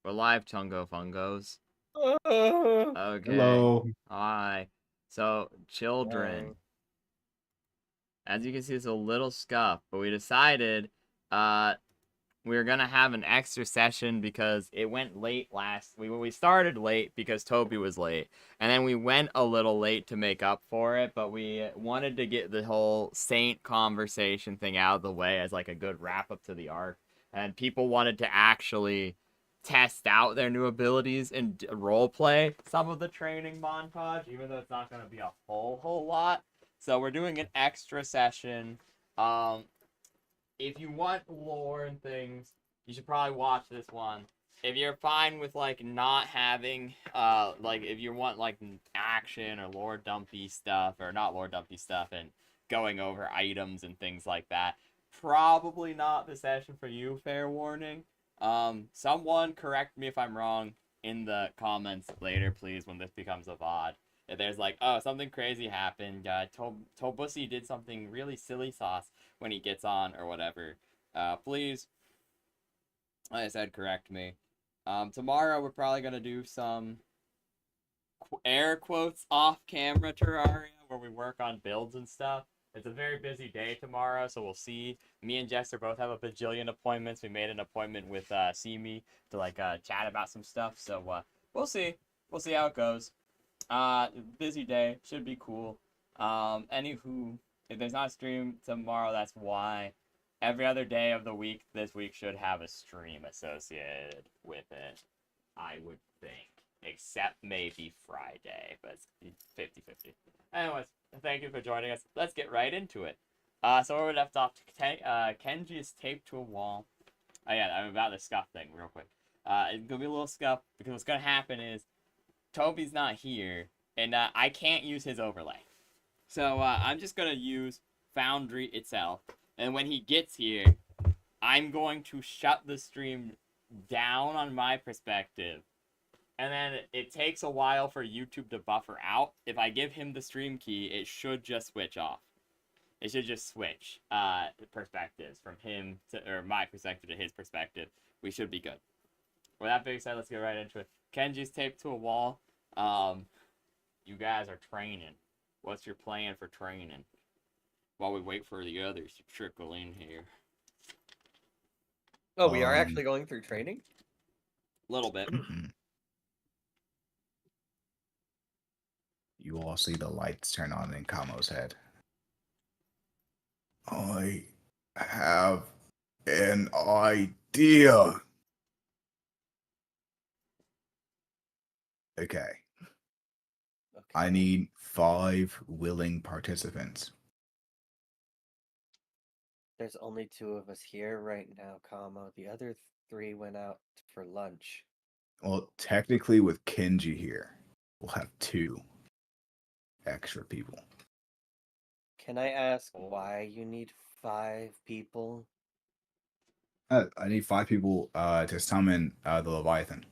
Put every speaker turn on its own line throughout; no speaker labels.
We're live, Chungo Fungos. Okay.
Hello.
Hi. So, children. As you can see, it's a little scuff, but we decided uh we were gonna have an extra session because it went late we started late because Toby was late. And then we went a little late to make up for it, but we wanted to get the whole saint conversation thing out of the way as like a good wrap up to the arc. And people wanted to actually test out their new abilities and role play some of the training montage, even though it's not gonna be a whole lot. So we're doing an extra session. Um, if you want lore and things, you should probably watch this one. If you're fine with like not having like if you want like action or lore dumpy stuff or not lore dumpy stuff and going over items and things like that, probably not the session for you, fair warning. Someone correct me if I'm wrong in the comments later, please, when this becomes a VOD. If there's like, oh, something crazy happened, Tobusi did something really silly sauce when he gets on or whatever, please, like I said, correct me. Tomorrow we're probably gonna do some air quotes off camera Terraria where we work on builds and stuff. It's a very busy day tomorrow, so we'll see. Me and Jester both have a bajillion appointments. We made an appointment with Me to like chat about some stuff. So we'll see. We'll see how it goes. Busy day, should be cool. Anywho, if there's not a stream tomorrow, that's why. Every other day of the week this week should have a stream associated with it, I would think. Except maybe Friday, but it's 50-50. Anyways, thank you for joining us. Let's get right into it. So where we left off, Kenji is taped to a wall. Oh yeah, I'm about the scuff thing real quick. It's gonna be a little scuff because what's gonna happen is Toby's not here, and I can't use his overlay. So I'm just gonna use Foundry itself, and when he gets here, I'm going to shut the stream down on my perspective, and then it takes a while for YouTube to buffer out. If I give him the stream key, it should just switch off. It should just switch perspectives from him to, or my perspective to his perspective. We should be good. With that being said, let's get right into it. Kenji's taped to a wall. You guys are training. What's your plan for training? While we wait for the others to trickle in here.
Oh, we are actually going through training?
A little bit.
You all see the lights turn on in Kamo's head. I have an idea. Okay. I need 5 willing participants.
There's only 2 of us here right now, Kamo. The other 3 went out for lunch.
Well, technically with Kenji here, we'll have 2 extra people.
Can I ask why you need 5 people?
I need 5 people to summon the Leviathan.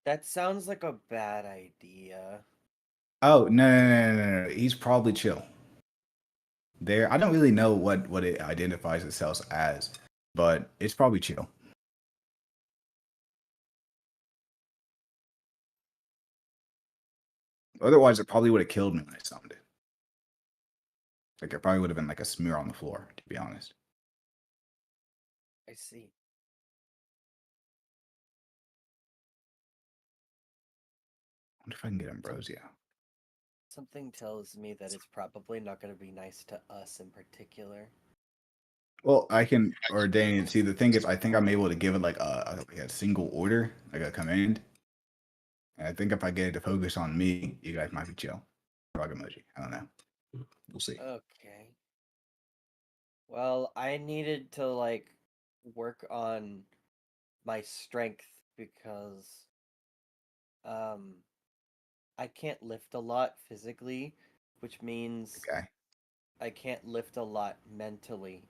That sounds like a bad idea.
Oh, no. He's probably chill. I don't really know what it identifies itself as, but it's probably chill. Otherwise, it probably would have killed me when I summoned it. Like, it probably would have been like a smear on the floor, to be honest.
I see.
I wonder if I can get Ambrosia.
Something tells me that it's probably not going to be nice to us in particular.
Well, I can ordain it. See, the thing is, I think I'm able to give it like a single order, like a command. And I think if I get it to focus on me, you guys might be chill. Frog emoji. I don't know. We'll see.
Okay. Well, I needed to, like, work on my strength because, I can't lift a lot physically, which means
Okay.
I can't lift a lot mentally,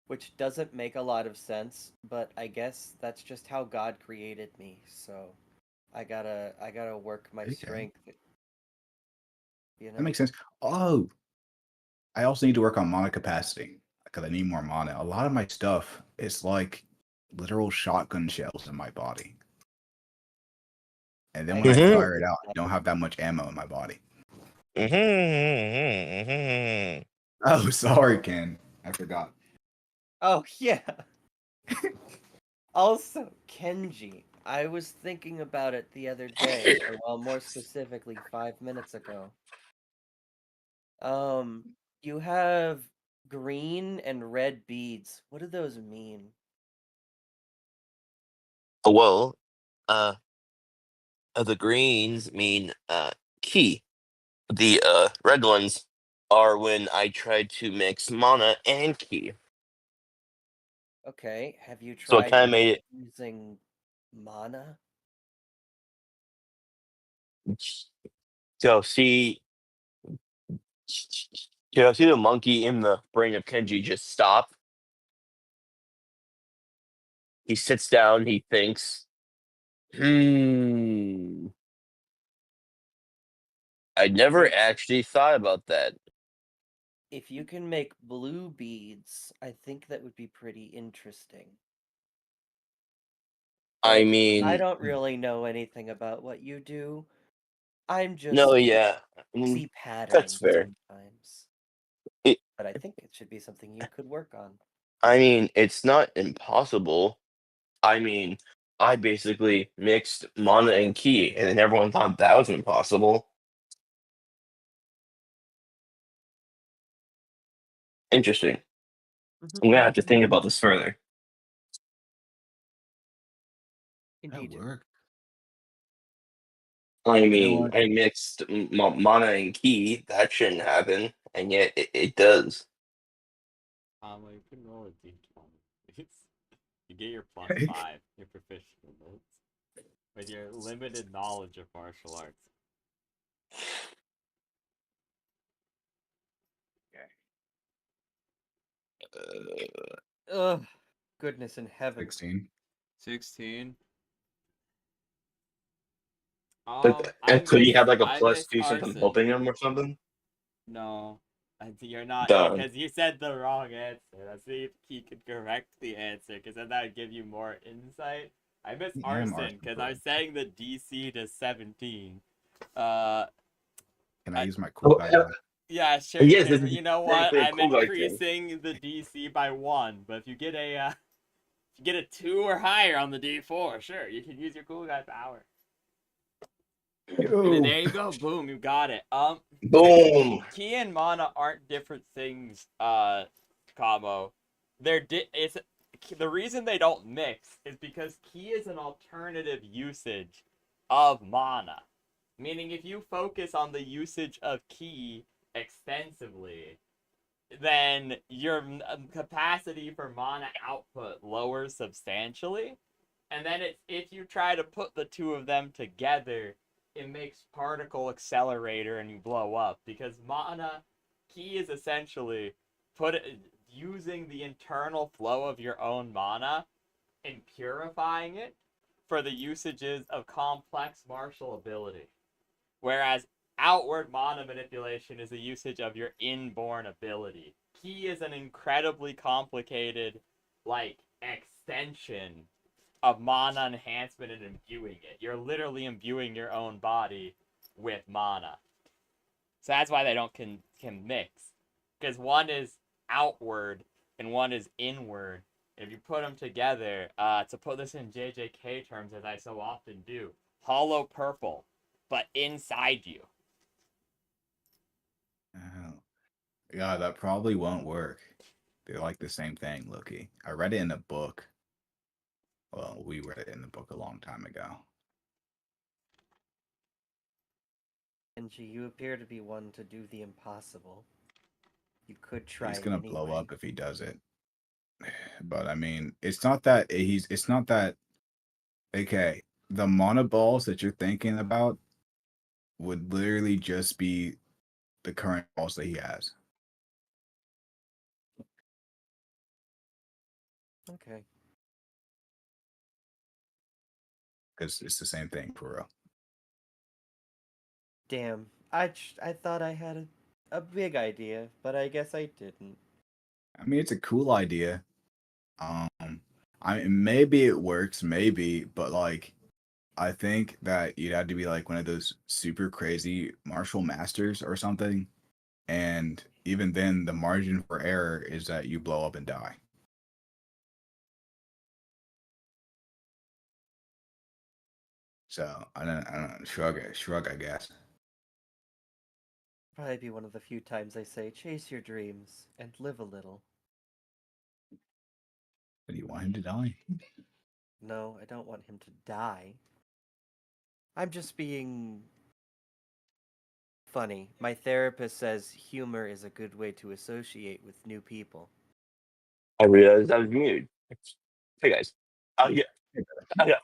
which doesn't make a lot of sense, but I guess that's just how God created me, so I gotta work my strength. You know?
That makes sense. Oh, I also need to work on mana capacity because I need more mana. A lot of my stuff it's like literal shotgun shells in my body. And then when I
Mhm.
fire it out, I don't have that much ammo in my body. Oh, sorry, Ken. I forgot.
Oh yeah. Also, Kenji, I was thinking about it the other day, or well, more specifically 5 minutes ago. You have green and red beads. What do those mean?
Well, the greens mean key. The red ones are when I tried to mix mana and key.
Okay, have you
So it
tried
kind of made
using mana?
it. So see, see the monkey in the brain of Kenji just stop. He sits down. He thinks, "Hmm, I never
If
actually thought about that."
if you can make blue beads, I think that would be pretty interesting.
I
But I
mean,
don't really know anything about what you do. I'm
no,
just
yeah, I mean,
see
that's
patterns
fair.
sometimes.
It,
But I think it should be something you could work on.
I mean, it's not impossible. I mean, I basically mixed mana and key, and then everyone thought that was impossible. Interesting. I'm gonna have to think about this further.
That
Indeed.
work?
I
You know
mean,
what?
I mixed mana and key. That shouldn't happen, and yet it does.
Well, you can roll a d20. You get your +5, your proficiency notes, with your limited knowledge of martial arts.
Ugh, goodness in heaven.
16.
16.
But
I
could he
miss
have like a
I miss
+2 since I'm
arson.
helping him or something?
No, you're not
Done.
because you said the wrong answer. Let's see if he could correct the answer, because then that would give you more insight. I miss
I am
arson because I
arson.
was saying the DC to 17. Uh,
Can I use my
Oh,
cool guy now?
yeah, sure you
yes,
can.
this
But
is
you know what?
technically a
I'm
cool guy thing.
increasing the DC by 1. But if you get a 2 or higher on the D4, sure, you can use your cool guy power.
Yo.
There you go. Boom, you got it.
Boom.
Ki and mana aren't different things, Kamo. It's the reason they don't mix is because ki is an alternative usage of mana. Meaning if you focus on the usage of ki extensively, then your capacity for mana output lowers substantially. And then if you try to put the two of them together, it makes particle accelerator and you blow up, because mana ki is essentially using the internal flow of your own mana and purifying it for the usages of complex martial ability. Whereas outward mana manipulation is a usage of your inborn ability. Ki is an incredibly complicated, like, extension of mana enhancement and imbuing it. You're literally imbuing your own body with mana. So that's why they don't can mix. Because one is outward and one is inward. If you put them together, to put this in JJK terms, as I so often do, hollow purple, but inside you.
Oh. Yeah, that probably won't work. They're like the same thing, Loki. I read it in a book. Well, we read it in the book a long time ago.
Kenji, you appear to be one to do the impossible. You could try
He's
it
gonna
anyway.
blow up if he does it. But I mean, it's not that it's not that okay. The mana balls that you're thinking about would literally just be the current balls that he has.
Okay.
Because it's the same thing for real.
Damn. I thought I had a big idea, but I guess I didn't.
I mean, it's a cool idea. I mean, maybe it works, maybe, but like, I think that you'd have to be like one of those super crazy martial masters or something. And even then, the margin for error is that you blow up and die. So I don't know. Shrug, I guess.
Probably be one of the few times I say, chase your dreams and live a little.
But do you want him to die?
No, I don't want him to die. I'm just being funny. My therapist says humor is a good way to associate with new people.
I realized I was muted. Hey guys. Oh yeah. Oh, yeah.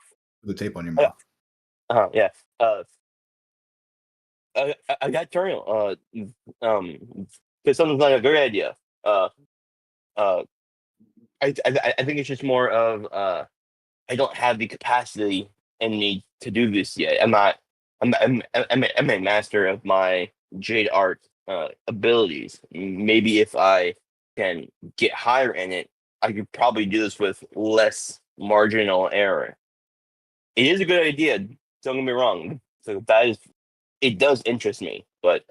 Put the tape on your
Yeah.
mouth.
Yeah. I got Turiel. Because something's not a great idea. Uh, I think it's just more of I don't have the capacity and need to do this yet. I'm a master of my jade art abilities. Maybe if I can get higher in it, I could probably do this with less marginal error. It is a good idea. Don't get me wrong. So that is, it does interest me, but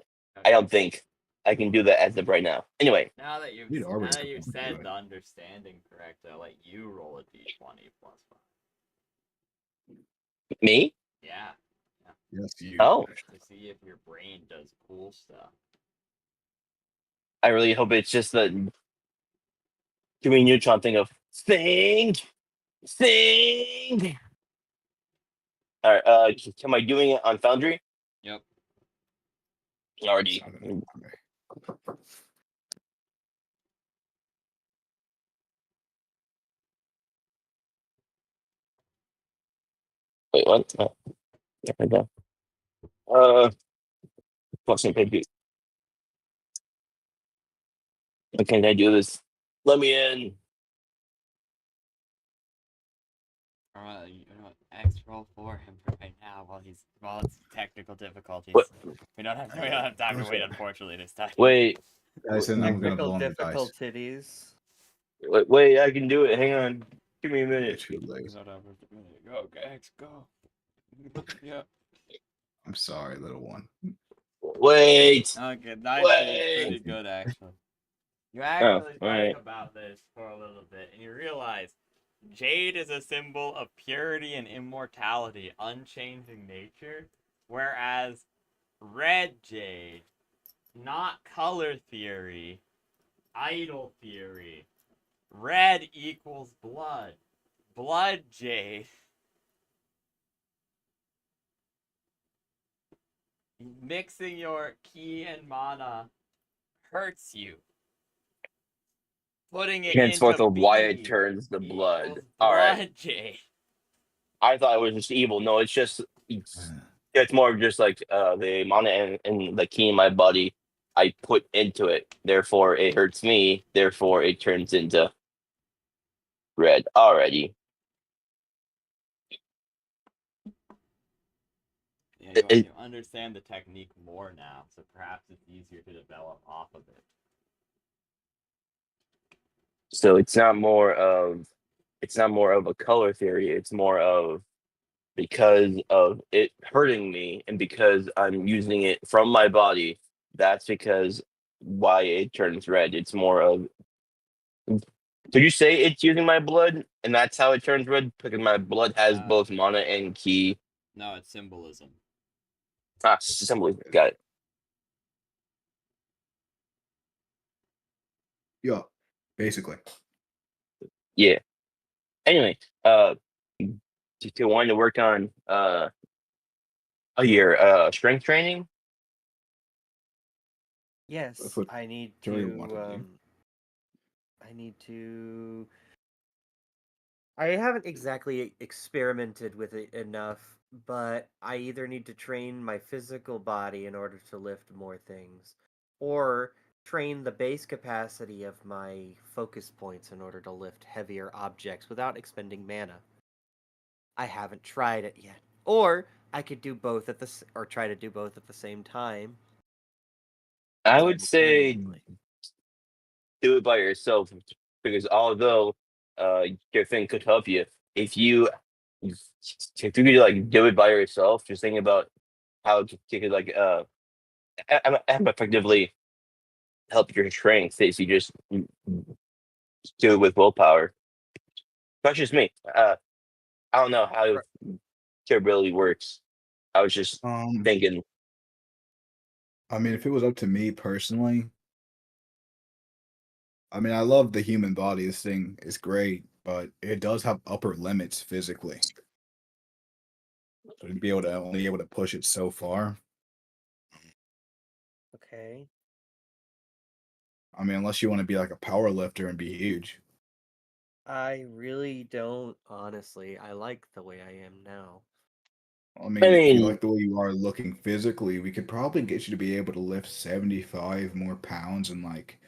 I don't think I can do that as of right now. Anyway,
Now that you've
You'd already
said
do
the
it.
understanding correct, I'll let you roll a d20 plus 5.
me?
Yeah,
Yes, you.
Oh,
to see if your brain does cool stuff.
I really hope it's just the Jimmy Neutron thing of think. All right, am I doing it on Foundry
Yep.
already? Wait, what? There we go. Plus page. Can I do this? Let me in.
You know, X roll for him right now while it's technical difficulties.
What?
We don't have time to wait, unfortunately, this time.
Wait,
I said I'm gonna
Technical
blow on the dice.
difficulties.
wait, I can do it. Hang on. Give me a minute.
Too late.
Go, X, go. Yeah.
I'm sorry, little one.
Wait.
Okay, that's pretty
Wait.
good, actually. You
Oh,
actually
all
think
right.
about this for a little bit, and you realize jade is a symbol of purity and immortality, unchanging nature, whereas red jade, not color theory, idol theory. Red equals blood. Blood jade. Mixing your ki and mana hurts you. Putting it
Henceforth
into
of why it
B
turns the blood.
equals
All right.
blood jade.
I thought it was just evil. No, it's just it's more of just like the mana and the key in my body I put into it. Therefore, it hurts me. Therefore, it turns into red. Already.
Yeah, you understand the technique more now, so perhaps it's easier to develop off of it.
So it's not more of a color theory. It's more of because of it hurting me and because I'm using it from my body. That's because why it turns red. It's more of. Did you say it's using my blood and that's how it turns red? Because my blood has both mana and ki.
No, it's symbolism.
Assembly. Got it.
Yeah, basically.
Yeah. Anyway, to want to work on your strength training.
Yes,
That's what
I need
Joey
to.
wanted you.
I need to. I haven't exactly experimented with it enough, but I either need to train my physical body in order to lift more things, or train the base capacity of my focus points in order to lift heavier objects without expending mana. I haven't tried it yet. Or I could do both or try to do both at the same time.
I would say
simultaneously.
do it by yourself because although your thing could help you. If you could like do it by yourself, just think about how you could like effectively help your strength if you just do it with willpower. That's just me. I don't know how
Right.
it really works. I was just thinking.
I mean, if it was up to me personally, I mean, I love the human body. This thing is great, but it does have upper limits physically. So to be able to only able to push it so far.
Okay.
I mean, unless you want to be like a power lifter and be huge.
I really don't, honestly. I like the way I am now.
I
I
mean, if you
mean,
like the way you are looking physically, we could probably get you to be able to lift 75 more pounds in like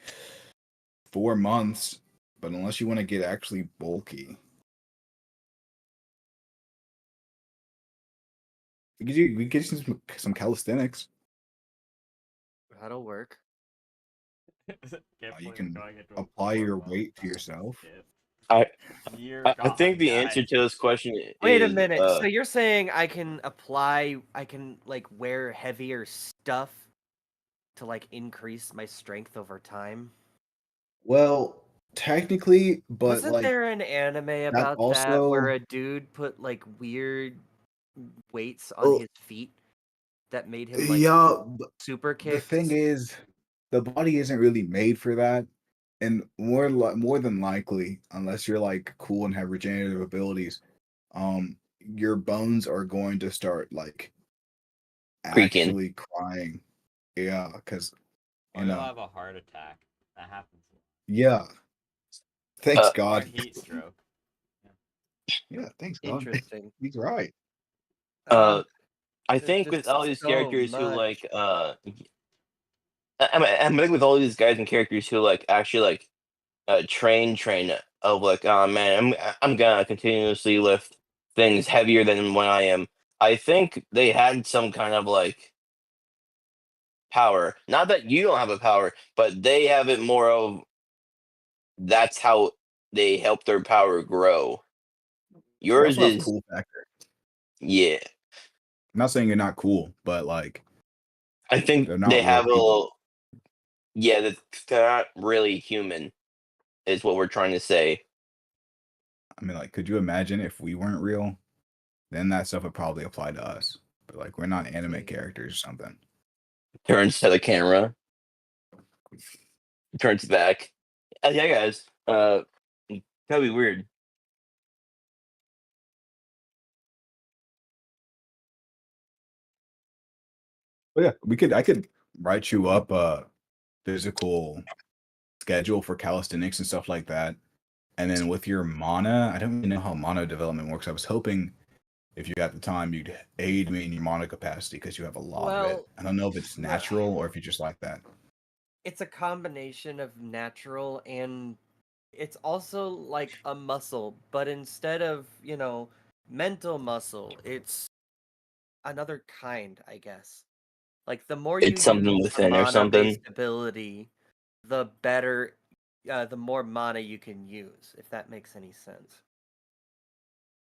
4 months. But unless you want to get actually bulky, we get you some calisthenics.
That'll work.
Can't
You
believe we're
can
going into a
apply your
4 month
weight to yourself.
shift.
I
You're
I think
gone,
the answer
guys.
to this question
Wait a
is
minute. So you're saying I can like wear heavier stuff to like increase my strength over time?
Well, technically, but
Wasn't
like
there an anime
that
about that where
also.
a dude put like weird weights on
Oh,
his feet that made him like
yeah.
super
The thing
kicks?
is, the body isn't really made for that, and more than likely, unless you're like cool and have regenerative abilities, your bones are going to start like
creaking.
actually crying. Yeah, because
Or you'll have a heart attack. That happens.
yeah. Thanks
Uh,
Or a
God.
heat stroke.
Yeah, thanks God.
Interesting.
He's right.
uh, I
There's
think
just
with all these
so
characters who
much.
like I'm thinking with all these guys and characters who like actually like train of like, oh man, I'm gonna continuously lift things heavier than when I am. I think they had some kind of like power. Not that you don't have a power, but they have it more of that's how they help their power grow.
They
Yours
also have
is
cool factor.
yeah.
I'm not saying you're not cool, but like
I think
they're
they
not real
have a
people.
little yeah, they're not really human, is what we're trying to say.
I mean, like, could you imagine if we weren't real? Then that stuff would probably apply to us. But like, we're not anime
See.
characters or something.
Turns to the camera, turns back. Yeah, guys. That'd be weird.
But yeah, I could write you up a physical schedule for calisthenics and stuff like that. And then with your mana, I don't really know how mana development works. I was hoping if you got the time, you'd aid me in your mana capacity because you have a lot of it.
Well,
I don't know if it's natural or if you just like that.
it's a combination of natural and it's also like a muscle, but instead of, mental muscle, it's another kind, I guess. Like the more you
It's something
use a
within or something.
mana-based ability, the better, the more mana you can use, if that makes any sense.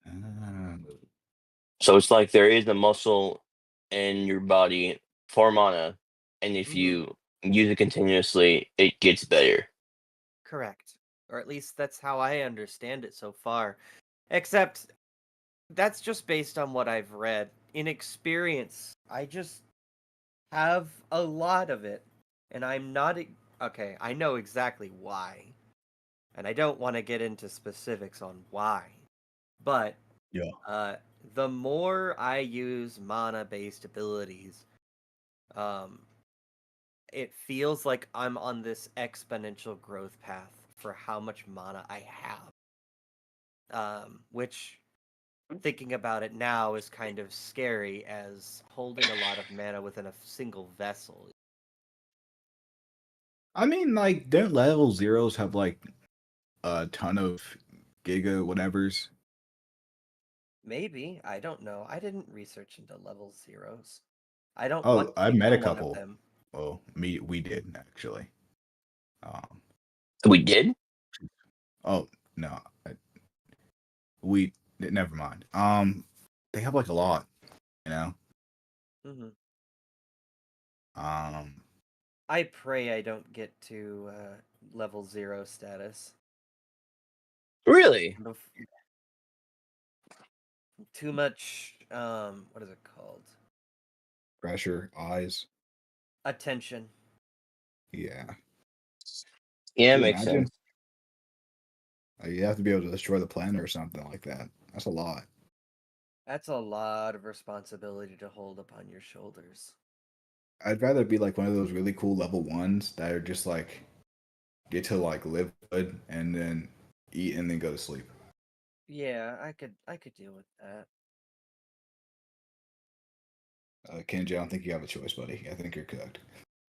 Ah,
So it's like there is a muscle in your body for mana, and if
Mhm.
you use it continuously, it gets better.
Correct. Or at least that's how I understand it so far. Except that's just based on what I've read. In experience, I just have a lot of it. And I'm not. Okay, I know exactly why. And I don't want to get into specifics on why. But
yeah.
uh, the more I use mana based abilities, um, it feels like I'm on this exponential growth path for how much mana I have. Which, thinking about it now, is kind of scary as holding a lot of mana within a single vessel.
I mean, like, don't level zeros have like a ton of giga whatevers?
Maybe, I don't know. I didn't research into level zeros. I don't
Oh,
want to
I met a
become one of
couple.
them.
Well, we did actually. Um,
We did?
oh no, Never mind. They have like a lot, you know.
Hmm.
Um,
I pray I don't get to level 0 status.
Really?
Too much. What is it called?
pressure, eyes.
Attention.
Yeah.
Yeah,
Could you
makes
imagine?
sense.
You have to be able to destroy the planet or something like that. That's a lot.
That's a lot of responsibility to hold upon your shoulders.
I'd rather be like one of those really cool level ones that are just like get to like live good and then eat and then go to sleep.
Yeah, I could deal with that.
Kenji, I don't think you have a choice, buddy. I think you're cooked.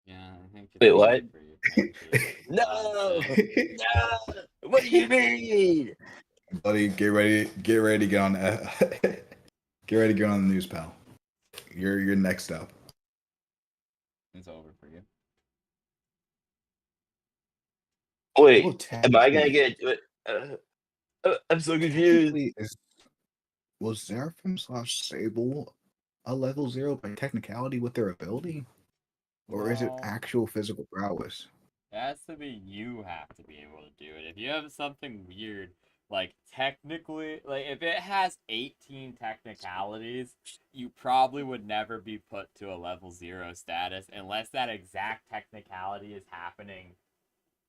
Yeah, I think it's
Wait,
over
what?
for you, Kenji.
No!
Honestly.
No! What do you mean?
Buddy, get ready to get on get ready to get on the news, pal. You're next up.
It's over for you.
Wait,
Well,
am I gonna
technically,
get? I'm so confused.
technically, was Seraphim / Sable a level 0 by technicality with their ability? Or is it
Well,
actual physical prowess?
it has to be you have to be able to do it. If you have something weird, like technically, like if it has 18 technicalities, you probably would never be put to a level 0 status unless that exact technicality is happening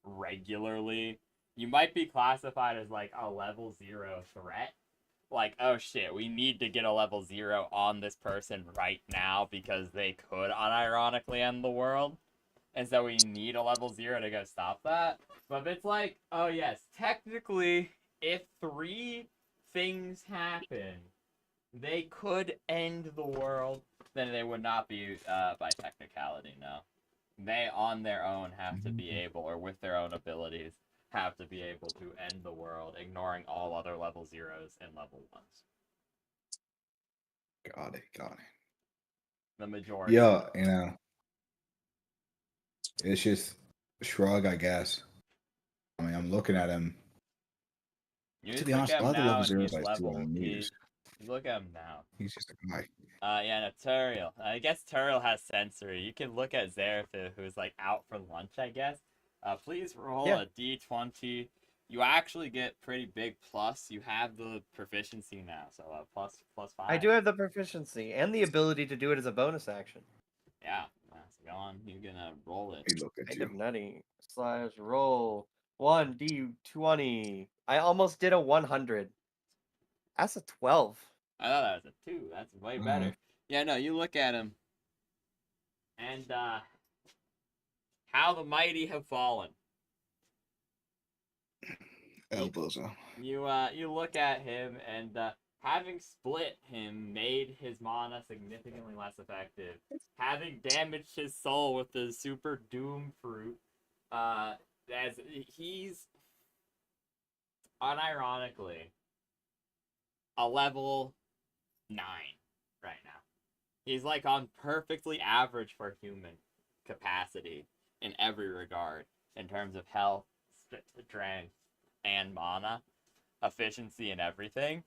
regularly. You might be classified as like a level 0 threat. Like, oh shit, we need to get a level 0 on this person right now because they could unironically end the world. And so we need a level 0 to go stop that. But if it's like, oh yes, technically, if 3 things happen, they could end the world, then they would not be by technicality, no. They, on their own, have to be able, or with their own abilities, have to be able to end the world, ignoring all other level 0s and level 1s.
Got it, got it.
The majority.
Yeah, it's just shrug, I guess. I mean, I'm looking at him.
You
To
just
be
look
honest,
at
a
him
lot of the
now,
level
and
zeros
he's
I see on
level.
the news,
You look at him now.
he's just a guy.
Yeah, no, Turiel. I guess Turiel has sensory. You can look at Zerafu, who's like out for lunch, I guess. Please roll
Yeah.
a d20. You actually get pretty big plus. You have the proficiency now, so plus 5.
I do have the proficiency and the ability to do it as a bonus action.
Yeah, that's gone. You're gonna roll it.
He look at
Kind
you.
of nutty. / roll 1d20. I almost did a 100. That's a 12.
I thought that was a 2. That's way better. Yeah, no, you look at him, and how the mighty have fallen.
Elbows up.
You look at him, and having split him made his mana significantly less effective. Having damaged his soul with the super doom fruit, as he's unironically a level 9 right now. He's like on perfectly average for human capacity in every regard, in terms of health, strength, and mana, efficiency, and everything.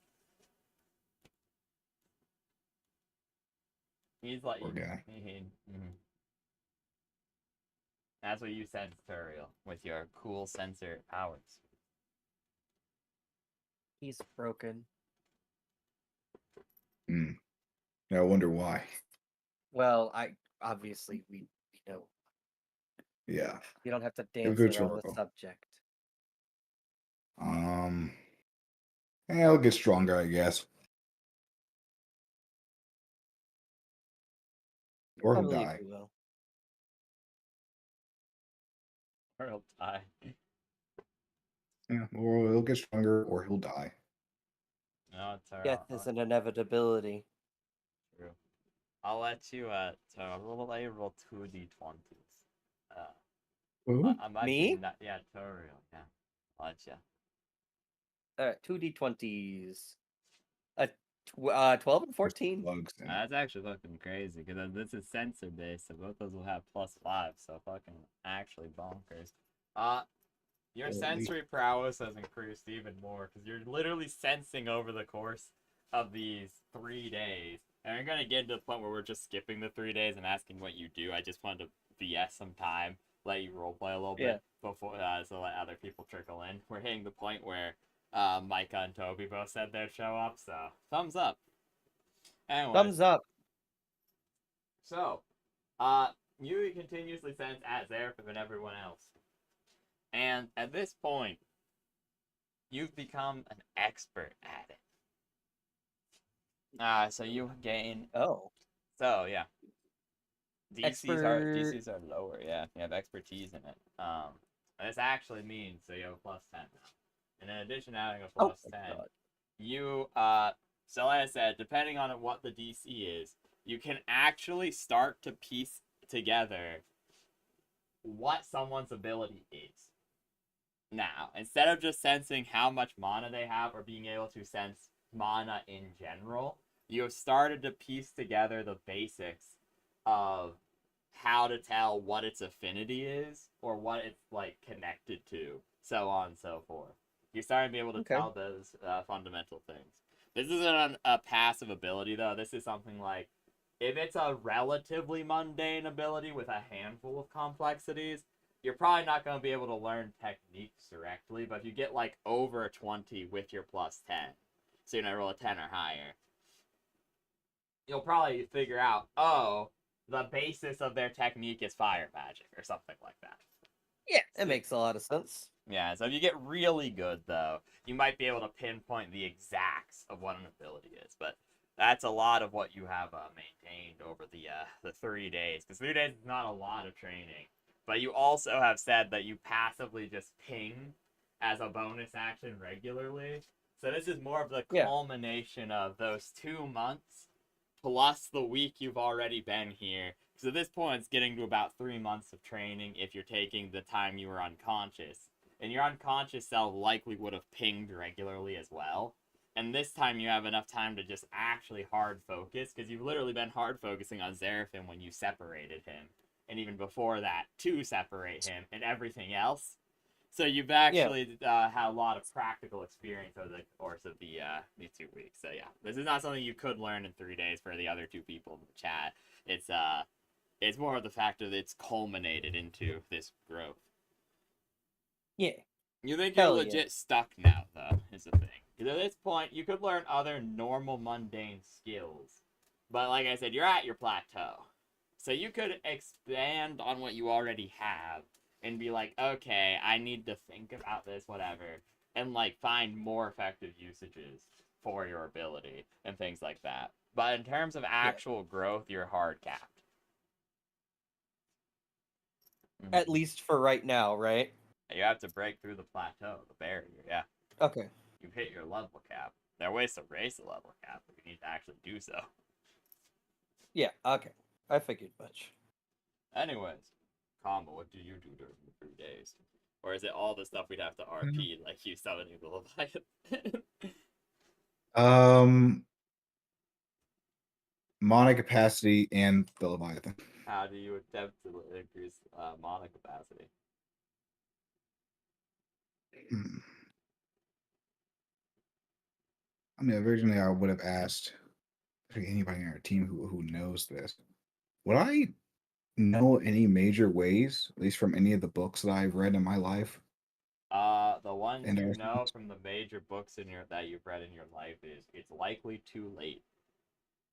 He's like,
Poor guy.
That's what you sense, Turiel, with your cool sensor powers.
He's broken.
Yeah, I wonder why.
Well, I obviously we know.
Yeah.
You don't have to
Give a
dance
good
around the
twirl.
subject.
Yeah, he'll get stronger, I guess. Or
I
he'll
believe
die.
you will.
Or he'll die.
Yeah, or he'll get stronger, or he'll die.
No, Turiel.
Death is an inevitability.
True. I'll let you, so I'll let you roll 2d20s. I might
Me?
be not, yeah, Turiel, yeah. I'll let you.
2d20s. 12 and 14.
Slugs then.
That's actually fucking crazy, because this is sensor based, so both those will have +5, so fucking actually bonkers. Your
At least-
sensory prowess has increased even more because you're literally sensing over the course of these 3 days. And we're going to get to the point where we're just skipping the 3 days and asking what you do. I just wanted to BS some time, let you roleplay a little bit before, so let other people trickle in. We're hitting the point where Micah and Toby both said they'd show up, so thumbs up. Anyways,
Thumbs up.
so, you continuously sense at Zerafim and everyone else. And at this point, you've become an expert at it. So you gain.
Oh.
So yeah,
Expert-
DCs are lower. Yeah, you have expertise in it. This actually means so you have a +10 now. And in addition to having a
Oh
plus
my
10,
God.
you so like I said, depending on what the DC is, you can actually start to piece together what someone's ability is. Now, instead of just sensing how much mana they have or being able to sense mana in general, you have started to piece together the basics of how to tell what its affinity is or what it's like connected to, so on and so forth. You're starting to be able to tell those fundamental things. This isn't a passive ability though. This is something like if it's a relatively mundane ability with a handful of complexities, you're probably not going to be able to learn techniques directly, but if you get like over 20 with your +10, so you're going to roll a 10 or higher, you'll probably figure out, oh, the basis of their technique is fire magic or something like that.
Yeah, it makes a lot of sense.
Yeah, so if you get really good, though, you might be able to pinpoint the exacts of what an ability is, but that's a lot of what you have maintained over the 3 days, because 3 days is not a lot of training. But you also have said that you passively just ping as a bonus action regularly. So this is more of the culmination of those 2 months plus the week you've already been here. Because at this point, it's getting to about 3 months of training if you're taking the time you were unconscious. And your unconscious self likely would have pinged regularly as well. And this time you have enough time to just actually hard focus, because you've literally been hard focusing on Zerafim when you separated him. And even before that, to separate him and everything else. So you've actually had a lot of practical experience over the course of these 2 weeks. So yeah, this is not something you could learn in 3 days for the other 2 people in the chat. It's more of the fact that it's culminated into this growth.
Yeah.
You think you're legit stuck now, though, is the thing. Because at this point, you could learn other normal, mundane skills. But like I said, you're at your plateau. So you could expand on what you already have and be like, okay, I need to think about this, whatever, and like find more effective usages for your ability and things like that. But in terms of actual growth, you're hard capped.
At least for right now, right?
You have to break through the plateau, the barrier, yeah.
Okay.
You've hit your level cap. There are ways to raise the level cap, but you need to actually do so.
Yeah, okay. I figured much.
Anyways, Combo, what do you do during the 3 days? Or is it all the stuff we'd have to RP, like you summoning the Leviathan?
Mana capacity and the Leviathan.
How do you attempt to increase mana capacity?
I mean, originally I would have asked anybody in our team who knows this. Would I know any major ways, at least from any of the books that I've read in my life?
The ones
And
you
there's-
know from the major books that you've read in your life is it's likely too late.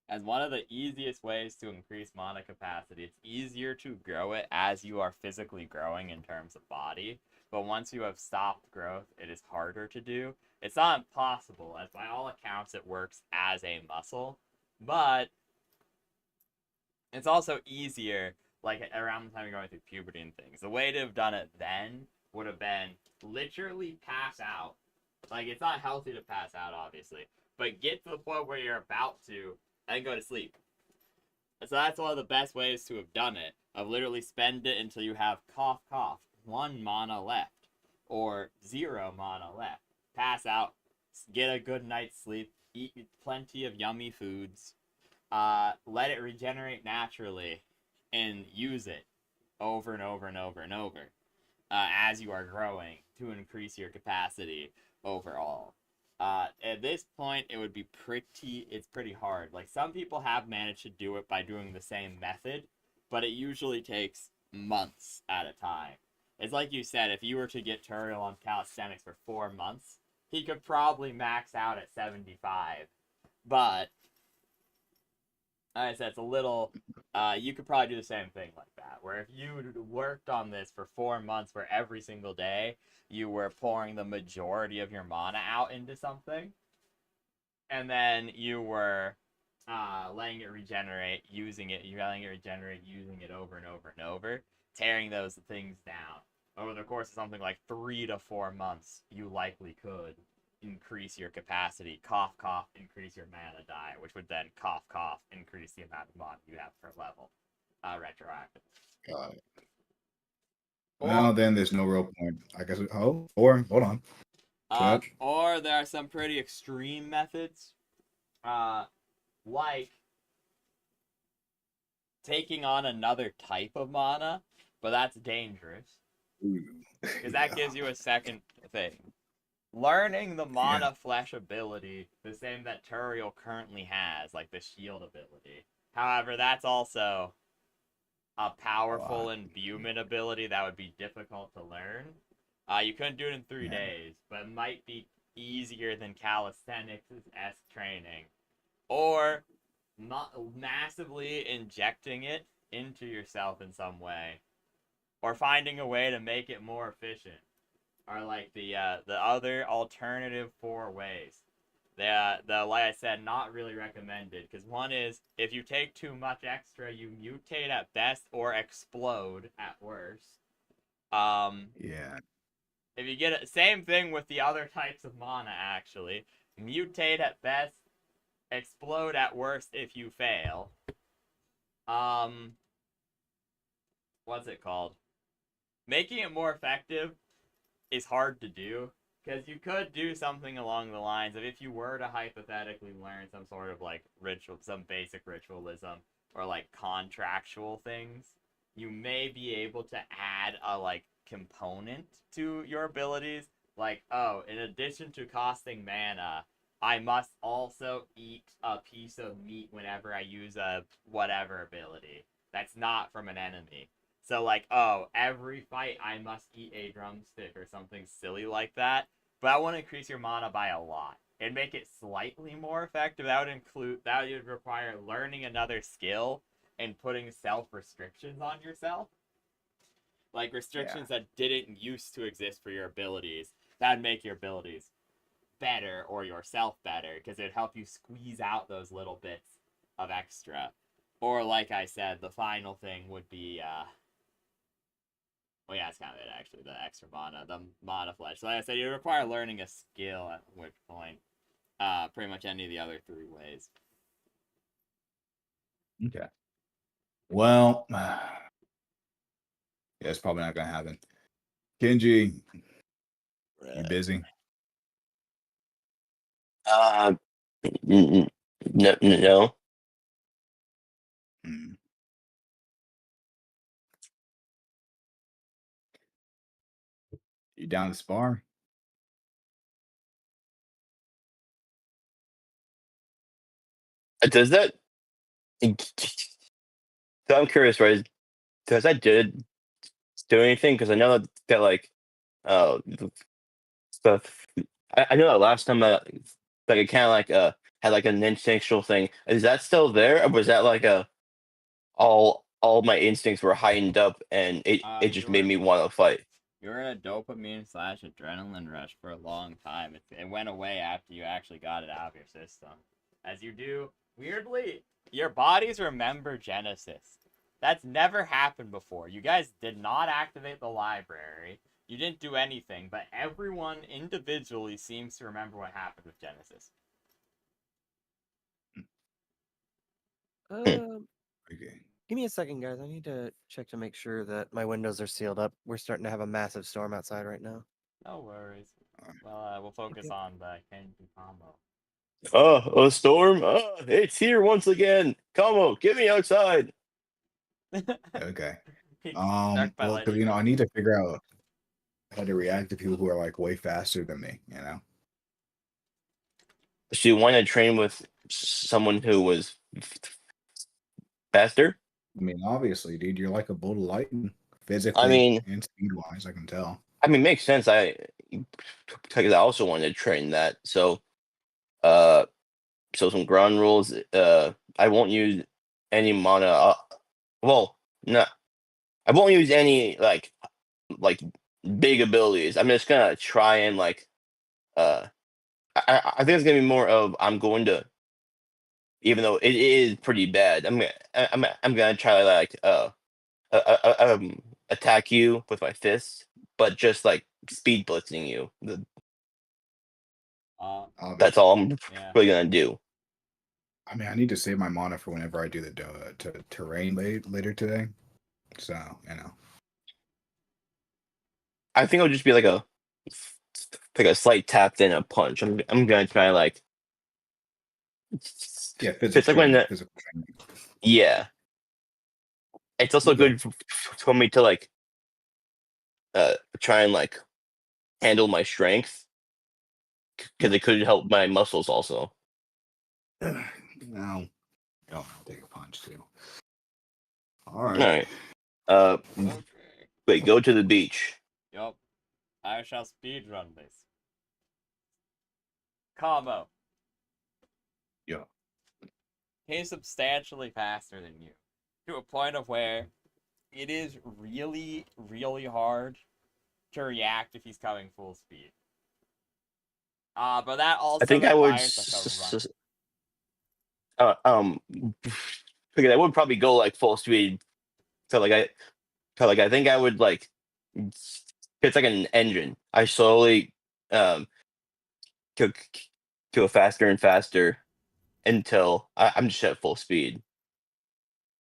As one of the easiest ways to increase mana capacity, it's easier to grow it as you are physically growing in terms of body. But once you have stopped growth, it is harder to do. It's not impossible, as by all accounts it works as a muscle. But it's also easier, like around the time you're going through puberty and things. The way to have done it then would have been literally pass out. Like, it's not healthy to pass out, obviously. But get to the point where you're about to, and go to sleep. So that's one of the best ways to have done it. Of literally spend it until you have cough, 1 mana left. Or 0 mana left. Pass out. Get a good night's sleep. Eat plenty of yummy foods. Let it regenerate naturally. And use it over and over and over and over. As you are growing. to increase your capacity overall. At this point, it would be it's pretty hard. Like, some people have managed to do it by doing the same method, but it usually takes months at a time. It's like you said, if you were to get Turiel on calisthenics for 4 months, he could probably max out at 75. But, like I said, it's a little, you could probably do the same thing like that, where if you worked on this for 4 months where every single day you were pouring the majority of your mana out into something, and then you were letting it regenerate, using it over and over and over, tearing those things down. Over the course of something like 3 to 4 months, you likely could increase your capacity, cough, cough, increase your mana die, which would then cough, cough, increase the amount of mana you have per level, retroactive.
Got it. Well, then there's no real point. I guess. Hold on.
Or there are some pretty extreme methods, like taking on another type of mana, but that's dangerous because that gives you a second thing. Learning the mana flesh ability, the same that Turiel currently has, like the shield ability. However, that's also a powerful imbuement ability that would be difficult to learn. You couldn't do it in 3 days, but it might be easier than calisthenics-esque training. Or massively injecting it into yourself in some way. Or finding a way to make it more efficient. Are like the other alternative 4 ways. The like I said, not really recommended, because one is if you take too much extra, you mutate at best or explode at worst. If you get it, same thing with the other types of mana actually. Mutate at best, explode at worst if you fail. What's it called? Making it more effective is hard to do, because you could do something along the lines of, if you were to hypothetically learn some sort of like ritual, some basic ritualism or like contractual things, you may be able to add a like component to your abilities, like, oh, in addition to costing mana, I must also eat a piece of meat whenever I use a whatever ability that's not from an enemy. So, like, oh, every fight I must eat a drumstick or something silly like that. But I want to increase your mana by a lot and make it slightly more effective. That would require learning another skill and putting self-restrictions on yourself. Like, restrictions that didn't used to exist for your abilities. That would make your abilities better or yourself better, because it would help you squeeze out those little bits of extra. Or, like I said, the final thing would be, well, yeah, it's kind of it, actually, the extra mana, the mana flesh. So like I said, you require learning a skill, at which point, pretty much any of the other 3 ways.
Okay. Well, yeah, it's probably not going to happen. Kenji, you busy?
No.
You down to spar?
Does that? So I'm curious, right? Does that do anything? Because I know that like, stuff. I know that last time that like it kind of like had like an instinctual thing. Is that still there, or was that like all my instincts were heightened up and it just made me want to fight?
You were in a dopamine / adrenaline rush for a long time. It went away after you actually got it out of your system. As you do, weirdly, your bodies remember Genesis. That's never happened before. You guys did not activate the library. You didn't do anything, but everyone individually seems to remember what happened with Genesis.
Okay.
Give me a second, guys. I need to check to make sure that my windows are sealed up. We're starting to have a massive storm outside right now.
No worries. Well, we'll focus on the Kenji combo.
Oh, a storm! Oh, it's here once again. Como, get me outside.
Okay.
He's
Well,
struck by
because
lightning.
I need to figure out. how to react to people who are like way faster than me. You know.
So you want to train with someone who was faster?
I mean, obviously, dude, you're like a bolt of lightning,
I
physically
mean,
and speed wise. I can tell.
makes sense. Because I also wanted to train that. So, uh, some ground rules. I won't use any mana. Well, no, I won't use any like big abilities. I'm just gonna try and uh, I think it's gonna be more of I'm going to, even though it is pretty bad. I'm gonna try to attack you with my fists, but just like speed blitzing you. That's
Obviously,
all I'm
Yeah.
really gonna do.
I mean, I need to save my mana for whenever I do the terrain later today. So you know,
I think it'll just be like a slight tap then a punch. I'm gonna try
yeah,
it's like when
physical training.
yeah. It's also
Okay.
good for me to try and handle my strength because it could help my muscles also.
No, I'll take a punch too. All
All
right.
right.
Okay.
Wait. Go to the beach.
Yup. I shall speedrun this. Combo.
Yeah.
He's substantially faster than you. To a point of where it is really, really hard to react if he's coming full speed. But that
I
also
think I would.
requires like a run.
Because I would probably go full speed. So I think I would it's like an engine. I slowly go go faster and faster until I'm just at full speed.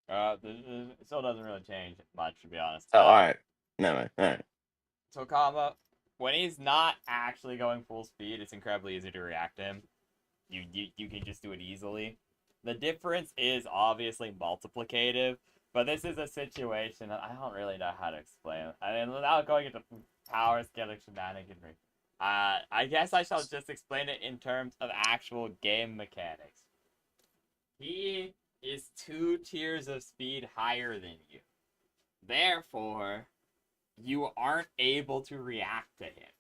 It still doesn't really change much, to be honest.
Oh, all right. Never mind. All right.
So combo, when he's not actually going full speed, it's incredibly easy to react to him. You can just do it easily. The difference is obviously multiplicative, but this is a situation that I don't really know how to explain. I mean, without going into power scaling shenaniganry, I guess I shall just explain it in terms of actual game mechanics. He is 2 tiers of speed higher than you. Therefore, you aren't able to react to him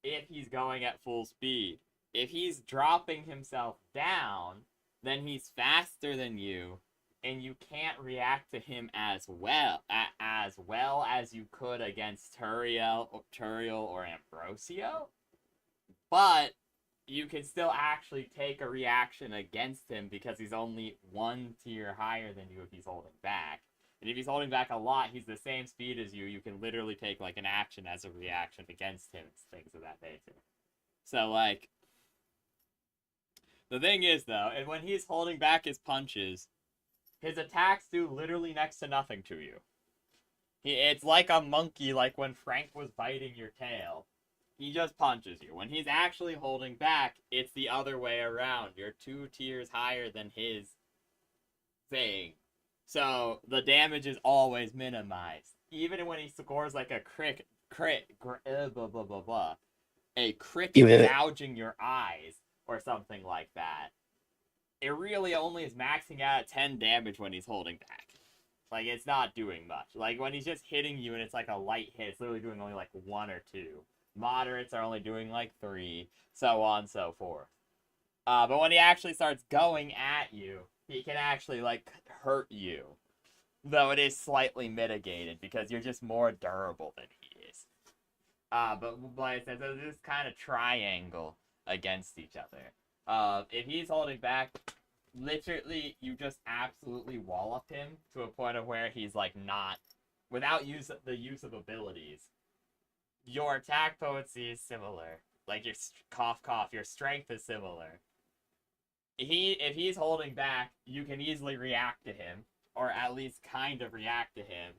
if he's going at full speed. If he's dropping himself down, then he's faster than you, and you can't react to him as well as you could against Turiel or Ambrosio. But you can still actually take a reaction against him because he's only 1 tier higher than you if he's holding back. And if he's holding back a lot, he's the same speed as you. You can literally take an action as a reaction against him, things of that nature. So the thing is though, and when he's holding back his punches, his attacks do literally next to nothing to you. It's like a monkey, like when Frank was biting your tail. He just punches you. When he's actually holding back, it's the other way around. You're 2 tiers higher than his thing. So the damage is always minimized. Even when he scores a a crit gouging your eyes or something like that, it really only is maxing out at 10 damage when he's holding back. It's not doing much. When he's just hitting you and it's a light hit, it's literally doing only 1 or 2. Moderates are only doing 3, so on and so forth. But when he actually starts going at you, he can actually hurt you. Though it is slightly mitigated because you're just more durable than he is. But like I said, there's this kind of triangle against each other. If he's holding back, literally you just absolutely wallop him to a point of where he's not, without the use of abilities. Your attack potency is similar. Your cough cough, your strength is similar. If he's holding back, you can easily react to him, or at least kind of react to him,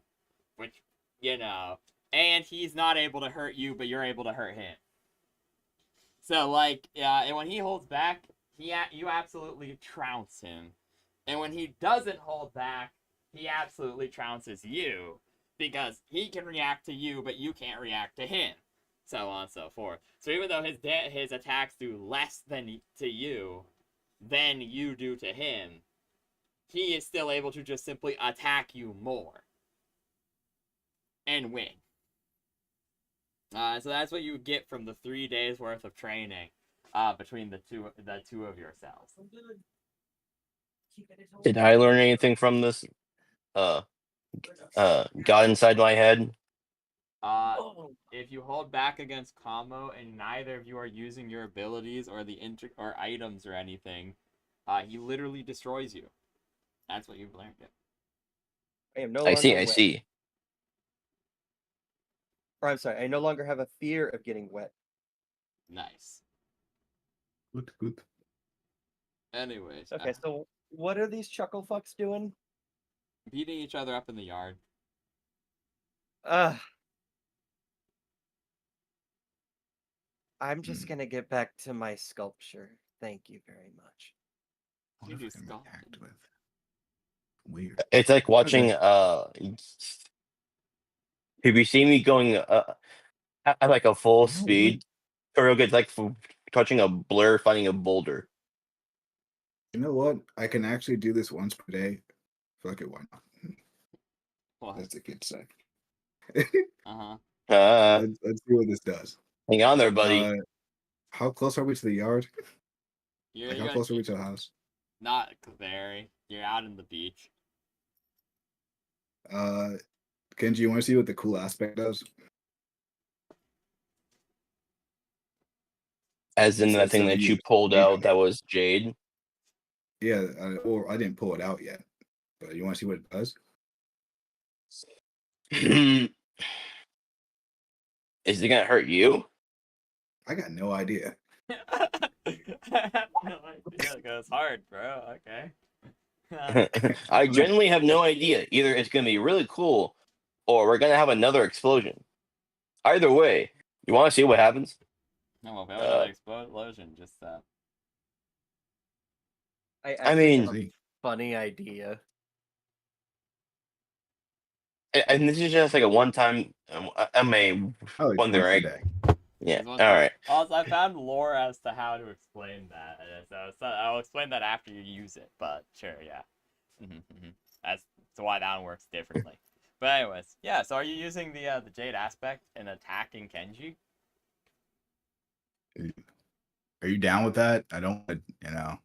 which and he's not able to hurt you, but you're able to hurt him. So and when he holds back, you absolutely trounce him, and when he doesn't hold back, he absolutely trounces you. because he can react to you, but you can't react to him, so on and so forth. So even though his attacks do less than to you than you do to him, he is still able to just simply attack you more and win. So that's what you get from the 3 days worth of training between the two of yourselves.
Did I learn anything from this? God inside my head.
If you hold back against combo and neither of you are using your abilities or the or items or anything, he literally destroys you. That's what you've learned.
I am no
I
longer
see. I
wet.
see.
Or I'm sorry, I no longer have a fear of getting wet.
Nice.
Good.
Anyways,
Okay, so what are these chuckle fucks doing?
beating each other up in the yard.
I'm just gonna get back to my sculpture. Thank you very much.
You do
What if I can
sculpting.
react with? Weird.
It's like watching. Have you seen me going at like a full speed? Or real good, it's like touching a blur, finding a boulder.
You know what? I can actually do this once per day. Fuck it, why not?
What?
That's a kid say.
Uh-huh.
Let's see what this does.
Hang on there, buddy.
How close are we to the yard?
You're
Like, how
gonna
close are we to the house?
not very. You're out in the beach.
Kenji, you want to see what the cool aspect does?
As in
So-
that thing
so
that
you-
you pulled
you know,
out that was jade.
Yeah, or I didn't pull it out yet. But you want to see what it does?
Is it gonna hurt you?
I got no idea.
I have no idea. It goes hard, bro. Okay.
I genuinely have no idea. Either it's gonna be really cool, or we're gonna have another explosion. Either way, you want to see what happens?
No, well, if we have another explosion, just
I
I
actually
mean,
have a funny idea.
and this is just like a one-time. I may
Oh, it's
wonder,
once a
right?
day.
Yeah.
There's
All
one thing.
right.
Also, I found lore as to how to explain that. So I'll explain that after you use it. But sure, yeah. That's why that one works differently. But anyways, yeah. So are you using the Jade aspect in attacking Kenji?
Are you down with that? I don't, you know.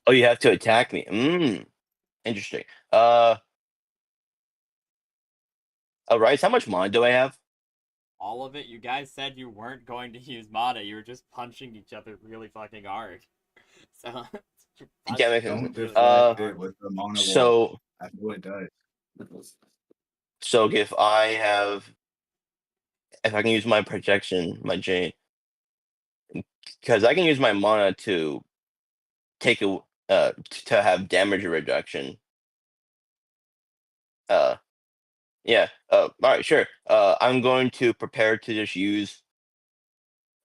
Oh, you have to attack me. Interesting. Rice, how much mana do I have?
All of it. You guys said you weren't going to use mana. You were just punching each other really fucking hard. So
Yeah, makes
Don't
sense.
deflect it with the mono wall.
So
That's what it does.
if I can use my protection, my Jade, because I can use my mana to take a to have damage reduction. Yeah. All right, sure. I'm going to prepare to just use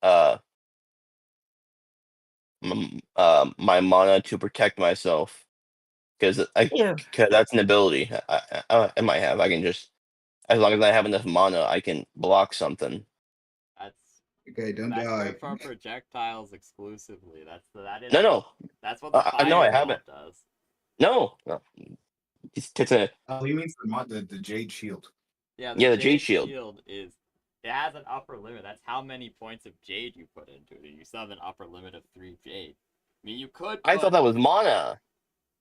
my mana to protect myself because that's an ability I might have. I can just, as long as I have enough mana, I can block something.
Okay, don't
That's
die.
for projectiles exclusively.
No.
That's what the
No, I
fireball
haven't.
does.
No. It's a
Oh, he means the Jade Shield.
Yeah,
the
Jade
Jade Shield.
it has an upper limit. That's how many points of Jade you put into it. You still have an upper limit of 3 Jade. I mean, you could.
I thought that was mana.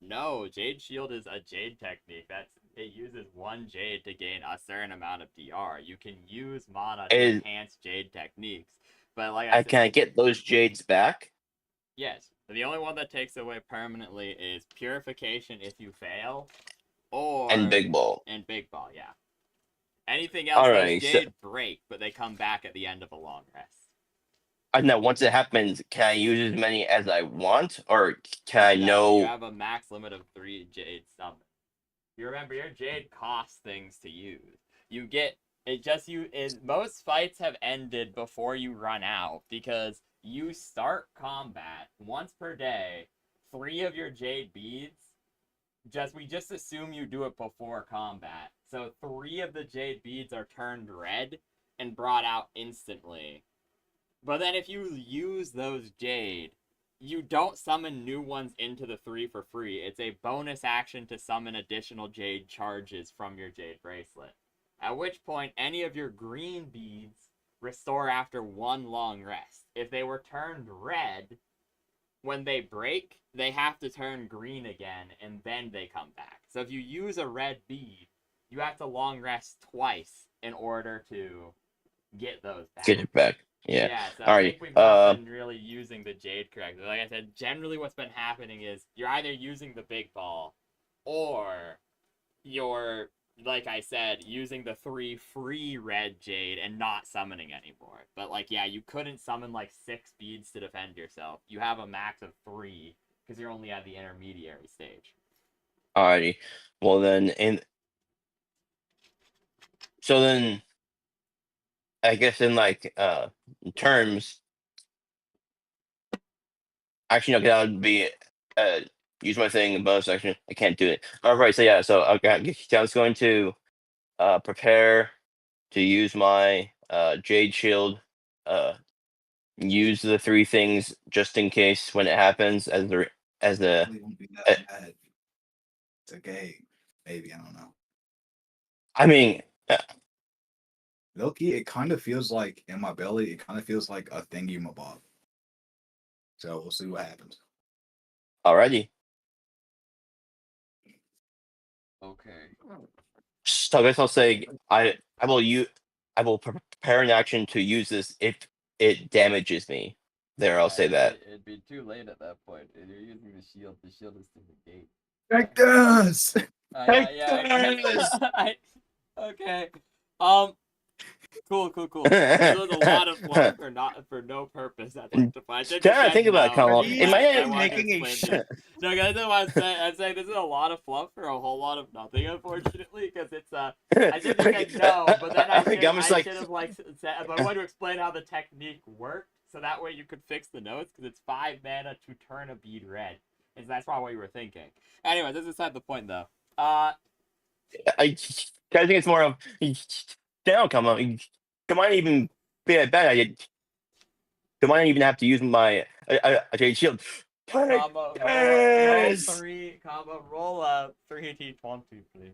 No, Jade Shield is a Jade technique. It uses 1 Jade to gain a certain amount of DR. You can use mana to enhance Jade techniques, but like I said,
can I get those Jades back?
yes. The only one that takes away permanently is Purification if you fail, or
And Big Ball.
Yeah. Anything else,
Alright,
those Jade break, but they come back at the end of a long rest.
I know once it happens, can I use as many as I want, or can I know?
You have a max limit of 3 Jade summons. You remember your Jade costs things to use. You get most fights have ended before you run out because you start combat once per day. 3 of your Jade beads we just assume you do it before combat. So 3 of the jade beads are turned red and brought out instantly. But then if you use those jade, you don't summon new ones into the 3 for free. It's a bonus action to summon additional jade charges from your jade bracelet. At which point, any of your green beads restore after 1 long rest. If they were turned red, when they break, they have to turn green again, and then they come back. So if you use a red bead, you have to long rest twice in order to get those back.
Get it back. Yeah.
Yeah, so I
Alrighty.
think we've not been really using the jade correctly. Like I said, generally what's been happening is you're either using the big ball, or you're, like I said, using the 3 free red jade and not summoning anymore. But like, yeah, you couldn't summon like 6 beads to defend yourself. You have a max of 3 because you're only at the intermediary stage.
Alrighty. Well then, so then, I guess in like terms, actually no, that would be use my thing in bonus section. I can't do it. All right. So yeah. So okay, I was going to prepare to use my jade shield. Use the 3 things just in case when it happens as the
Hopefully it won't be that bad. It's okay. Maybe, I don't know.
I mean,
Low-key, it kind of feels like in my belly, it kind of feels like a thingy mabob. So we'll see what happens.
alrighty.
Okay.
So I guess I'll say I will prepare an action to use this if it damages me. There, I'll say that.
It'd be too late at that point. If you're using the shield is to the gate.
Cactus!
Cactus!
Okay. Cool. There's a lot of fluff for no purpose. I'd like to find.
Yeah, think about it, Kamal.
He's
In my head,
making a shit.
No, guys, that's what I'm saying. I'm saying this is a lot of fluff for a whole lot of nothing, unfortunately, because it's I should have said no, but then I should have like said, if I want to explain how the technique worked, so that way you could fix the notes, because it's 5 mana to turn a bead red, and that's probably what you were thinking. Anyway, this is beside the point, though.
I think it's more of down, Kamal. Come on, even be a bad idea. Come on, even have to use my jade shield.
Roll
Yes!
3, roll a 3d20, please.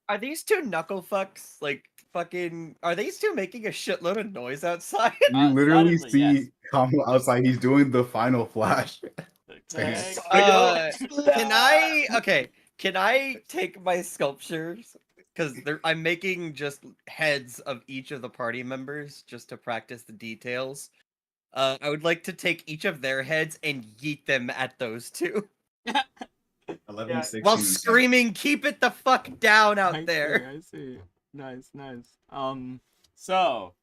Are these 2 knuckle fucks like fucking? Are these 2 making a shitload of noise outside?
You literally
suddenly,
see
yes.
Kamal outside. He's doing the final flash.
Okay.
Can I take my sculptures? Because I'm making just heads of each of the party members just to practice the details. I would like to take each of their heads and yeet them at those 2.
11, 16,
While screaming, "Keep it the fuck down out there!"
I see. Nice. So,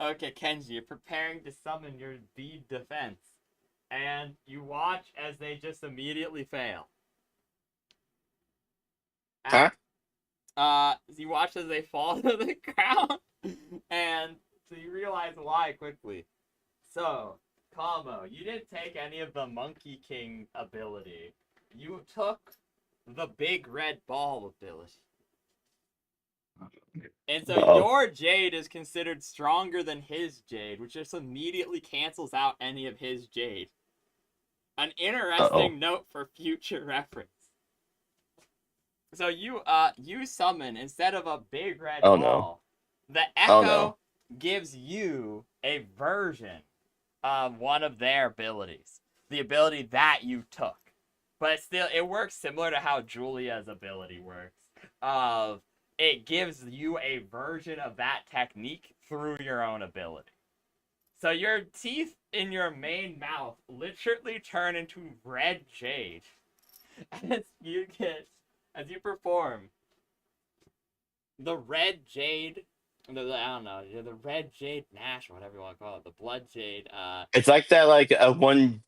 okay, Kenji, you're preparing to summon your bead defense, and you watch as they just immediately fail.
Huh?
You watch as they fall to the ground, and so you realize why quickly. So, Kamo, you didn't take any of the Monkey King ability. You took the big red ball ability. And so your jade is considered stronger than his jade, which just immediately cancels out any of his jade. An interesting note for future reference. So you summon, instead of a big red ball, the Echo gives you a version of one of their abilities. The ability that you took. But it works similar to how Julia's ability works. It gives you a version of that technique through your own ability. So your teeth in your main mouth literally turn into red jade as you perform the red jade. I don't know, the red jade Nash, or whatever you want to call it, the blood jade.
It's like that, like one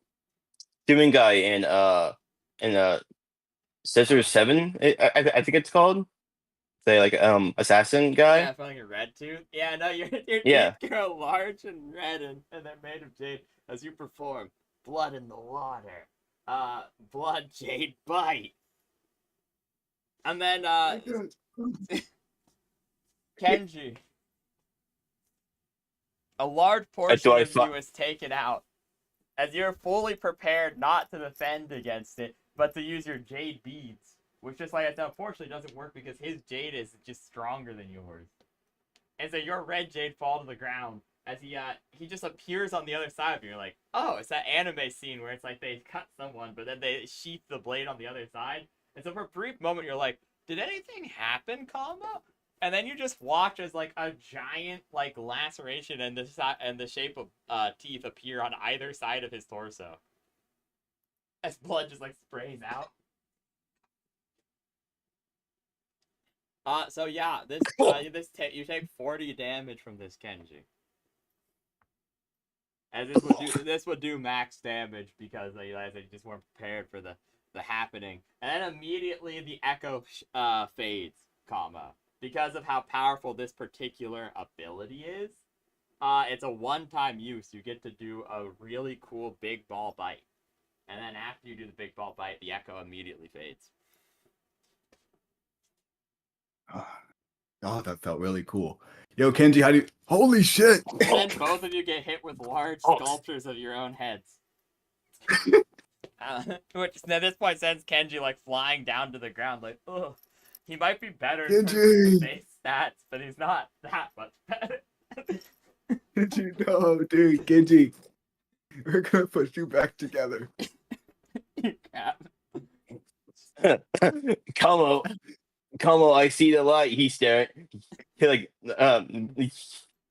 doing guy in Scissor 7. I think it's called. Say like assassin guy.
Yeah, fucking red tooth. Yeah, no, your
Yeah.
teeth grow large and red, and they're made of jade as you perform blood in the water. Blood jade bite. And then
Like that.
Kenji, a large
Do
portion
I
of
fi-
you is taken out, as you're fully prepared not to defend against it, but to use your jade beads, which, just like I said, unfortunately doesn't work because his jade is just stronger than yours. And so your red jade fall to the ground as he just appears on the other side of you. You're like, oh, it's that anime scene where it's like they cut someone, but then they sheath the blade on the other side. And so for a brief moment, you're like, did anything happen, comma? And then you just watch as like a giant like laceration and the shape of teeth appear on either side of his torso as blood just like sprays out. So yeah, you take 40 damage from this, Kenji. As this would do max damage because you guys just weren't prepared for the happening. And then immediately the echo fades, comma, because of how powerful this particular ability is. It's a one-time use. You get to do a really cool big ball bite, and then after you do the big ball bite, the echo immediately fades.
Oh, that felt really cool. Yo, Kenji, how do you? Holy shit!
And then both of you get hit with large sculptures of your own heads. Which at this point sends Kenji like flying down to the ground, like, ugh. He might be better in terms of the
Kenji!
base stats, but he's not that much better.
Kenji, no, dude, Kenji. We're gonna put you back together.
You crap.
Como, I see the light. He's staring. He's like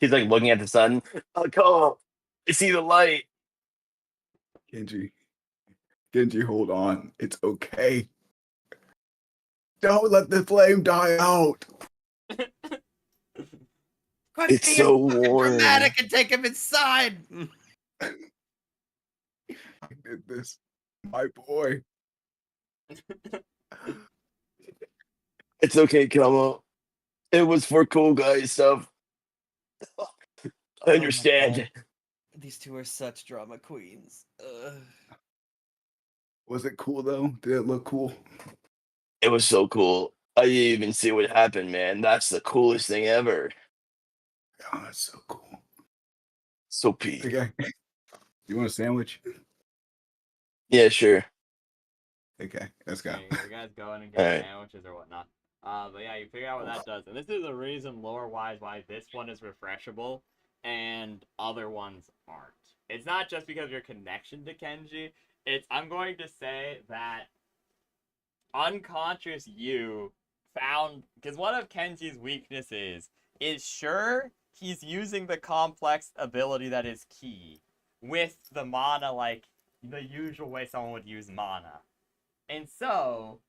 looking at the sun. Como, I see the light.
Kenji, hold on. It's okay. Don't let the flame die out.
Quit
It's
being
so
fucking
warm.
dramatic and take him inside.
I did this. My boy.
It's okay, Como. It was for cool guy stuff. I understand.
These two are such drama queens. Ugh.
Was it cool though? Did it look cool?
It was so cool. I didn't even see what happened, man. That's the coolest thing ever.
Oh, that's so cool.
So peak.
Okay. You want a sandwich?
Yeah, sure.
Okay, let's go.
Yeah, you guys go in and get sandwiches or whatnot. But yeah, you figure out what that does. And this is the reason lore-wise why this one is refreshable and other ones aren't. It's not just because of your connection to Kenji. I'm going to say that unconscious you found, because one of Kenji's weaknesses is sure he's using the complex ability that is key with the mana like the usual way someone would use mana. And so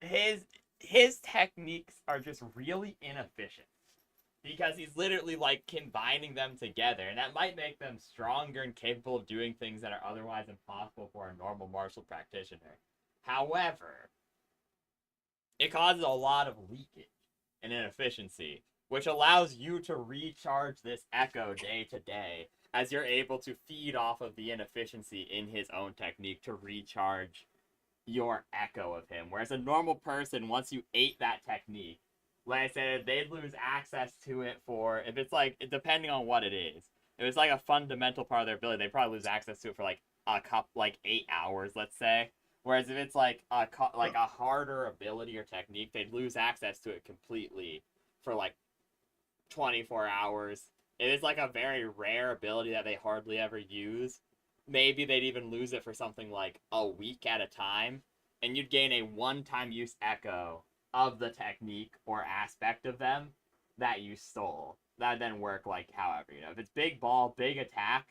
his techniques are just really inefficient because he's literally like combining them together, and that might make them stronger and capable of doing things that are otherwise impossible for a normal martial practitioner. However, it causes a lot of leakage and inefficiency, which allows you to recharge this echo day to day as you're able to feed off of the inefficiency in his own technique to recharge your echo of him. Whereas a normal person, once you ate that technique, like I said, they'd lose access to it for, if it's like, depending on what it is. If it's like a fundamental part of their ability, they probably lose access to it for like 8 hours, let's say. Whereas if it's like a harder ability or technique, they'd lose access to it completely for like 24 hours. If it's like a very rare ability that they hardly ever use, maybe they'd even lose it for something like a week at a time, and you'd gain a one-time use echo of the technique or aspect of them that you stole. That would then work like however, if it's big ball, big attack,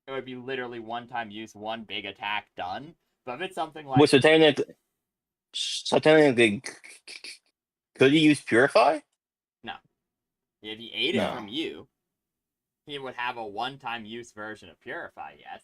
it would be literally one-time use, one big attack done. But if it's something like...
Well, so technically, could he use Purify?
No. If he ate it from you, he would have a one-time use version of Purify, yes.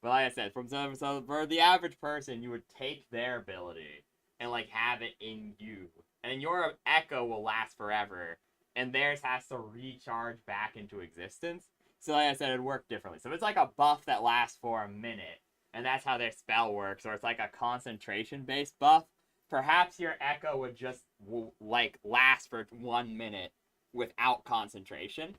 But like I said, so for the average person, you would take their ability and like have it in you, and your echo will last forever, and theirs has to recharge back into existence. So like I said, it'd work differently. So if it's like a buff that lasts for a minute, and that's how their spell works, or it's like a concentration-based buff, perhaps your echo would just like last for 1 minute without concentration,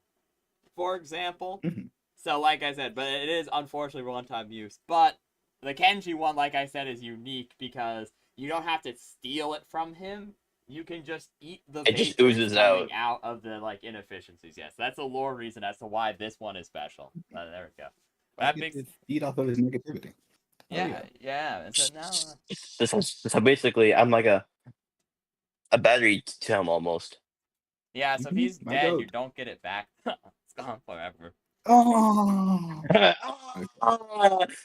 for example.
Mhm.
So like I said, but it is unfortunately one-time use. But the Kenji one, like I said, is unique because you don't have to steal it from him. You can just eat the
It just
vapors
oozes
coming out of the like inefficiencies. Yes, that's a lore reason as to why this one is special. There we go.
I
That
get
makes
to feed off of his negativity. Oh,
yeah. And so now,
So basically, I'm like a battery to him almost.
yeah. So if he's
My
dead,
goat.
you don't get it back. It's gone forever.
Oh.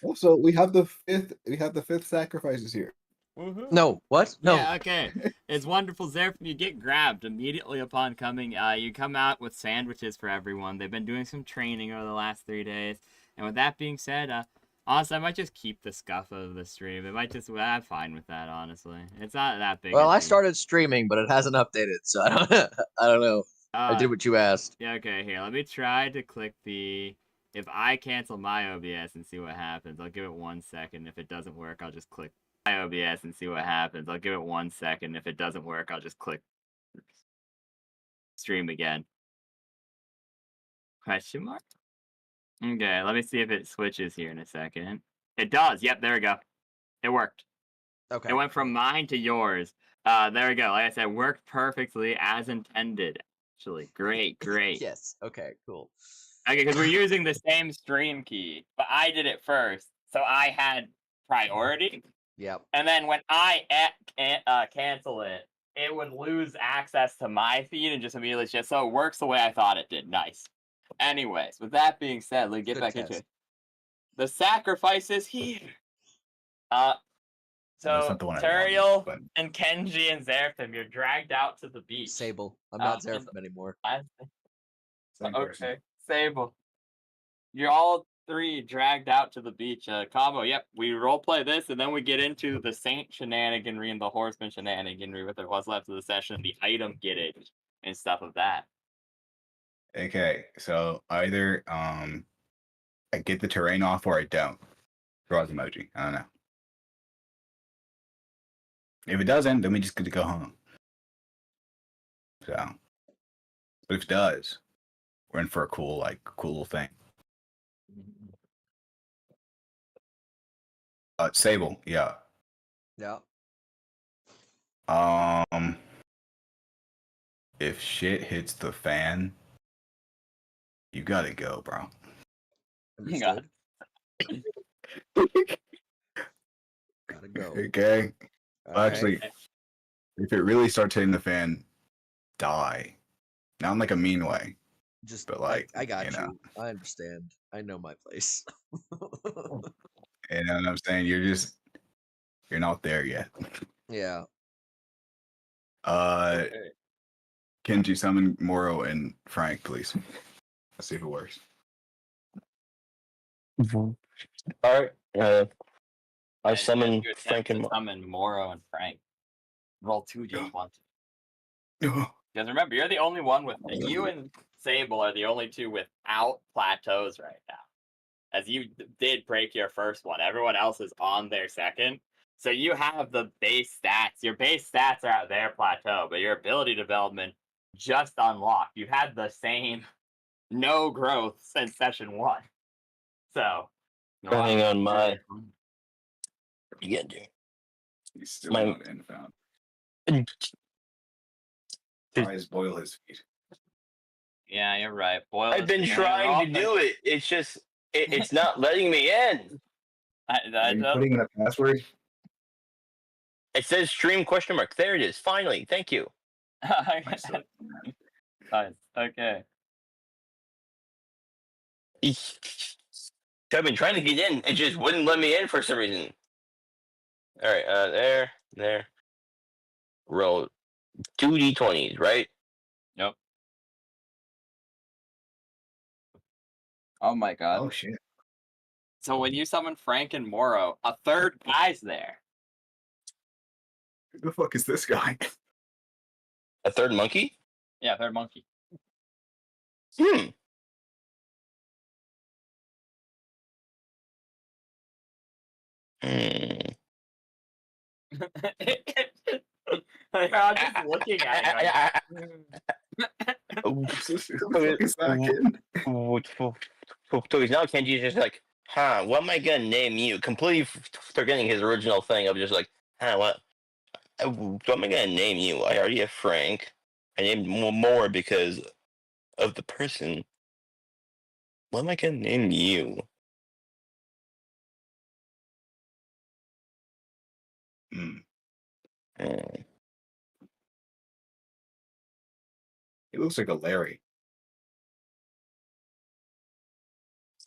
Also, we have the fifth sacrifices here.
Woohoo.
No, what? No.
Yeah, okay. It's wonderful, Zerf. You get grabbed immediately upon coming. You come out with sandwiches for everyone. They've been doing some training over the last 3 days. And with that being said, honestly, I might just keep the scuff of the stream. It might just, I'm fine with that, honestly. It's not that big.
Well,
a
I
deal.
started streaming, but it hasn't updated, so I don't. I don't know. I did what you asked.
Yeah, okay, here. Let me try to click the... If I cancel my OBS and see what happens, I'll give it 1 second. If it doesn't work, I'll just click my OBS and see what happens. I'll give it 1 second. If it doesn't work, I'll just click stream again. Question mark? Okay, let me see if it switches here in a second. It does. Yep, there we go. It worked.
Okay.
It went from mine to yours. There we go. Like I said, worked perfectly as intended. Actually, great.
Yes. Okay. Cool.
Okay, because we're using the same stream key, but I did it first, so I had priority.
Yep.
And then when I cancel it, it would lose access to my feed and just immediately just so it works the way I thought it did. Nice. Anyways, with that being said, let's get
Good
back
test.
into it. The sacrifice is here.
That's
So
not the one I
Turiel
wanted,
and Kenji and Zerthim, you're dragged out to the beach.
Sable. I'm not
and-
Zerfim anymore.
Same person.
Okay, Sable. You're all three dragged out to the beach. Combo, yep, we roleplay this, and then we get into the Saint shenaniganry and the Horseman shenaniganry with what's left of the session, the item getting, and stuff of that.
Okay, so either I get the terrain off or I don't. Draws emoji. I don't know. If it doesn't, then we just get to go home. So, but if it does, we're in for a cool little thing. Sable, yeah.
Yeah.
If shit hits the fan, you gotta go, bro.
Understood. Gotta go.
Okay.
All right.
Actually, if it really starts hitting the fan, die. Not in like a mean way.
Just
but like,
I got
you
you.
know.
I understand. I know my place.
You know what I'm saying? You're not there yet.
Yeah.
Okay.
Kenji, summon Moro and Frank, please. Let's see if it works.
All right. I
And
summon
you attempt
Frank and
to summon Moro and Frank. Roll 2d20.
No.
Because remember, you're the only one with... You and Sable are the only two without plateaus right now. As you did break your first one. Everyone else is on their second. So you have the base stats. Your base stats are at their plateau, but your ability development just unlocked. You had the same no growth since session 1. So...
Hang on, my... Yeah, dude.
He's still
My-
not inbound. Try his boil his feet.
Yeah, you're right. Boil
I've been trying to do it. It's just it's not letting me in.
Are you putting in a password?
It says stream question mark. There it is. Finally, thank you.
Nice. Okay.
I've been trying to get in. It just wouldn't let me in for some reason. All right, there. Roll 2d20s, right?
Yep. Oh my god.
Oh shit.
So when you summon Frank and Moro, a third guy's there.
Who the fuck is this guy?
A third monkey?
Yeah, third monkey.
Hmm. Hmm.
I'm just looking at
So now Kenji's just like, what am I gonna name you? Completely forgetting his original thing of just like, what am I gonna name you? I already have Frank. I named more because of the person. What am I gonna name you?
Mm.
Hmm.
He looks like a Larry.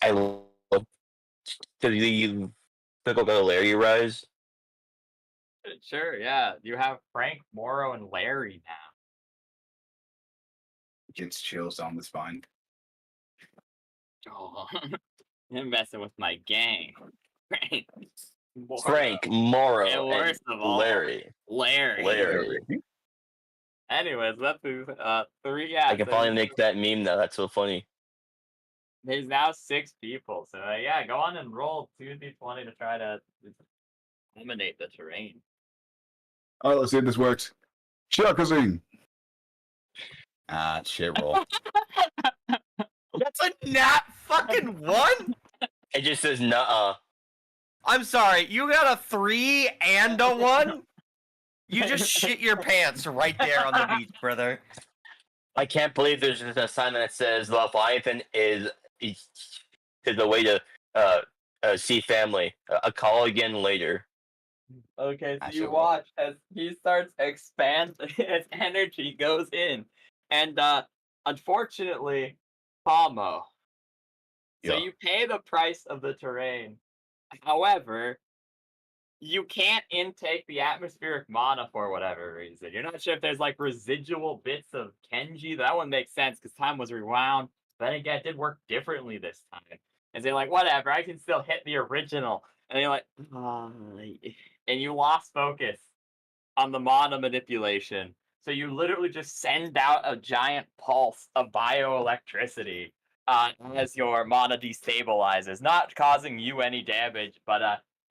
I love. Did you go to Larry Rise?
Sure, yeah. You have Frank, Morrow, and Larry now.
Gets chills down the spine.
Oh, you're messing with my gang. Frank, Morrow,
Frank, Morrow,
and
and
worst of all,
Larry.
Larry. Anyways, let's move. Three. Yeah,
I can
so
finally make that meme now. That's so funny.
there's now 6 people. So yeah, go on and roll 2d20 to try to eliminate the terrain.
All right, let's see if this works. Shakazing. Shit roll.
That's a nat fucking 1?
It just says nuh-uh.
I'm sorry, you got a 3 and a 1? You just shit your pants right there on the beach, brother.
I can't believe there's just a sign that says Leviathan is the way to see family. I'll call again later.
Okay, so
I
you
shall roll.
watch as he starts expanding, his energy goes in, and unfortunately, Palmo. So
Yeah.
you pay the price of the terrain. However, you can't intake the atmospheric mana for whatever reason. You're not sure if there's like residual bits of Kenji. That one makes sense because time was rewound. Then again, it did work differently this time. And they're like, whatever, I can still hit the original. And you're like, and you lost focus on the mana manipulation. So you literally just send out a giant pulse of bioelectricity as your mana destabilizes, not causing you any damage, but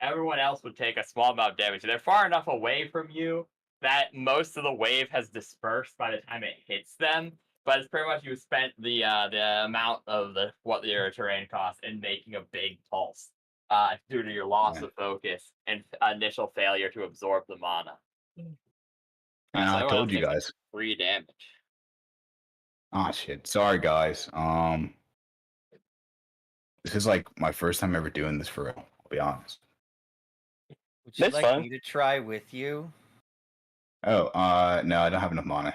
everyone else would take a small amount of damage. They're far enough away from you that most of the wave has dispersed by the time it hits them. But it's pretty much you spent the amount of what your terrain costs in making a big pulse due to your loss of focus and initial failure to absorb the mana.
I told you guys.
3 damage.
Oh shit. Sorry guys. This is like my first time ever doing this for real. I'll be honest.
Would you
That's
like
fine.
me to try with you?
Oh, no, I don't have enough mana.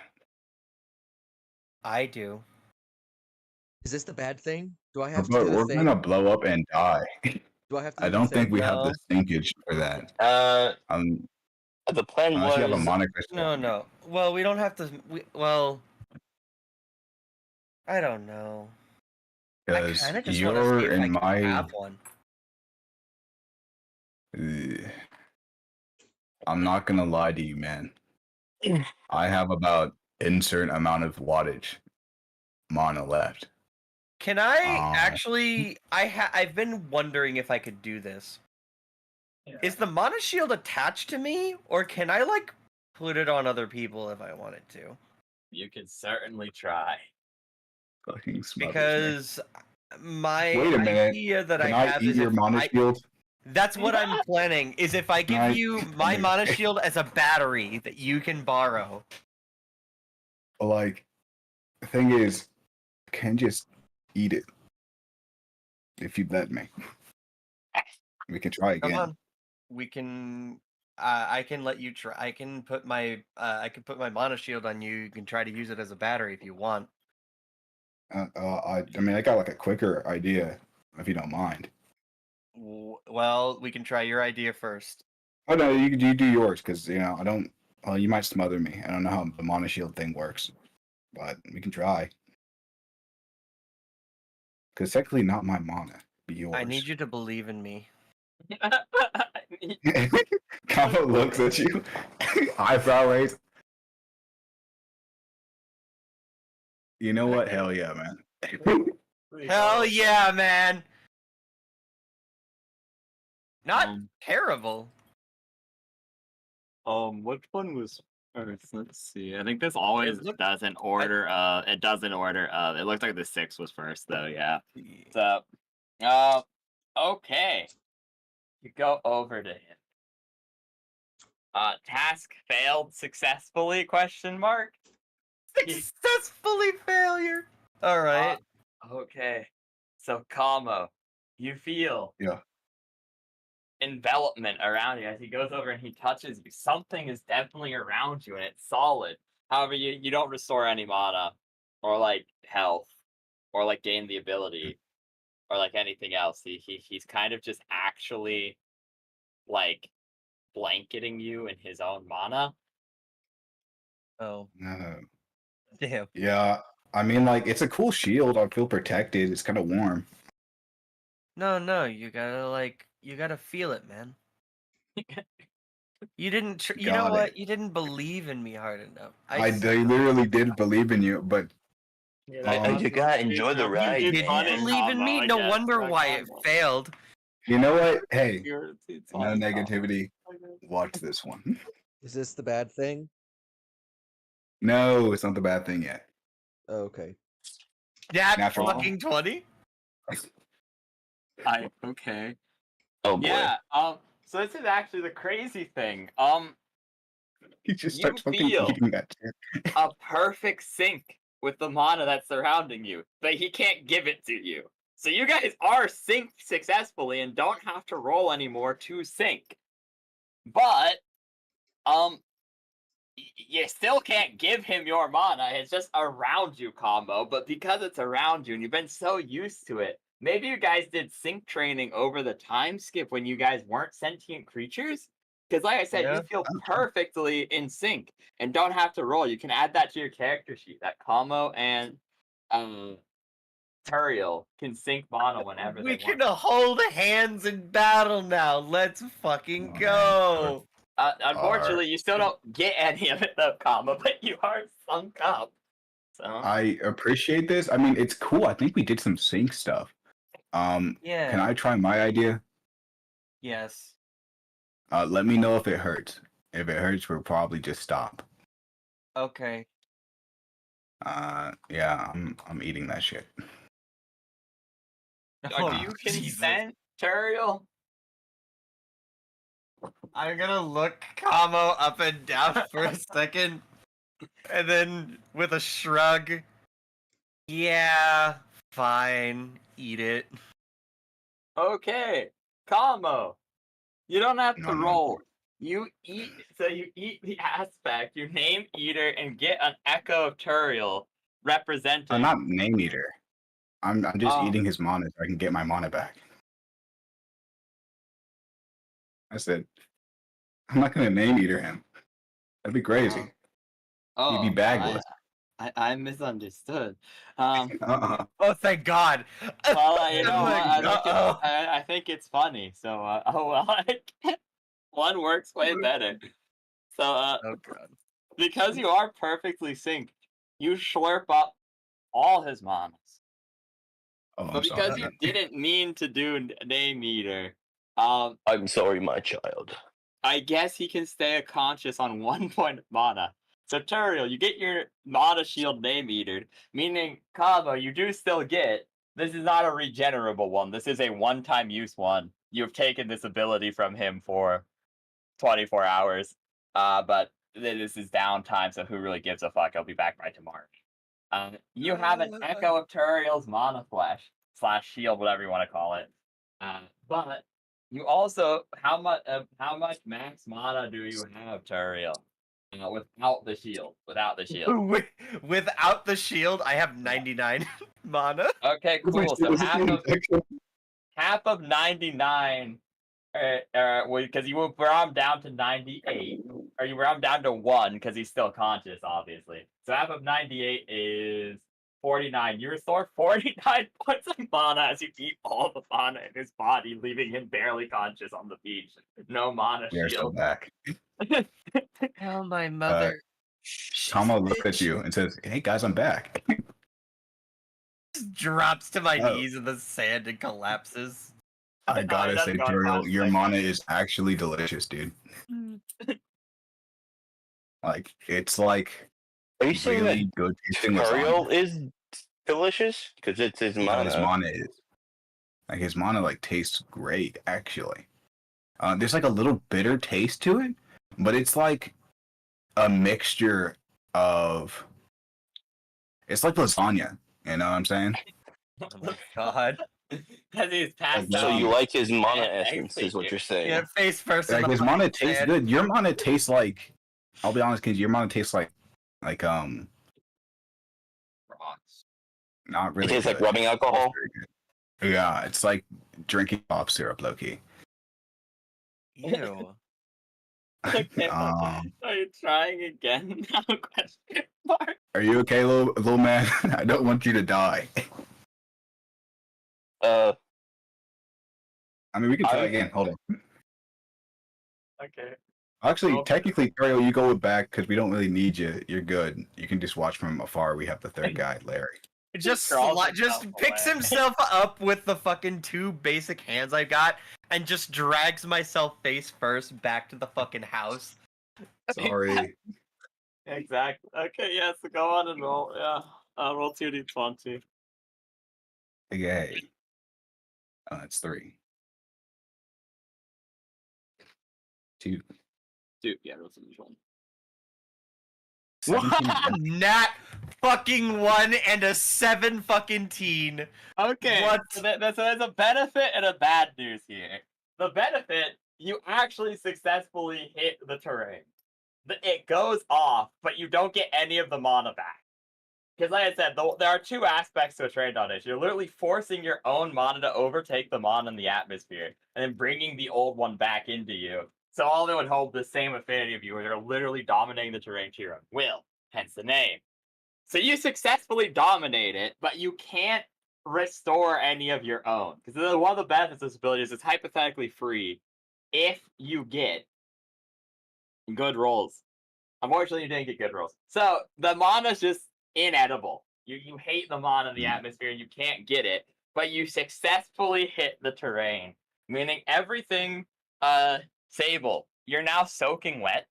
I do.
Is this the bad thing? Do I have to
But
do the
we're
thing?
gonna blow up and die.
Do I have to
I
do the
don't think
thing?
we have the
No.
sinkage for that.
The plan
Unless you have a
was
mana crystal.
No. Well, we don't have to. I don't know. I
Because
kind of just want to
you're
see if I
in
can
my.
have one.
I'm not gonna lie to you, man. I have about insert amount of wattage mana left.
Can I actually? I've been wondering if I could do this.
Yeah.
Is the mana shield attached to me, or can I like put it on other people if I wanted to?
You can certainly try.
Fucking smothers me.
Because my
Wait a minute.
idea that
Can
I
I
have
eat
is
your
if
mana shield?
that's what I'm planning. Is if I give
Right.
you my mana shield as a battery that you can borrow.
Like, the thing is, I can just eat it if you let me. We can try again.
Come on, we can. I can let you try. I can put my mana shield on you. You can try to use it as a battery if you want.
I mean, I got like a quicker idea, if you don't mind.
Well, we can try your idea first.
Oh no, you do yours because I don't. Well, you might smother me. I don't know how the mana shield thing works, but we can try. Because technically, not my mana, but yours.
I need you to believe in me.
Kama looks at you, eyebrow raised. You know what? Hell yeah, man.
Hell yeah, man! Not
Um,
terrible.
Which one was First, let's see. I think this always does in order. It does in order. It looked like the 6 was first, though. Yeah. So, okay. You go over to him. Task failed successfully? Question mark.
Successfully failure. All right.
Okay. So, Kamo, you feel envelopment around you as he goes over and he touches you. Something is definitely around you and it's solid. However, you don't restore any mana or like health or like gain the ability or like anything else. He's kind of just actually like blanketing you in his own mana.
Oh,
No.
damn.
Yeah, I mean, like, it's a cool shield. I feel protected. It's kind of warm.
No, you gotta feel it, man. You didn't. You know
Got
what?
it.
You didn't believe in me hard enough.
They literally did believe in you, but
You gotta enjoy the ride,
You didn't
man.
believe in me. No wonder why it failed.
you know what? Hey,
It's
no
funny,
negativity. Watch this one.
Is this the bad thing?
No, it's not the bad thing yet.
Oh, okay.
That
Natural.
fucking 20.
Okay.
Oh boy.
Yeah. So this is actually the crazy thing.
He just
You
starts fucking
feel-
eating that shit.
A perfect sync with the mana that's surrounding you, but he can't give it to you. So you guys are synced successfully and don't have to roll anymore to sync. But you still can't give him your mana. It's just around you combo, but because it's around you and you've been so used to it, maybe you guys did sync training over the time skip when you guys weren't sentient creatures. Because like I said,
Yeah.
you feel perfectly in sync and don't have to roll. You can add that to your character sheet. That Kamo and Turiel can sync mana whenever
We
they
can
want.
hold hands in battle now. Let's fucking go.
Unfortunately, you still don't get any of it though, Kamo, but you are sunk up. So
I appreciate this. I mean, it's cool. I think we did some sync stuff.
Yeah.
Can I try my idea?
Yes.
Let me know if it hurts. If it hurts, we'll probably just stop.
Okay.
Yeah, I'm eating that shit.
Oh,
do you
Jesus.
consent, Turiel?
I'm gonna look Kamo up and down for a second, and then with a shrug, yeah, fine, eat it.
Okay, Kamo. You don't have to
No.
roll. You eat, so you eat the aspect, you name eater, and get an echo of Turiel representing.
I'm not name eater. I'm just
Oh.
eating his mana so I can get my mana back. I said, I'm not gonna name eater him. That'd be crazy.
Oh,
He'd be bagless.
I misunderstood.
Uh-uh.
Oh, thank God.
Well, you know
I'm
what?
like,
I think it's funny. So, oh well, one works way better. So,
oh God.
because you are perfectly synced, you slurp up all his manas.
Oh,
But
I'm
because
sorry.
you didn't mean to do name eater,
I'm sorry, my child.
I guess he can stay conscious on 1 point of mana. So Turiel, you get your mana shield name eatered, meaning Kamo, you do still get. This is not a regenerable one. This is a one-time use one. You've taken this ability from him for 24 hours. But this is downtime, so who really gives a fuck? I'll be back by tomorrow. You have an echo of Turiel's mana flesh / shield, whatever you want to call it. But you also how much max mana do you have, Turiel? Without the shield. Without the shield.
Without the shield, I have 99 mana.
Okay, cool. So half of 99. Because you brought him down to 98, or you brought him down to 1 because he's still conscious, obviously. So half of 98 is 49. You restore 49 points of mana as you eat all the mana in his body, leaving him barely conscious on the beach. No mana
We're still
shield.
back.
Oh, my mother.
Kamo looks at you and says, "Hey guys, I'm back."
Just drops to my
Oh.
knees in the sand and collapses.
I gotta
that's
say,
gone
Turiel,
past
your
like-
mana is actually delicious, dude. Like it's like
Are you saying
really
that
good tasting
Tutorial
lasagna.
is delicious? Because it's his
No, his
mana.
mana is like his mana like tastes great actually. There's like a little bitter taste to it, but it's like a mixture of it's like lasagna. You know what I'm saying?
Oh my god.
Because he's passed
Like
So
out.
you like his mana
Yeah,
essence, is what you're saying.
Yeah, face first in
Like
the
his
mic,
mana tastes
man.
good. Your mana tastes like I'll be honest, kids, your mana tastes like
Rocks.
not
It
really
tastes like
good.
rubbing alcohol.
Very good. Yeah, it's like drinking pop syrup, low key.
Ew.
Okay,
Um,
are you trying again now? Question mark.
are you okay, little man? I don't want you to die. I mean, we can try
I'm-
again. Hold on.
Okay.
Actually,
Well-
technically, Dario, you go back because we don't really need you. You're good. You can just watch from afar. We have the third guy, Larry.
Just
crawls
just
himself
picks
away.
himself up with the fucking two basic hands I got and just drags myself face first back to the fucking house.
Sorry.
Exactly. Okay, yeah, so go on and roll. Yeah. Roll 2d20.
Okay. Oh, that's 3. 2.
Dude, yeah, roll 2d20.
17.
Nat fucking 1 and a 7 fucking teen.
Okay,
What?
so there's a benefit and a bad news here. The benefit, you actually successfully hit the terrain. It goes off, but you don't get any of the mana back. Because like I said, there are two aspects to a terrain domination. You're literally forcing your own mana to overtake the mana in the atmosphere, and then bringing the old one back into you. So all of it would hold the same affinity of you, where you're literally dominating the terrain to your own will, hence the name. So you successfully dominate it, but you can't restore any of your own. Because one of the benefits of this ability is it's hypothetically free if you get good rolls. Unfortunately, you didn't get good rolls. So the mana's just inedible. You hate the mana in the atmosphere, you can't get it, but you successfully hit the terrain. Meaning everything, Sable, you're now soaking wet.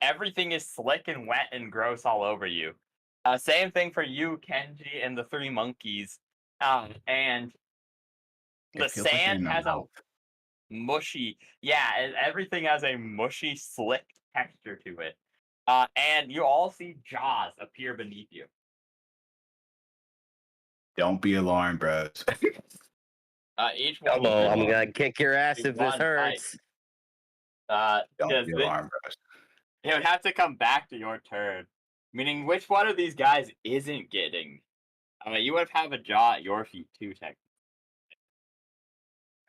Everything is slick and wet and gross all over you. Same thing for you, Kenji, and the 3 monkeys. And the
It feels like you're
sand
in a
has a
mouth.
mushy, yeah, everything has a mushy, slick texture to it. And you all see jaws appear beneath you.
Don't be alarmed, bros.
Each one.
Hello,
will
I'm
take
gonna kick your ass if this
one bite.
hurts.
Don't
Because
be alarmed, bros.
it would have to come back to your turn. Meaning, which one of these guys isn't getting? You would have a jaw at your feet too, technically.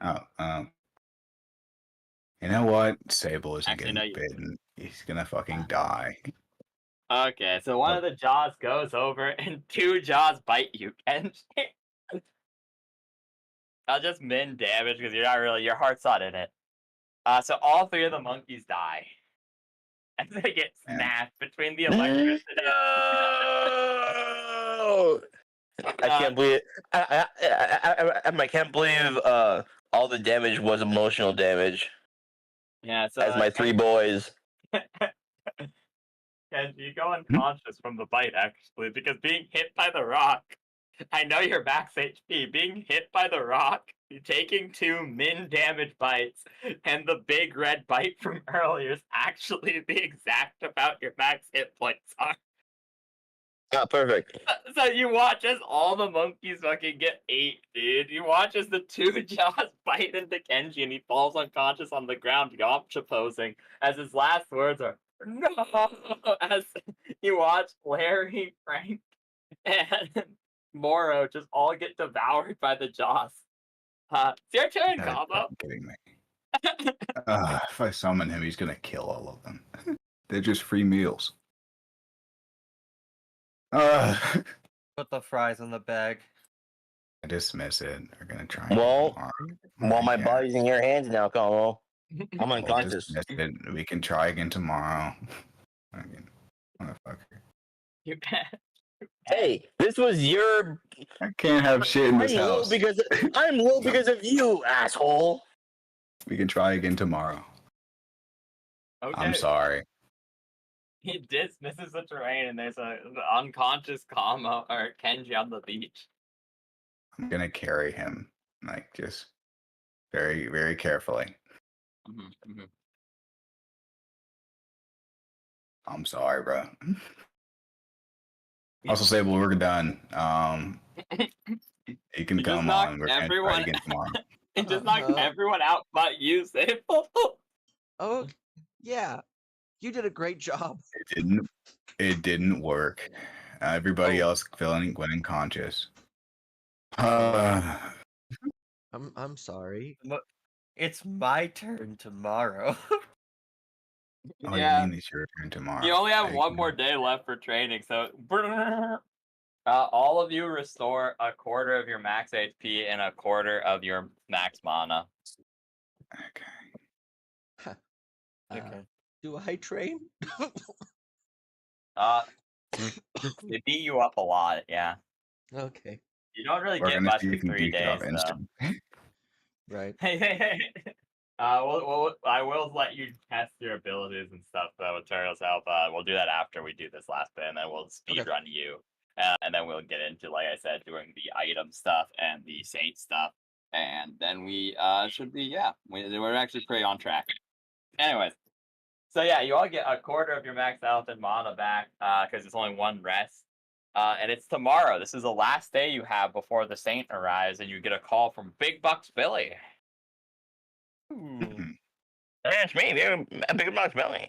Oh, you know what? Sable isn't
Actually, no,
getting bitten. He's gonna fucking die.
Okay, so one of the jaws goes over, and 2 jaws bite you, Kenji. I'll just min damage because you're not really, your heart's not in it. So all 3 of the monkeys die. And they get snapped between the electricity.
No! I can't believe I can't believe all the damage was emotional damage.
Yeah, so
As my 3 boys.
Kenji, you go unconscious from the bite, actually, because being hit by the rock, I know you're max HP. Being hit by the rock, you're taking 2 min damage bites, and the big red bite from earlier is actually the exact amount your max hit points are.
Ah, perfect.
So you watch as all the monkeys fucking get 8, dude. You watch as the 2 jaws bite into Kenji and he falls unconscious on the ground, Yamcha posing, as his last words are, no! As you watch Larry, Frank, and Moro just all get devoured by the jaws. It's your turn,
You're
Combo.
fucking kidding me. If I summon him, he's gonna kill all of them. They're just free meals.
Put the fries in the bag.
I dismiss it. We're gonna try.
Well,
tomorrow.
Well, my
Yeah.
body's in your hands now, Como. I'm
We'll
unconscious.
dismiss it. We can try again tomorrow. I mean, motherfucker.
You can.
Hey, this was your.
I can't have shit in this house.
I'm low because of you, asshole.
We can try again tomorrow.
Okay.
I'm sorry.
He dismisses the terrain, and there's an unconscious Kamo or Kenji on the beach.
I'm gonna carry him, like just very, very carefully.
Mm-hmm.
I'm sorry, bro. Also, Sable, we're done. You can
He just
come
knocked
on. We're gonna try
everyone.
it again tomorrow.
He just knocked everyone out but you, Sable.
Oh, yeah. You did a great job.
It didn't work. Everybody
Oh.
else went unconscious.
I'm sorry.
It's my turn tomorrow.
What do you
Yeah.
mean it's your turn tomorrow?
You only have
Like,
one more day left for training, so all of you restore a quarter of your max HP and a quarter of your max mana.
Okay.
Okay.
Do I train?
They beat you up a lot, yeah.
Okay.
You don't really
We're
get
gonna
much
see
in
if you
3
beat it up
days, though.
instant.
Right.
Hey. I will let you test your abilities and stuff, though, with Turtle's help. We'll do that after we do this last bit, and then we'll speed
Okay.
run you. And then we'll get into, like I said, doing the item stuff and the saint stuff. And then we should be, we're actually pretty on track. Anyways, so yeah, you all get a quarter of your max health and mana back because it's only one rest. And it's tomorrow. This is the last day you have before the saint arrives, and you get a call from Big Bucks Billy.
Ooh.
That's me, Big Box Belly.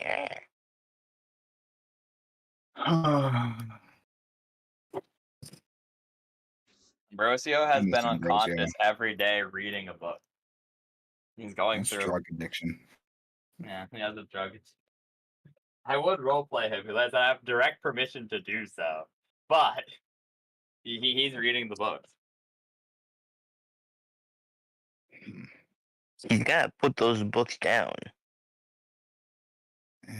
Ambrosio has
Goodness,
been
Ambrosio.
unconscious every day reading a book. He's going
That's
through.
drug addiction.
Yeah, he has a drug. I would roleplay him because I have direct permission to do so, but he's reading the books.
He's gotta put those books down.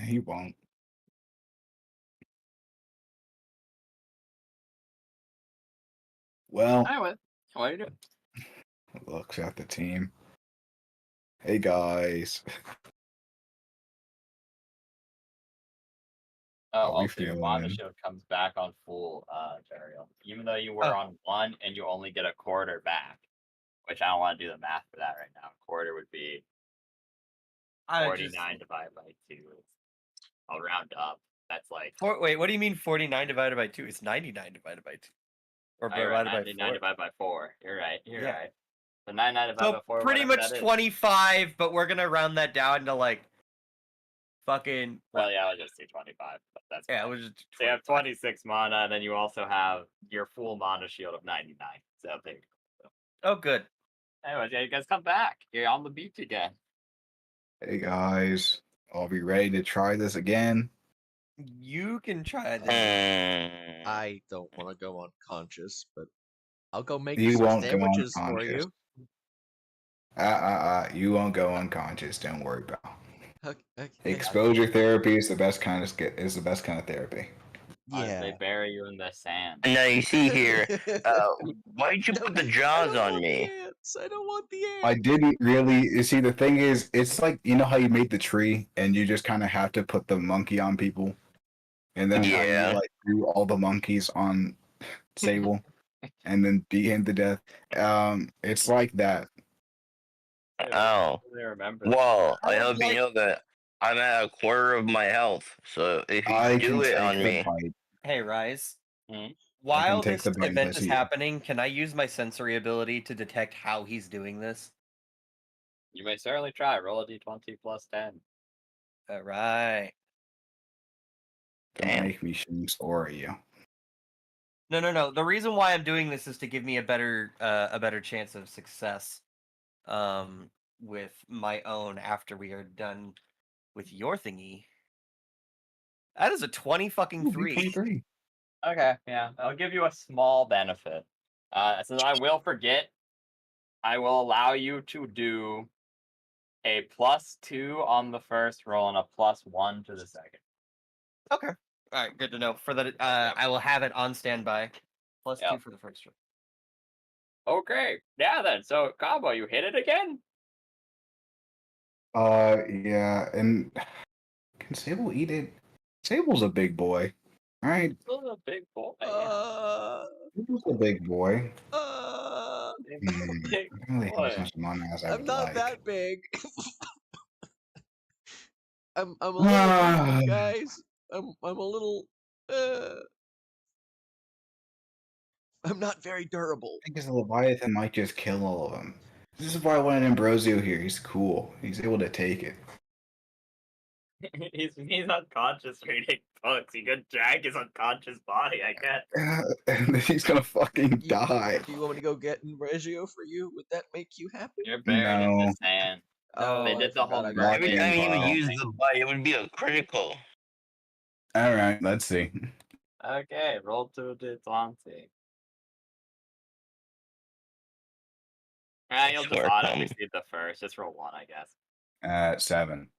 He won't. Well,
Anyway, what are you doing?
looks at the team. Hey guys.
Oh,
How we
also your mana
feeling?
shield comes back on full, Jariel. Even though you were on 1 and you only get a quarter back, which I don't want to do the math for that right now. A quarter would be 49 divided by 2. I'll round up. That's like
Wait, what do you mean 49 divided by 2? It's 99 divided by 2. Or
you're right,
divided by
99
4.
divided by 4. You're right. You're
Yeah.
right. So 99 divided by
So
4.
pretty
whatever
much
that is.
25, but we're gonna round that down to like fucking.
Well, yeah, I'll just say 25. But that's
Yeah, it
fine.
was just
So you have
25.
26 mana, and then you also have your full mana shield of 99. So there you go.
Oh, good.
Anyways, yeah, you guys come back. You're on the beach again.
Hey guys. Are we ready to try this again?
You can try this.
I don't want to go unconscious, but I'll go make
You
some
won't go
sandwiches for
unconscious.
you.
You won't go unconscious. Don't worry about it.
Okay.
Exposure therapy is the best kind of therapy.
They
Yeah.
bury you in the sand.
Now you see here, why'd you put the jaws on me?
I don't want the ants.
I didn't really. You see, the thing is, it's like, you know how you made the tree and you just kind of have to put the monkey on people, and then how
Yeah.
you like threw all the monkeys on Sable and then beat him to death. It's like that.
Oh.
I remember that.
Well, I
I
hope you
like-
know that I'm at a quarter of my health, so if you
I
do
can
it
take
on
the
me,
bite.
Hey, Rise.
Mhm.
While
take
this
the bite,
event is
Lizzie.
happening, can I use my sensory ability to detect how he's doing this?
You may certainly try. Roll a d20 plus 10.
All right.
Don't
Damn.
make me shoot or you.
No. The reason why I'm doing this is to give me a better chance of success, with my own after we are done with your thingy. That is a 20 fucking 3.
23.
Okay, yeah. I'll give you a small benefit. Since I will forget, I will allow you to do a +2 on the first roll and a +1 to the second.
Okay. All right. Good to know. For that, I will have it on standby. +2
Yep.
for the first roll.
Okay, yeah then. So, Combo, you hit it again?
Yeah, and can Sable eat it? Sable's a big boy. All right,
Still a big boy.
Sable's a big boy.
Big
I really
boy.
have as much money as I
I'm
would
not
like.
that big. I'm a little weak, you guys. I'm a little. I'm not very durable.
I think his Leviathan might just kill all of them. This is why I wanted Ambrosio here. He's cool. He's able to take it.
he's unconscious reading books. He could drag his unconscious body, I guess.
And then he's gonna fucking
You-
die.
Do you want me to go get Regio for you? Would that make you happy?
You're buried in
No.
the sand.
No,
They
I
did the
forgot
whole
I got
Not
Every
the
time he would
Impala.
use the bite, it would be a critical.
All right, let's see.
Okay, roll to Detlante. You'll just
Swear,
auto
Tommy.
receive the first. Just roll one, I guess.
7.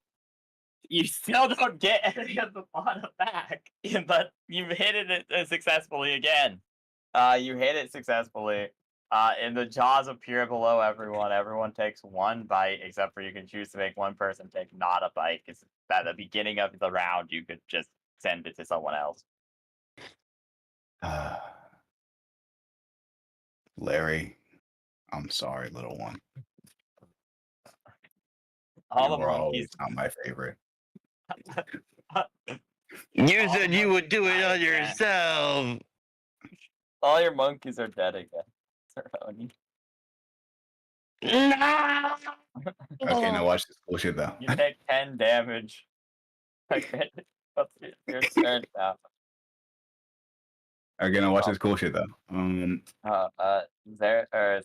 You still don't get any of the mana back, but you hit it successfully again. You hit it successfully. And the jaws appear below everyone. Everyone takes one bite, except for you can choose to make one person take not a bite. Because at the beginning of the round, you could just send it to someone else.
Larry, I'm sorry, little one.
All
You
the
were
monkeys.
always not my favorite.
You
All
said
the
you would do it
monkeys died
on
again.
yourself.
All your monkeys are dead again. Cerrone.
No.
Okay, now watch this bullshit though.
You take 10 damage. Okay, what's your turn now?
Okay, now watch this cool shit though.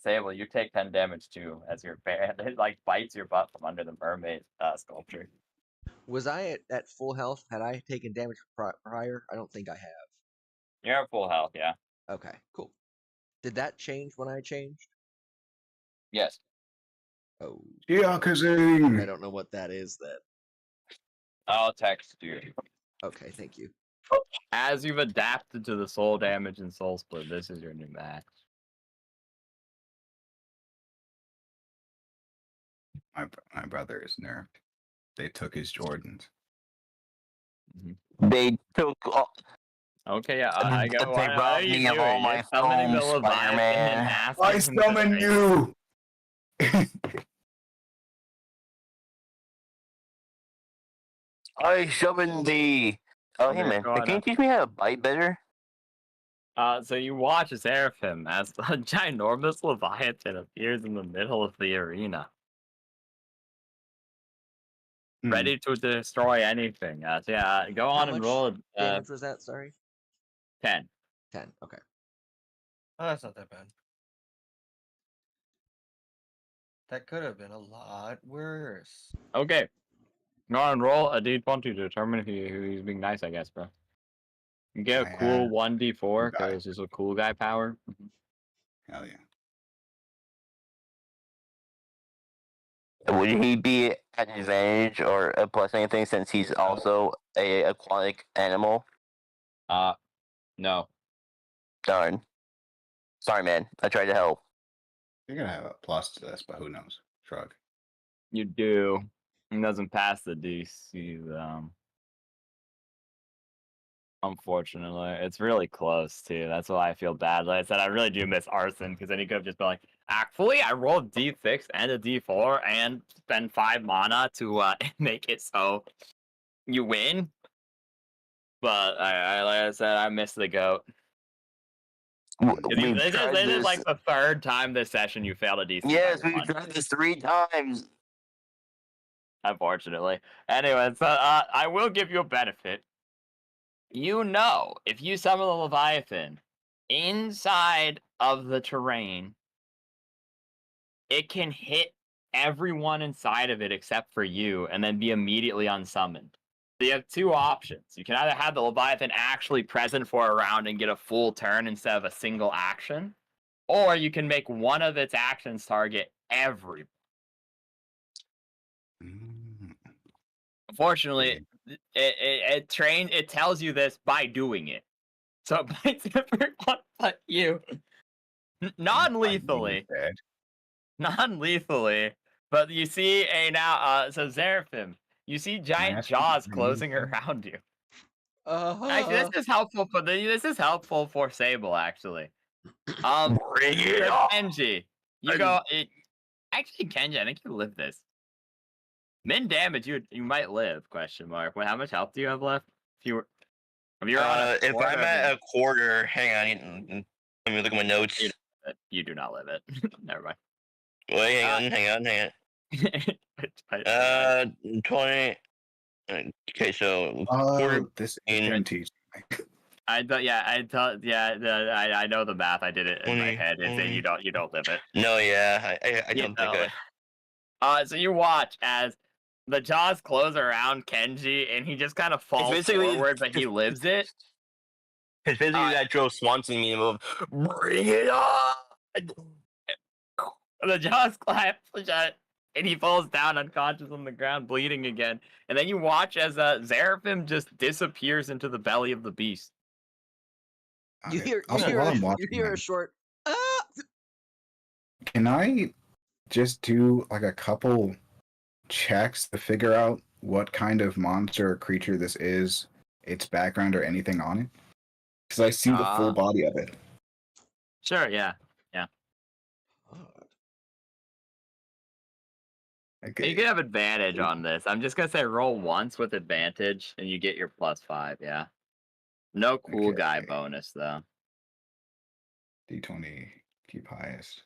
Sable, you take 10 damage too, as your bear it like bites your butt from under the mermaid sculpture.
Was I at full health? Had I taken damage prior? I don't think I have.
You're at full health, yeah.
Okay, cool. Did that change when I changed?
Yes.
Oh,
Yeah,
I
Kazing.
don't know what that is then.
I'll text you.
Okay, thank you.
As you've adapted to the soul damage and soul split, this is your new max.
My brother is nerfed. They took his Jordans.
They took all.
Okay, yeah, I go.
They
What are
robbed
you
me of
doing?
all my
You're summoning the
films,
Leviathan and
Spider-Man.
asking
I
him to
summon
raise-
you.
I summoned thee. Oh, hey
You're
man,
going
can you
up.
teach me how to bite better?
So you watch as Seraphim as a ginormous Leviathan appears in the middle of the arena, ready to destroy anything. So yeah, go on and
much
roll
Damage was that? Sorry.
10.
10. Okay.
Oh, that's not that bad. That could have been a lot worse.
Okay. Go on and roll a d20 to determine if he's being nice, I guess, bro. You get a
I
cool
have
1d4
cool guy.
because it's a cool guy power.
Hell yeah.
Would he be at an advantage or a plus anything since he's also a aquatic animal?
No.
Darn. Sorry, man. I tried to help.
You're gonna have a plus to this, but who knows? Shrug.
You do. It doesn't pass the DC, unfortunately. It's really close, too. That's why I feel bad. Like I said, I really do miss Arson, because then he could have just been like, actually, I rolled D6 and a D4 and spend 5 mana to make it so you win. But I like I said, I miss the GOAT.
We've
This
tried
is
this.
like the third time this session you failed a DC.
Yes,
by
we've
one.
tried this 3 times.
Unfortunately. Anyway, so I will give you a benefit. You know, if you summon the Leviathan inside of the terrain, it can hit everyone inside of it except for you and then be immediately unsummoned. So you have 2 options. You can either have the Leviathan actually present for a round and get a full turn instead of a single action, or you can make one of its actions target everyone. Unfortunately, it tells you this by doing it. So it bites everyone but you. Non-lethally. Non-lethally. But you see so Seraphim, you see giant jaws closing around you. Actually, this is helpful for Sable. Actually,
Bring it
so
on!
Kenji, you go. Actually, Kenji, I think you live this. Min damage, you might live? Question mark. How much health do you have left? If you're on a
If
quarter
I'm
of
at
it,
a quarter, hang on. Let me look at my notes.
you do not live it. Never mind.
Wait, hang on. 20. Okay, so quarter.
This
in-
is teaching.
I know the math. I did it in my
20,
head. It's that
20.
you don't live it.
No, yeah, I
You
don't
know
think
it. So you watch as the jaws close around Kenji, and he just kind of falls
basically-
forward, but he lives it.
It's basically that Joe Swanson meme of bring it on.
The jaws clap shut, and he falls down unconscious on the ground, bleeding again. And then you watch as Seraphim just disappears into the belly of the beast.
You
Okay,
hear
also, while I'm watching
a
him,
short.
can I just do like a couple checks to figure out what kind of monster or creature this is, its background, or anything on it? Because I see the full body of it.
Sure, yeah.
Okay.
You can have advantage on this. I'm just gonna say roll once with advantage, and you get your +5. Yeah. No cool guy
Okay.
bonus though.
D20, keep highest.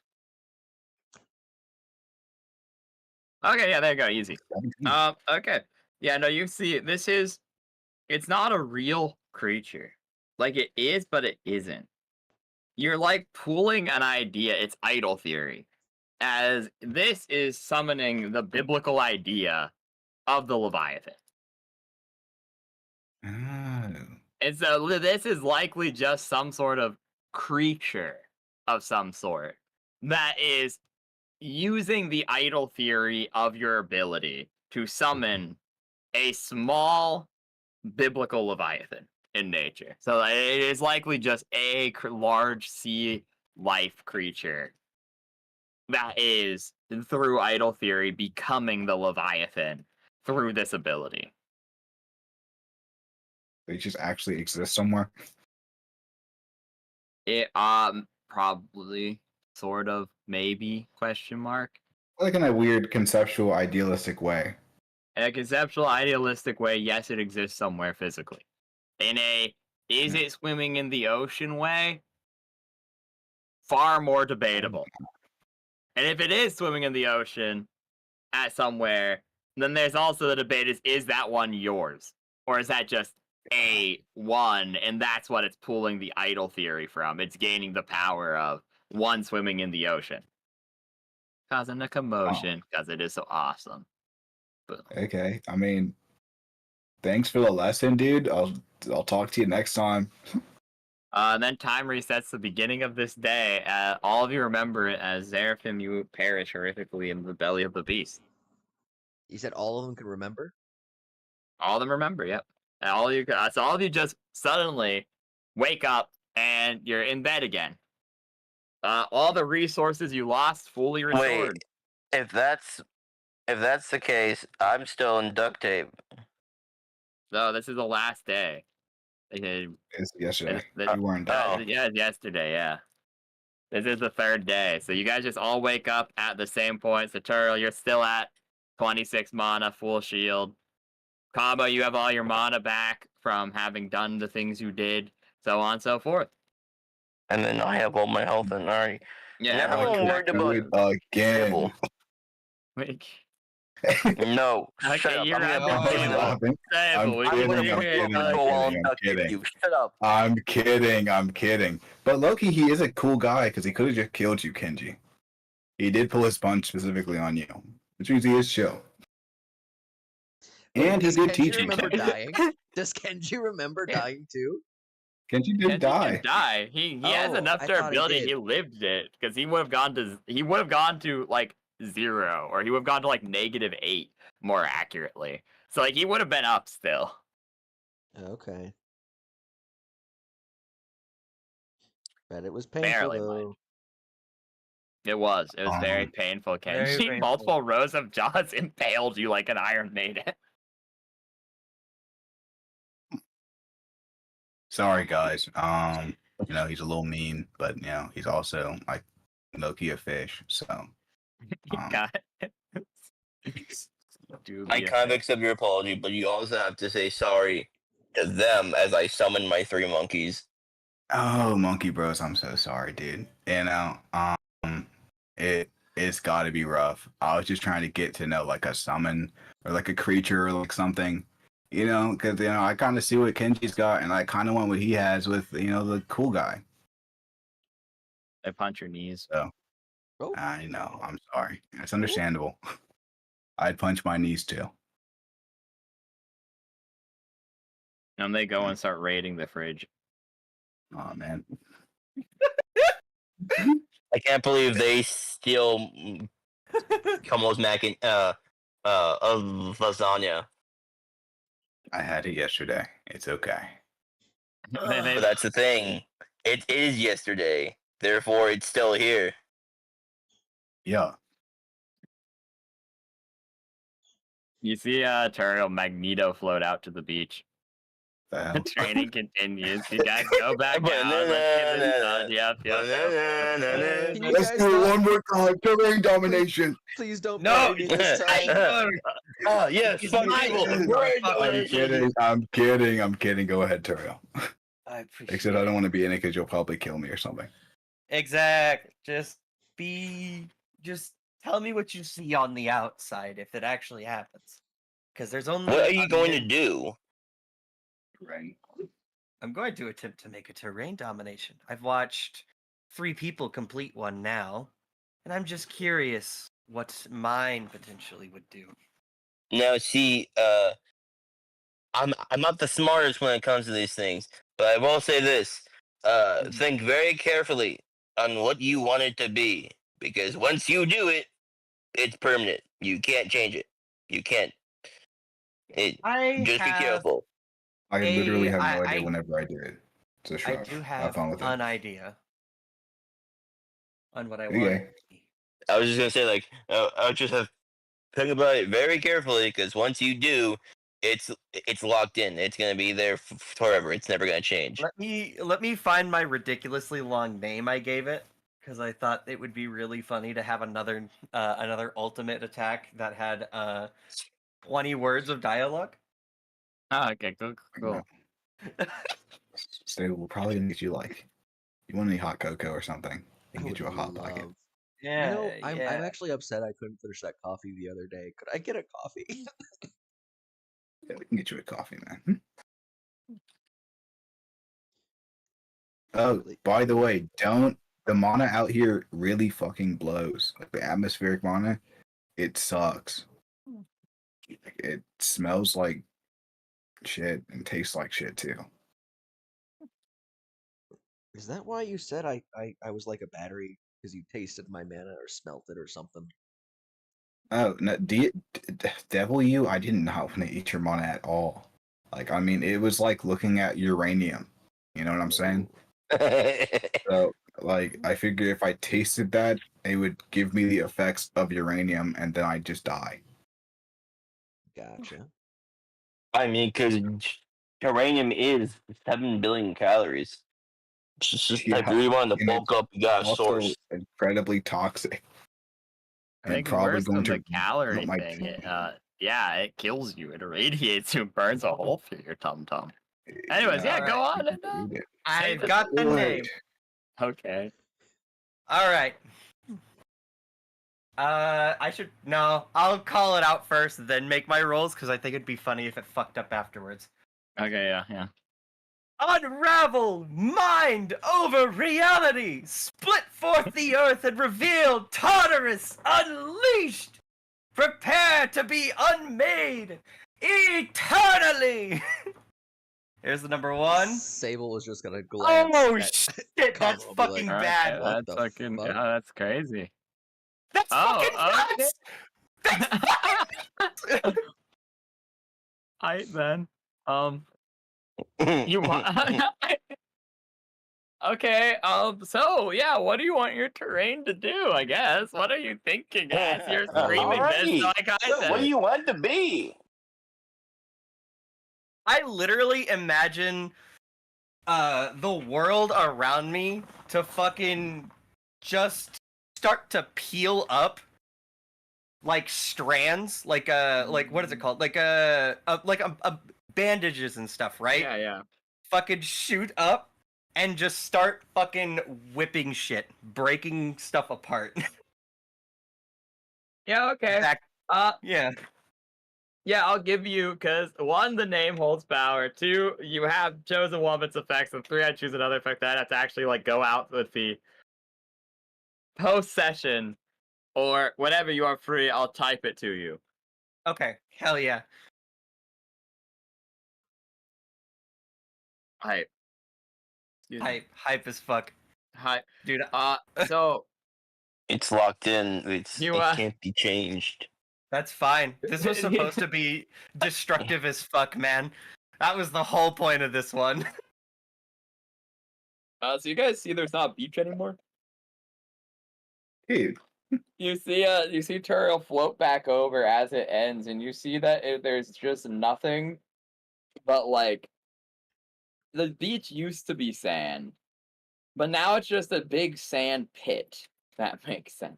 Okay, yeah, there you go, easy.
17.
Okay. Yeah, no, you see, it's not a real creature. Like, it is, but it isn't. You're, like, pooling an idea. It's idol theory. As this is summoning the biblical idea of the Leviathan.
Oh.
And so this is likely just some sort of creature of some sort that is using the idol theory of your ability to summon a small biblical Leviathan in nature. So it is likely just a large sea life creature that is, through idol theory, becoming the Leviathan through this ability.
They just actually exist somewhere.
It probably, sort of, maybe, question mark.
Like in a weird conceptual idealistic way.
In a conceptual idealistic way, yes, it exists somewhere physically. In a is it swimming in the ocean way? Far more debatable. And if it is swimming in the ocean at somewhere, then there's also the debate is that one yours? Or is that just a one, and that's what it's pulling the idol theory from? It's gaining the power of one swimming in the ocean. Causing a commotion, because it is so awesome. Boom.
Okay, I mean, thanks for the lesson, dude. I'll talk to you next time.
And then time resets the beginning of this day. All of you remember it as Seraphim, you perish horrifically in the belly of the beast.
You said all of them can remember?
All of them remember, yep. And all of you just suddenly wake up and you're in bed again. All the resources you lost fully restored.
Wait, if that's the case, I'm still in duct tape.
No, this is the last day.
It's yesterday.
You
weren't done.
Yeah, yesterday, yeah. This is the third day. So you guys just all wake up at the same point. Satoru, you're still at 26 mana, full shield. Kaba, you have all your mana back from having done the things you did, so on and so forth.
And then I have all my health and alright.
Yeah,
Never
everyone
worried
connected.
about
again.
Sybil.
Like,
No.
Okay,
shut up.
you're
I'm
at
gonna
the
play
table.
laughing.
Sable, we can
gonna
hear
put you
it.
on duct tape
kidding.
you. Shut up.
I'm kidding. But Loki, he is a cool guy because he could have just killed you, Kenji. He did pull his punch specifically on you, which means he is chill. And he
Does
did
Kenji
teach me.
remember dying? Does Kenji remember dying too?
Kenji did
Kenji
die.
can die. He has
Oh,
enough
I thought he
durability.
did.
He lived it because he would have gone to like 0, or he would have gone to like -8 more accurately. So like he would have been up still.
Okay. Bet it was painful
Barely,
though.
mind. It was very painful,
Very
Kenji.
painful.
Multiple rows of jaws impaled you like an Iron Maiden.
Sorry, guys. He's a little mean, but he's also like low-key a fish. So,
God.
I kind of accept your apology, but you also have to say sorry to them as I summon my 3 monkeys.
oh, Monkey Bros, I'm so sorry, dude. It's got to be rough. I was just trying to get to know like a summon or like a creature or like something, because I kind of see what Kenji's got, and I kind of want what he has with the cool guy.
I punch your knees.
So
Oh,
I know. I'm sorry. It's understandable. I'd punch my knees too.
And they go and start raiding the fridge.
Oh man.
I can't believe they steal Kumo's mac and of lasagna.
I had it yesterday. It's okay.
But that's the thing. It is yesterday. Therefore, it's still here.
Yeah.
You see Turiel Magneto float out to the beach.
The hell?
Training continues. You guys go back down. Let's get this done. Yep.
Can you
Let's
guys
do it
not-
one more time. Terrain domination.
please don't
No,
bury me this time.
Oh yes,
He's
fuck
mine.
people.
I'm kidding. Go ahead, Turiel.
I appreciate
Except I don't want to be in it because you'll probably kill me or something.
Exact. Just tell me what you see on the outside if it actually happens. Because there's only.
What are you
a
going to
min-
do?
Right.
I'm going to attempt to make a terrain domination. I've watched 3 people complete one now, and I'm just curious what mine potentially would do.
Now, see, I'm not the smartest when it comes to these things, but I will say this: think very carefully on what you want it to be, because once you do it, it's permanent. You can't change it. You can't.
I
Just be
have
careful.
I literally have no
I-
idea
I-
whenever I do it. So
I
sure.
do
Have
have
fun with it.
an idea on what I
Okay.
want. it to be.
I was just gonna say, like, I'll just have think about it very carefully, because once you do, it's locked in. It's gonna be there forever. It's never gonna change.
Let me find my ridiculously long name I gave it because I thought it would be really funny to have another ultimate attack that had 20 words of dialogue.
Oh, okay, cool.
So we'll probably gonna get you like, you want any hot cocoa or something? We
I
can get you a
would
hot pocket.
love-
Yeah,
I'm actually upset I couldn't finish that coffee the other day. Could I get a coffee?
Yeah, we can get you a coffee, man. Oh, by the way, the mana out here really fucking blows. Like the atmospheric mana, it sucks. It smells like shit and tastes like shit too.
Is that why you said I was like a battery because you tasted my mana or smelt it or something?
Oh no, devil you! I didn't want to eat your mana at all. Like, I mean, it was like looking at uranium. You know what I'm saying? So, like, I figure if I tasted that, it would give me the effects of uranium, and then I'd just die.
Gotcha.
I mean, because uranium is 7 billion calories. It's just if
Yeah,
you really want to
and
bulk up, you got a
Also,
source.
incredibly toxic.
I think
probably
worse
going
than the
to
calorie
melt my
thing.
tummy.
It kills you. It irradiates you and burns a hole through your tum tum. Anyways, yeah, go on. And,
Eat it.
I've got the name.
okay.
All right. I'll call it out first, then make my rolls because I think it'd be funny if it fucked up afterwards.
Okay, yeah.
Unravel mind over reality. Split forth the earth and reveal Tartarus unleashed. Prepare to be unmade eternally. Here's the number 1.
Sable was just gonna glance.
Oh
at
shit, that's
Como, be like,
fucking
All right,
bad.
What
that's
the
fucking.
fuck?
That's crazy.
That's
Oh,
fucking
okay.
nuts. That's
Alright then. You want? Okay. So yeah, what do you want your terrain to do? I guess. What are you thinking as you're screaming this?
Alrighty.
Like I
So, what do
said.
you want it to be?
I literally imagine the world around me to fucking just start to peel up like strands, like what is it called? Like bandages and stuff, right?
Yeah.
Fucking shoot up and just start fucking whipping shit, breaking stuff apart.
Yeah, okay.
Yeah.
Yeah, I'll give you, because 1, the name holds power. 2, you have chosen one of its effects, and 3, I choose another effect that I have to actually like go out with the post session or whenever you are free. I'll type it to you.
Okay. Hell yeah.
Hype. Excuse me.
Hype as fuck,
Hype.
dude.
So
It's locked in. It can't be changed.
That's fine. This was supposed to be destructive as fuck, man. That was the whole point of this one.
so you guys see there's not a beach anymore?
Dude,
You see Turiel float back over as it ends, and you see that there's just nothing but like the beach used to be sand, but now it's just a big sand pit. If that makes sense.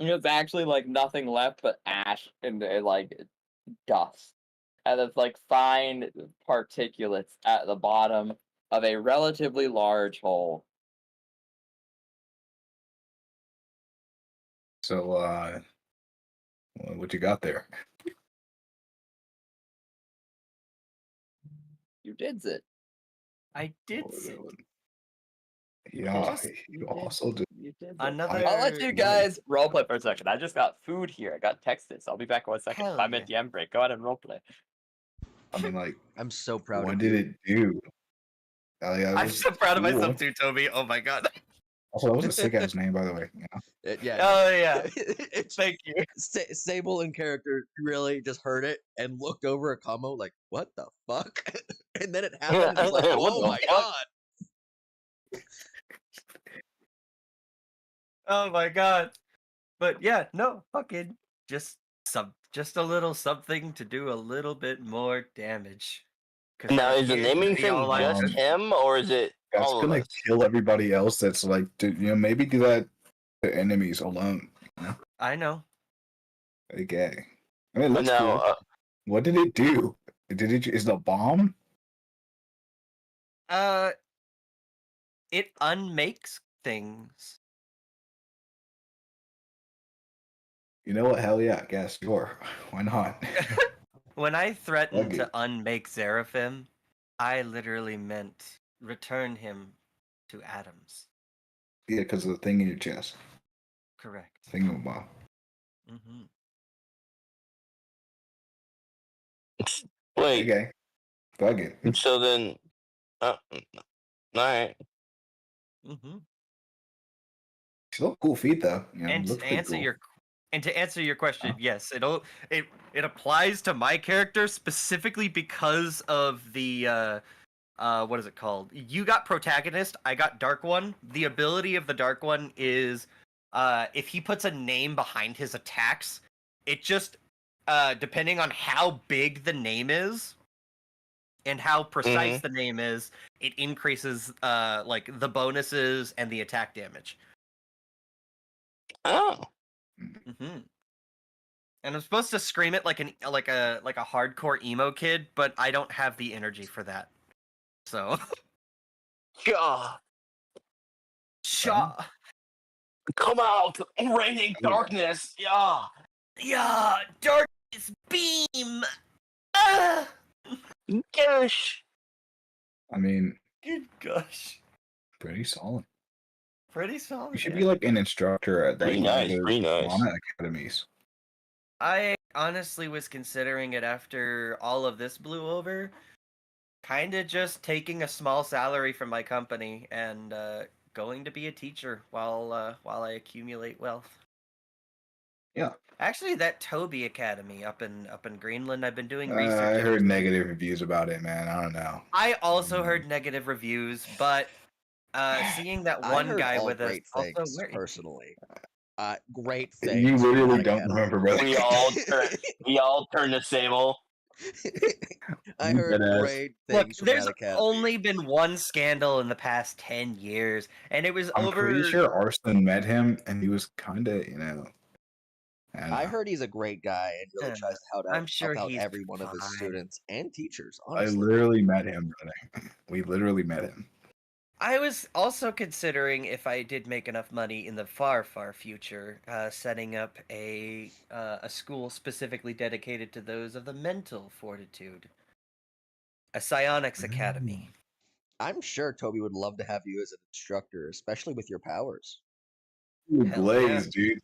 And it's actually like nothing left but ash and like dust, and it's like fine particulates at the bottom of a relatively large hole.
so what you got there?
You did it.
I did.
Yeah, you also did.
You did
Another.
I'll let you guys roleplay for a second. I just got food here. I got texted, so I'll be back in 1 second.
Hell
5 minute DM break. Go ahead and roleplay.
I mean, like,
I'm so proud
what
of
did
you.
it do?
I'm so proud of myself too, Toby. Oh my god.
Also, that was a sick ass name, by the way. Yeah.
Yeah.
Oh yeah.
It's
Thank you.
Sable in character really just heard it and looked over at Kamo like, "What the fuck?" And then it happened. And he's like,
What
"Oh
the
my
fuck?"
god!"
Oh my god. But yeah, no, fucking just a little something to do a little bit more damage.
Now, is the
here's
naming
the
thing
all I-
just him, or is it
That's
all of
gonna
us?
kill everybody else. That's like, maybe do that to enemies alone.
I know.
Okay. I mean, it looks
Now,
cool. What did it do? Is it a bomb?
It unmakes things.
You know what? Hell yeah, I guess. Sure. Why not?
When I threatened
Okay.
to unmake Seraphim, I literally meant return him to atoms.
Yeah, because of the thing in your chest.
Correct.
Thingamabob.
Mm-hmm.
wait.
Okay. Fuck it.
So then, all right.
Mm-hmm.
Still cool feet though.
And
looks
to
pretty
answer
cool.
your question,
Huh?
yes, it applies to my character specifically because of the what is it called? You got protagonist, I got dark one. The ability of the dark one is if he puts a name behind his attacks, it just depending on how big the name is and how precise the name is, it increases like the bonuses and the attack damage.
Oh.
Mm-hmm. And I'm supposed to scream it like a hardcore emo kid, but I don't have the energy for that. So,
God.
Shaw.
Come out, raining darkness. Yeah.
Yeah, darkness beam. Ah!
Gosh.
I mean,
Good gosh.
pretty solid.
Pretty solid.
You should
yeah.
be like an instructor at
Pretty
like one of
nice,
those
pretty nice.
Mana academies.
I honestly was considering it after all of this blew over. Kind of just taking a small salary from my company and going to be a teacher while I accumulate wealth.
Yeah.
Actually, that Toby Academy up in Greenland, I've been doing
I
research.
heard negative reviews about it, man. I don't know.
I also heard negative reviews, but seeing that
I
one
heard
guy
all
with
great
us
things
also
personally. Great things.
You literally
not
don't
academy.
remember, brother.
We all turn to Sable.
I
You
heard
deadass.
great
Look,
things from
there's
that academy.
only been one scandal in the past 10 years, and it was
I'm
over.
pretty sure Arslan met him, and he was kind of, I don't
I
know.
heard he's a great guy and really
Yeah,
tries to
I'm sure
help out
he's
every one of his
fine.
students and teachers.
I
Honestly,
literally met him, brother. We literally met him.
I was also considering, if I did make enough money in the far, far future, setting up a school specifically dedicated to those of the mental fortitude, a psionics academy.
I'm sure Toby would love to have you as an instructor, especially with your powers.
Ooh,
Hell
Blaze, dude.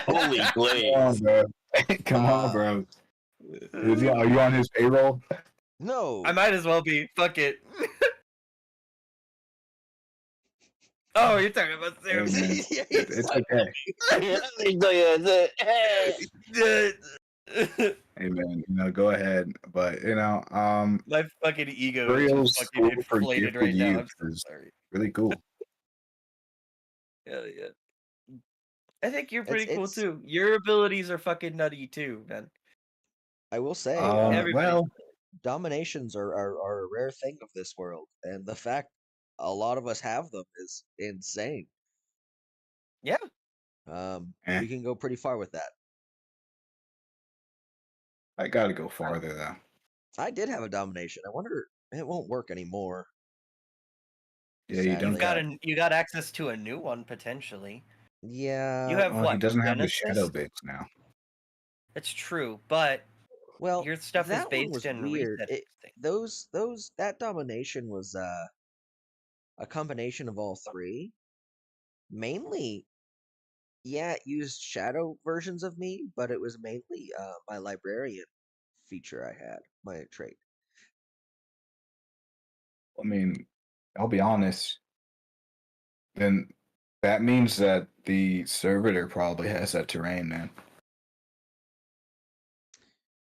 Holy
Come
glaze.
on, bro. Come on, bro. Are you on his payroll?
No,
I might as well be. Fuck it. Oh, you're talking about
Hey,
therapy.
man.
Yeah,
It's okay. Hey, man. Go ahead. But
My fucking ego is
Uriel's
just fucking
School for
inflated
Gifted
right now. I'm
Youth
so
is
sorry.
really cool.
Hell yeah. I think you're
It's-
pretty cool
it's-
too. Your abilities are fucking nutty too, man.
I will say,
everybody-
Well,
dominations are a rare thing of this world, and the fact a lot of us have them is insane.
Yeah.
We can go pretty far with that.
I gotta go farther though.
I did have a domination. I wonder it won't work anymore.
Yeah, you don't
Sadly.
You got access to a new one potentially.
Yeah.
You have
Well, he
what?
doesn't have the
Genesis?
shadow bits now.
It's true, but
Well,
your stuff is
that one
based
was
in
weird.
reset things.
That domination was a combination of all three. Mainly, yeah, it used shadow versions of me, but it was mainly my librarian feature I had, my trait.
I mean, I'll be honest. Then that means that the servitor probably has that terrain, man.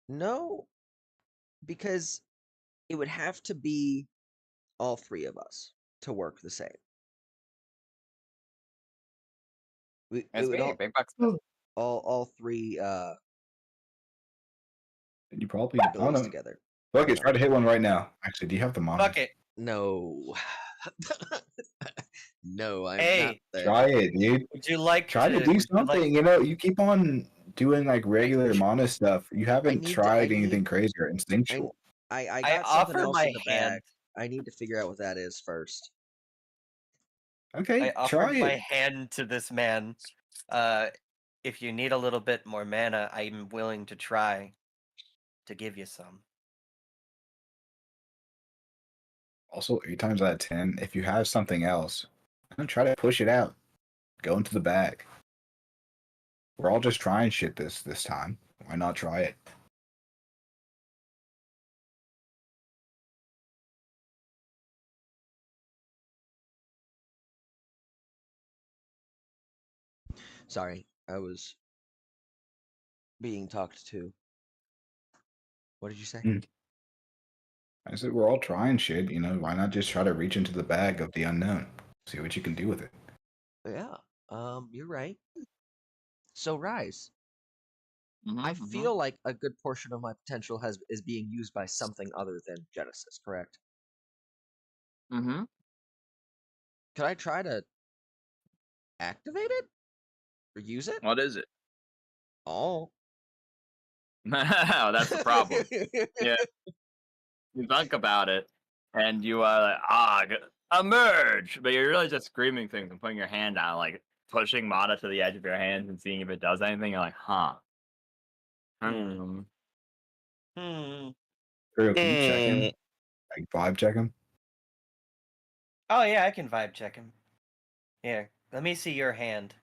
No, because it would have to be all three of us to work the same. It would
big bucks.
all three
And you probably, I don't
abilities
know.
together.
Fuck it,
No.
try to hit one right now. Actually, do you have the monitor?
Fuck it.
No. No, I'm not
Hey,
there.
Try it, dude.
would you like
Try to do
would you like-
something. You keep on doing like regular mana stuff. You haven't
need to-
tried
I
anything
need-
crazy or instinctual.
I
I
got something
offer
else
my
in the bag.
hand.
I need to figure out what that is first.
Okay,
I offered
try
my
it.
hand to this man. If you need a little bit more mana, I'm willing to try to give you some.
Also, 8 times out of 10, if you have something else, try to push it out. Go into the bag. We're all just trying shit this time. Why not try it?
Sorry, I was being talked to. What did you say?
I said we're all trying shit. Why not just try to reach into the bag of the unknown? See what you can do with it.
Yeah, you're right. So, Rise,
Mm-hmm,
I feel like a good portion of my potential is being used by something other than Genesis, correct?
Mm-hmm.
Could I try to activate it? Or use it?
What is it?
Oh.
Oh, that's the problem. Yeah. You think about it, and you are like, emerge! But you're really just screaming things and putting your hand out, like pushing Mata to the edge of your hands and seeing if it does anything. You're like, huh.
Hmm.
Ariel, can you check him? Like vibe check him?
Oh yeah, I can vibe check him. Here, let me see your hand.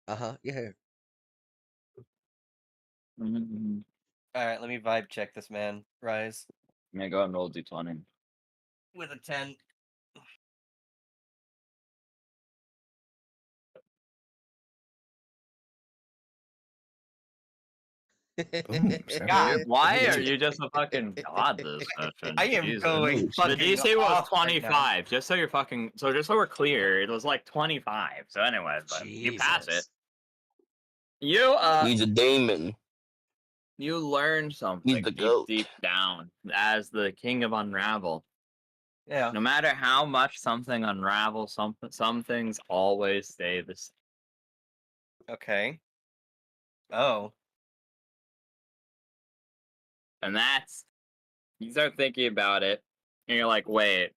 Yeah.
Mm-hmm.
All right, let me vibe check this man. Rise
Yeah, go ahead and roll D20.
with a 10.
Boom.
God,
Why are you just a fucking god this session?
I am
Jesus.
going
The
fucking
The DC was
off right now.
25. Just so we're clear, it was like 25. So anyway, but you pass it.
Jesus.
You
He's a demon.
You learn something
the
deep,
goat.
deep down as the king of Unravel.
Yeah.
No matter how much something unravels, some things always stay the same.
Okay. Oh.
And that's, you start thinking about it, and you're like, wait,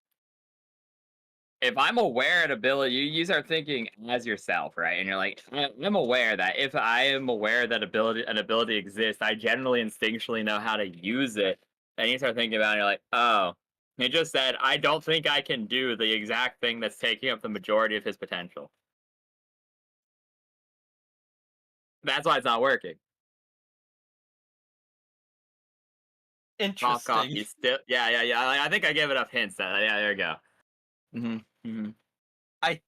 if I'm aware of ability, you start thinking as yourself, right? And you're like, I'm aware that if I am aware that an ability exists, I generally instinctually know how to use it. And you start thinking about it, and you're like, oh, he just said, I don't think I can do the exact thing that's taking up the majority of his potential. That's why it's not working. Cough, cough.
Interesting.
He's still, yeah. I think I gave enough hints. Yeah, there you go.
I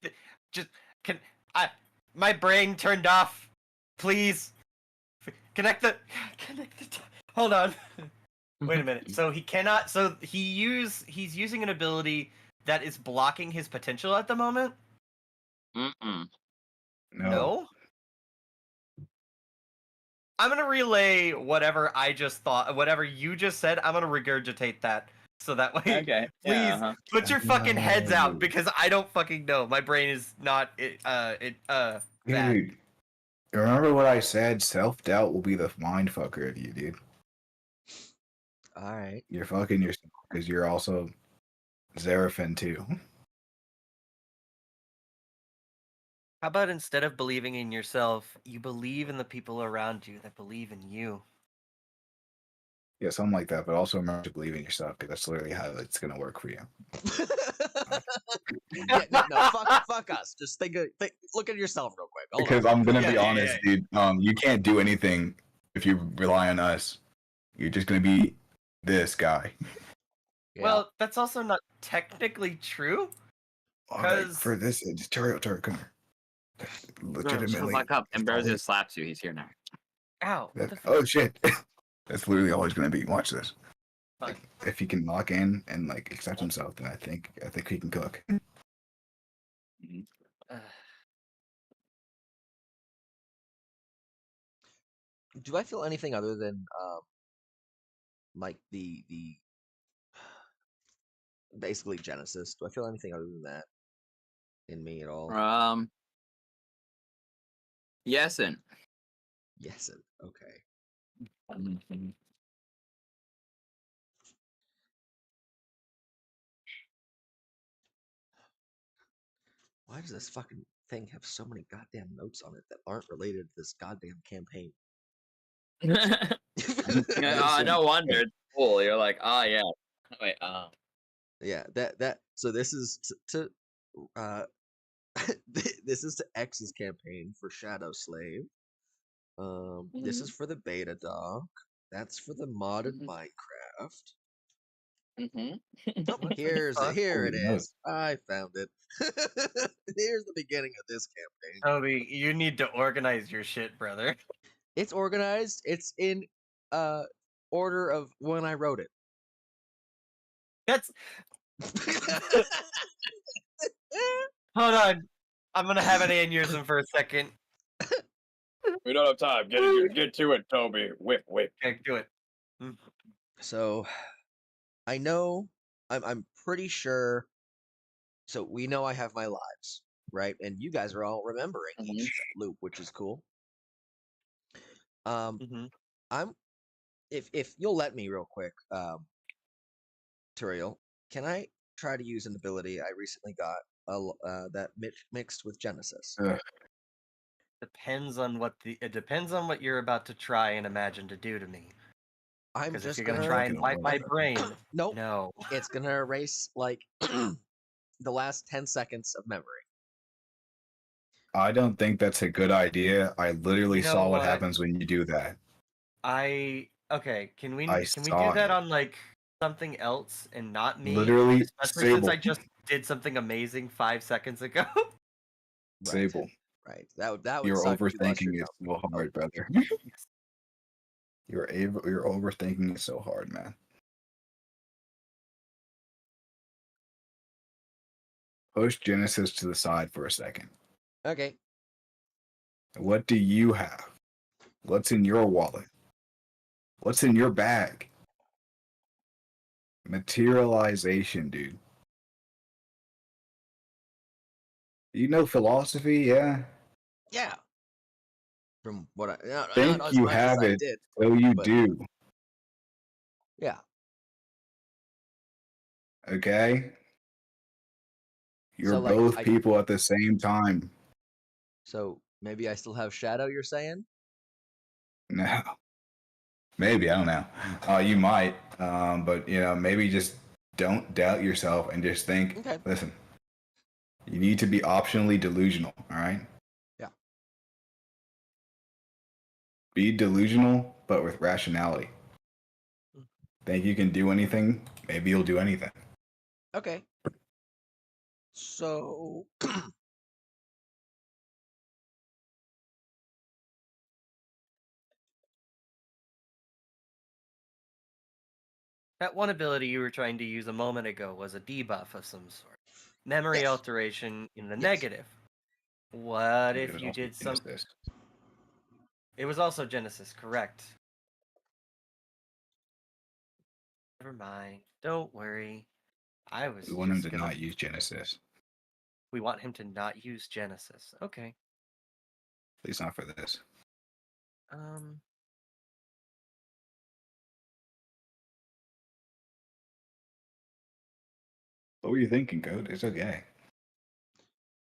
just can I my brain turned off. Please connect the hold on. Wait a minute. So he cannot. So he's using an ability that is blocking his potential at the moment. No. I'm gonna relay whatever I just thought, whatever you just said. I'm gonna regurgitate that, so that way,
Okay.
please
Yeah,
put your fucking heads out
No.
because I don't fucking know. My brain is not that.
Dude, remember what I said? Self-doubt will be the mind fucker of you, dude.
All right.
You're fucking yourself because you're also Zerafin too.
How about instead of believing in yourself, you believe in the people around you that believe in you?
Yeah, something like that. But also remember to believe in yourself because that's literally how it's gonna work for you.
Yeah, no, fuck us. Just look at yourself real quick. Hold
Because
on.
I'm gonna
Yeah,
be
yeah,
honest, dude. You can't do anything if you rely on us. You're just gonna be this guy.
Yeah.
Well, that's also not technically true.
Alright,
'Cause-
for this, Turtle, come here. Legitimately.
Fuck up.
that's
Ambrosio
always-
slaps you. He's here now.
Ow! What the fuck?
Oh shit! That's literally always gonna be. Watch this.
Fine.
If he can lock in and like accept himself, then I think he can cook.
Do I feel anything other than like the basically Genesis? Do I feel anything other than that in me at all?
Yes, and
Yes. Okay. Why does this fucking thing have so many goddamn notes on it that aren't related to this goddamn campaign?
No wonder. It's cool. You're like, oh yeah. Wait,
Yeah, so this is to this is to X's campaign for Shadow Slave. This is for the beta doc. That's for the modded Minecraft. Oh, here it is. I found it. Here's the beginning of this campaign.
Toby, you need to organize your shit, brother.
It's organized. It's in order of when I wrote it.
That's hold on. I'm gonna have an aneurysm for a second.
we don't have time. Get to it, Toby. Whip.
Okay, do it.
So, I know. I'm pretty sure. So we know I have my lives, right? And you guys are all remembering each loop, which is cool. I'm if you'll let me real quick, Turiel, can I try to use an ability I recently got that mixed with Genesis?
Depends on what you're about to try and imagine to do to me.
I'm
Because
just
if you're gonna try and wipe my brain,
nope.
no.
It's gonna erase like the last 10 seconds of memory.
I don't think that's a good idea. I literally
You know
saw what
what?
happens when you do that.
Okay, can we
I
do
saw
that
it.
on like something else and not me?
Literally,
Especially since
Sable.
I just did something amazing 5 seconds ago.
Sable.
Right. That would
You're
suck if you lost
overthinking
your
it so hard, brother. You're overthinking it so hard, man. Push Genesis to the side for a second.
Okay.
What do you have? What's in your wallet? What's in your bag? Materialization, dude. You know philosophy, yeah?
Yeah. From what I not
Think
as
you
much as
have
I
it,
did,
so you
but
do.
yeah.
Okay? You're
So like
both people at the same time.
so maybe I still have shadow. You're saying?
No. Maybe, I don't know. You might. But maybe just don't doubt yourself and just think,
Okay.
listen, you need to be optionally delusional, all right?
Yeah.
Be delusional, but with rationality. Think you can do anything, maybe you'll do anything.
Okay. So
That one ability you were trying to use a moment ago was a debuff of some sort. Memory
Yes.
alteration in the
Yes.
negative. What
It
if
was
you
also
did some...
Genesis.
It was also Genesis, correct. Never mind. Don't worry. I was
We want him
just
to
gonna...
not use Genesis.
We want him to not use Genesis. Okay.
At least not for this. What were you thinking, Code? It's okay.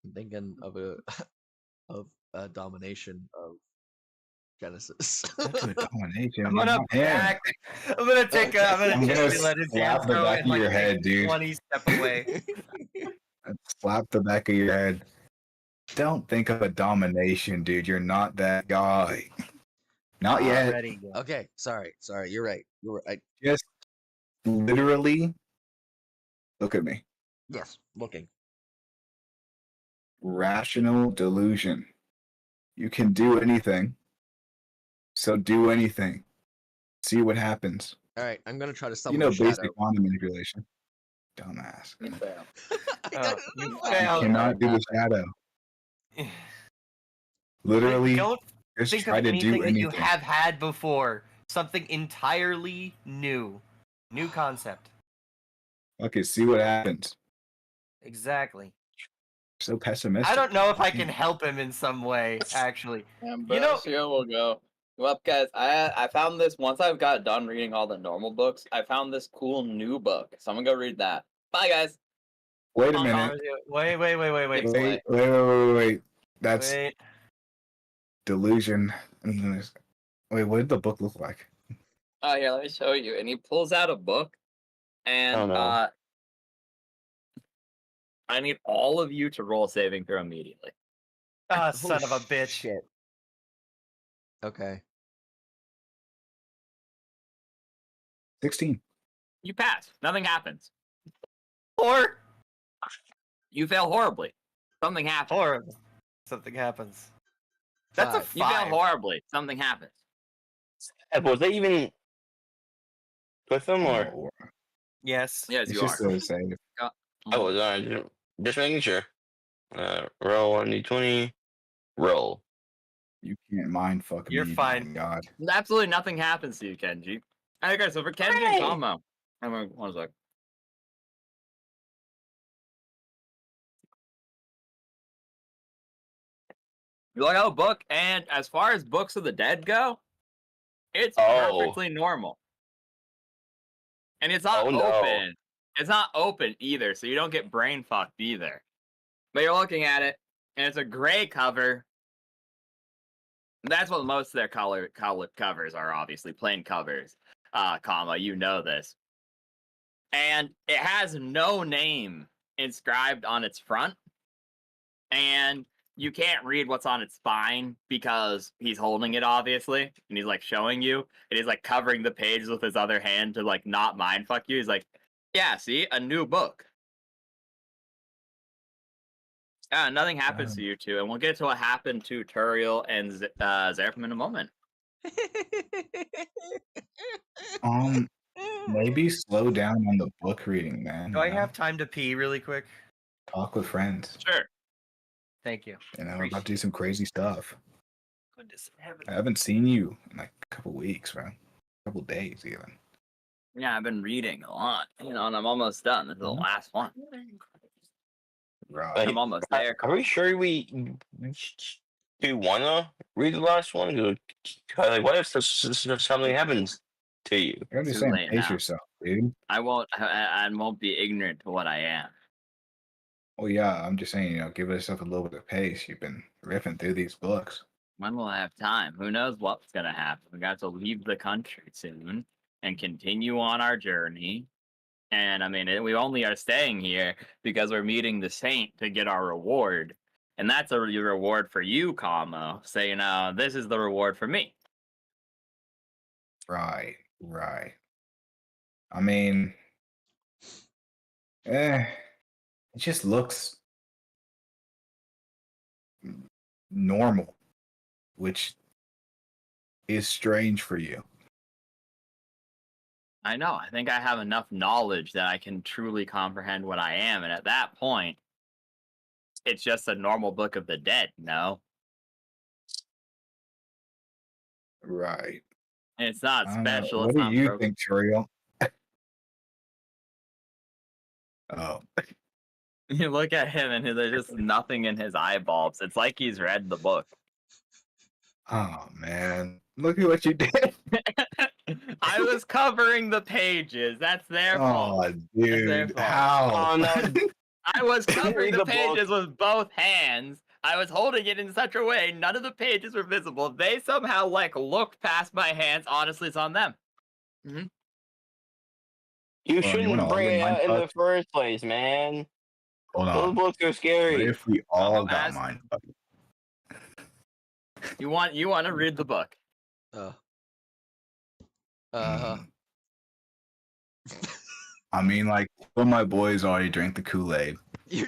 I'm thinking of a domination of Genesis.
That's a domination.
I'm gonna
not him.
back. I'm gonna take a. I'm
Okay.
gonna
I'm gonna
just let his
slap
hands
the
go
back
and
of
like
your
take
head, dude.
20 step away.
Slap the back of your head. Don't think of a domination, dude. You're not that guy. Not yet.
Ready. Go.
Okay, sorry. You're right. You're right.
Just literally look at me.
Yes, looking.
Rational delusion. You can do anything. So do anything. See what happens.
All right, I'm gonna try to
You
summon
know
a
basic
shadow.
quantum manipulation. Dumbass.
You fail.
I
Oh,
don't
you
know.
You
failed.
cannot do the shadow. Literally,
Don't
just
think
try
of
to do
anything that you
anything.
have had before. Something entirely new. New concept.
Okay, see what happens.
Exactly.
So pessimistic.
I don't know if I can help him in some way, actually. You know,
here we'll go. Well, guys, I found this once I've got done reading all the normal books. I found this cool new book. So I'm gonna go read that. Bye, guys.
Wait a minute.
wait.
Wait. That's
Wait.
delusion. Wait, what did the book look like?
Oh, here, let me show you. And he pulls out a book, and
Oh, no.
I need all of you to roll a saving throw immediately.
Ah,
Oh,
son of a bitch.
Shit. Okay.
16.
You pass. Nothing happens.
Or
You fail horribly. Something happens.
horrible. Something happens. That's a
5.
You fail
5.
horribly. Something happens.
Was they even with them or?
Oh,
Yes.
Yes,
it's
you
just
are.
a save.
I was just making sure. Roll 1d20. Roll.
You can't mind fuck
You're
me,
fine.
my God.
Absolutely nothing happens to you, Kenji. Okay, so for Kenji and
Hey!
Tomo, I'm gonna, one sec. You look at a book, and as far as Books of the Dead go, it's perfectly normal. And it's not
Oh, no.
open. It's not open either, so you don't get brain fucked either. But you're looking at it, and it's a gray cover. That's what most of their color covers are, obviously plain covers. You know this. And it has no name inscribed on its front, and you can't read what's on its spine because he's holding it, obviously, and he's like showing you, and he's like covering the pages with his other hand to like not mindfuck you. He's like, yeah, see, a new book. Nothing happens to you two, and we'll get to what happened to Turiel and Zerfim in a moment.
Maybe slow down on the book reading, man.
Do I have time to pee really quick?
Talk with friends.
Sure.
Thank you.
We're about to do some crazy stuff.
Goodness in heaven.
I haven't seen you in like a couple weeks, bro. couple days even.
Yeah, I've been reading a lot, and I'm almost done. This is the last one.
Right.
I'm almost there.
Are we sure we wanna read the last one? Like, what if something happens to you?
I'm just
Too
saying,
late
pace
now.
yourself, dude.
I won't be ignorant to what I am.
Well, yeah, I'm just saying, give yourself a little bit of pace. You've been riffing through these books.
When will I have time? Who knows what's gonna happen? We got to leave the country soon and continue on our journey. And I mean, we only are staying here because we're meeting the saint to get our reward. And that's a reward for you, Kamo. So, this is the reward for me.
Right. I mean, it just looks normal, which is strange for you.
I know. I think I have enough knowledge that I can truly comprehend what I am. And at that point, it's just a normal book of the dead,
Right.
It's not special.
What
It's
do
not
you
broken.
think, Churiel? Oh.
You look at him and there's just nothing in his eyeballs. It's like he's read the book.
Oh, man. Look at what you did.
I was covering the pages. That's their fault.
Oh, dude.
fault.
How?
Oh no!
I was covering
Read
the
the book.
pages with both hands. I was holding it in such a way none of the pages were visible. They somehow looked past my hands. Honestly, it's on them.
You
You
shouldn't
wanna all
bring
get
it out in
mind
the first place, man.
Hold
Those
on.
books are
What
scary.
if we all got
asked?
mind fucked?
You want to read the book?
Mm. I mean, all my boys already drank the Kool-Aid.
You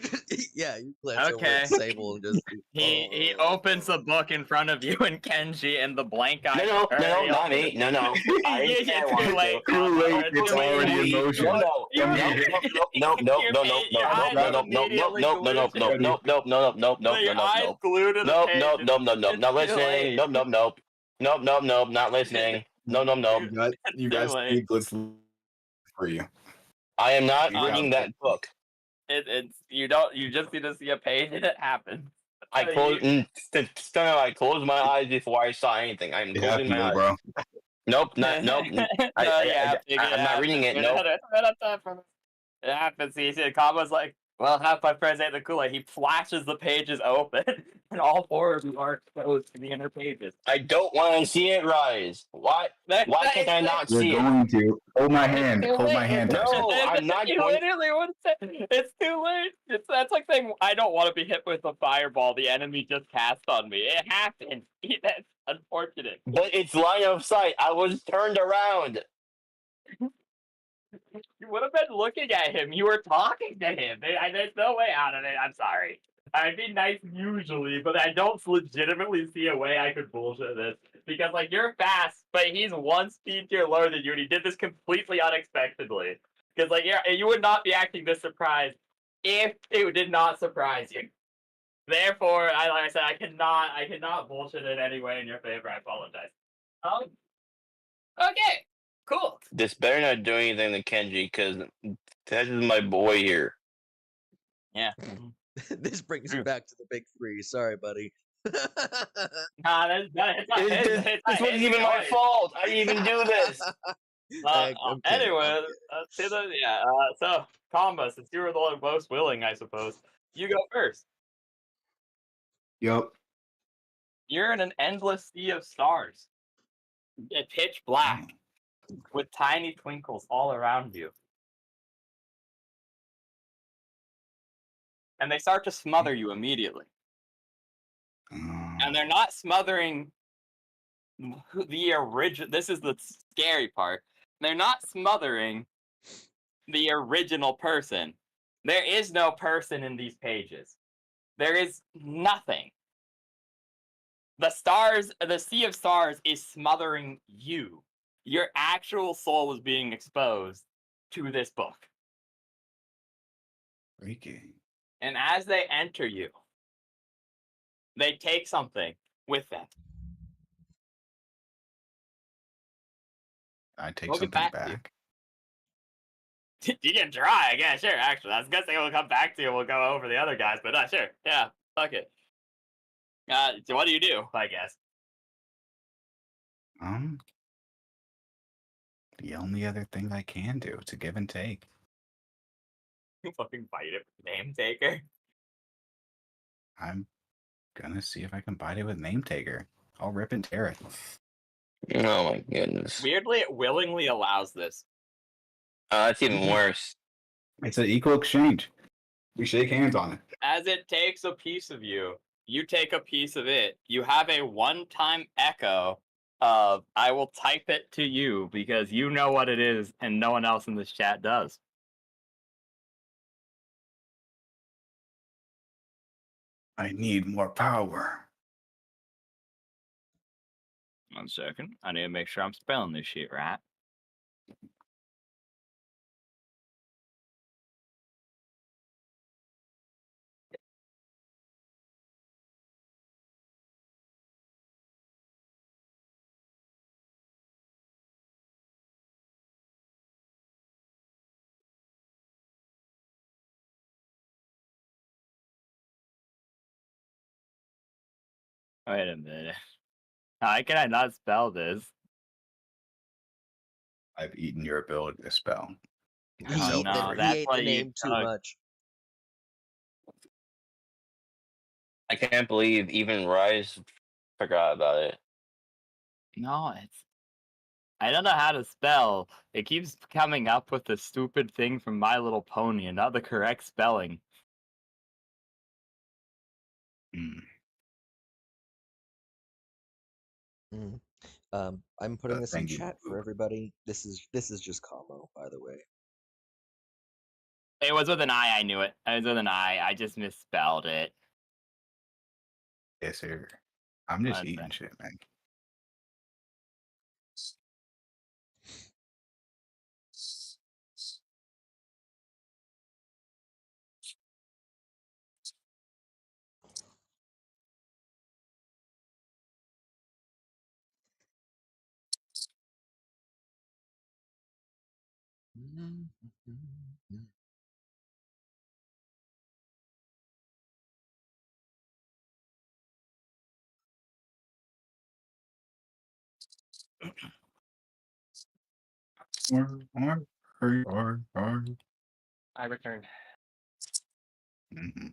glance over
Okay.
at Sable and just
He opens the book in front of you and Kenji and the blank eye.
No, not me. No. I
It's
didn't
too
want
late.
to.
Kool-Aid, it's already
No,
emotional.
no,
You-
no,
you-
no, no,
your
no,
eyes immediately
no,
glued to
it.
your eyes glued to the
no,
page.
not listening. No, not listening. No.
You
Too
guys
late.
speechless for you.
I am not
Yeah.
reading that book.
You just need to see a page and it happens.
I closed my eyes before I saw anything. I'm
It
closing
happened,
my eyes.
bro.
Nope.
I'm
not reading it. Nope.
It happens. He said, Kama's like, well, half my friends ate the Kool-Aid. He flashes the pages open, and all four of you are exposed to the inner pages.
I don't want to see it rise. Why can't I not
We're
see it?
going to. Hold my hand.
too
Hold my
late.
hand.
No,
Tyson.
I'm not
You
going.
literally would say, it's too late. That's like saying, I don't want to be hit with a fireball the enemy just cast on me. It happened. That's unfortunate.
But it's line of sight. I was turned around.
You would have been looking at him. You were talking to him. There's no way out of it. I'm sorry. I'd be nice usually, but I don't legitimately see a way I could bullshit this. Because, you're fast, but he's one speed tier lower than you, and he did this completely unexpectedly. Because, you would not be acting this surprised if it did not surprise you. Therefore, like I said, I cannot bullshit it anyway in your favor. I apologize. Okay. Cool.
This better not do anything to Kenji, because that is my boy here.
Yeah.
this brings you back to the big three. Sorry, buddy.
Nah,
This wasn't even my fault. I didn't even do this.
I'm kidding,
Anyway,
I'm kidding.
so Kamba, since you were the one most willing, I suppose you go first.
Yep.
You're in an endless sea of stars, pitch black, with tiny twinkles all around you, and they start to smother you immediately. And they're not smothering the original. This is the scary part. They're not smothering the original person. There is no person in these pages. There is nothing. The sea of stars is smothering you. Your actual soul is being exposed to this book.
Freaky.
And as they enter you, they take something with them.
I take
We'll get
something
back to you.
back.
You can try, yeah, sure. Actually, I was gonna say we'll come back to you. We'll go over the other guys, but sure, yeah, fuck it. So what do you do? I guess.
The only other thing I can do to give and take.
You fucking fight it, name taker.
I'm gonna see if I can bite it with name taker. I'll rip and tear it.
Oh my goodness.
Weirdly, it willingly allows this.
That's even worse.
It's an equal exchange. We shake hands on it.
As it takes a piece of you, you take a piece of it. You have a one-time echo of "I will type it to you" because you know what it is, and no one else in this chat does.
I need more power.
1 second. I need to make sure I'm spelling this shit right. Wait a minute. How can I not spell this?
I've eaten your ability to spell.
He,
Oh,
ate,
no,
the,
that's
he ate
what
the
you
name too
took.
much.
I can't believe even Rise forgot about it.
No, I don't know how to spell. It keeps coming up with the stupid thing from My Little Pony and not the correct spelling.
Mm.
I'm putting this in
thank you.
chat for everybody. This is just Como, by the way.
It was with an I knew it. It was with an I just misspelled it.
Yes, sir. I'm just
One
eating
second.
shit, man.
I returned.
Mm-hmm.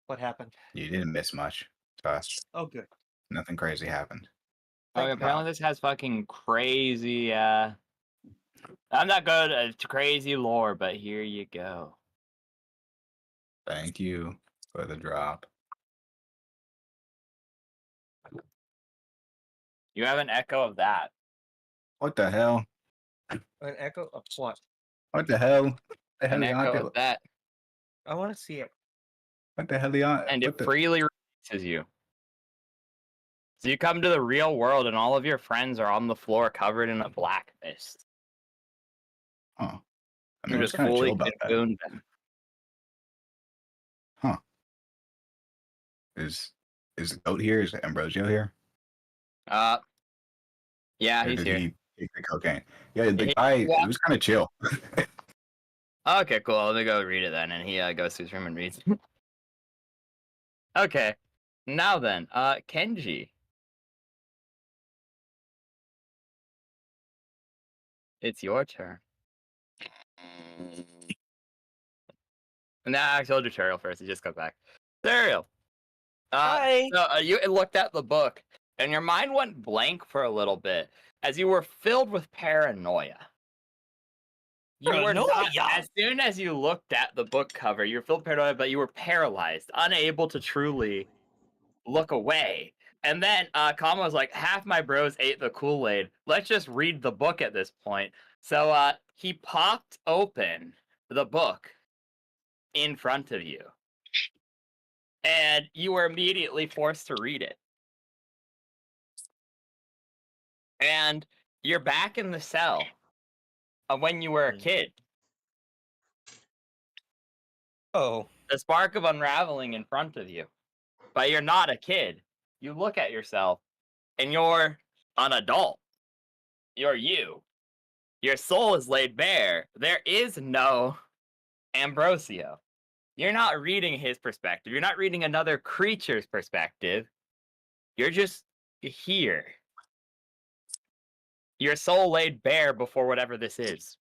What happened?
You didn't miss much. Trust.
Oh, good.
Nothing crazy happened.
Okay,
Thank
apparently
God.
this has fucking crazy, I'm not good at crazy lore, but here you go.
Thank you for the drop.
You have an echo of that.
What the hell?
An echo of what?
What the hell? The
An echo
hell
of that.
I want to see it.
What the hell y'all?
And
What
it
the?
freely releases you. So you come to the real world and all of your friends are on the floor covered in a black mist.
Huh. I mean,
You're
it's
just
kind of chill
fully
about that.
cocooned.
Huh. Is the goat here? Is Ambrosio here?
Yeah,
Or
he's
did
here.
he take the cocaine? Yeah, the
He
guy,
walked-
it was kind of chill.
Okay, cool. Let me go read it then, and he goes to his room and reads. Okay, now then, Kenji, it's your turn. Nah, I told you Turiel first. He just got back. Turiel,
Hi.
so you looked at the book, and your mind went blank for a little bit as you were filled with paranoia. You were not,
Paranoia?
as soon as you looked at the book cover, you were filled with paranoia, but you were paralyzed, unable to truly look away. And then Kama was like, half my bros ate the Kool-Aid. Let's just read the book at this point. So he popped open the book in front of you. And you were immediately forced to read it. And you're back in the cell of when you were a kid.
Oh.
The spark of unraveling in front of you. But you're not a kid. You look at yourself and you're an adult. You're you. Your soul is laid bare. There is no Ambrosio. You're not reading his perspective. You're not reading another creature's perspective. You're just here. Your soul laid bare before whatever this is.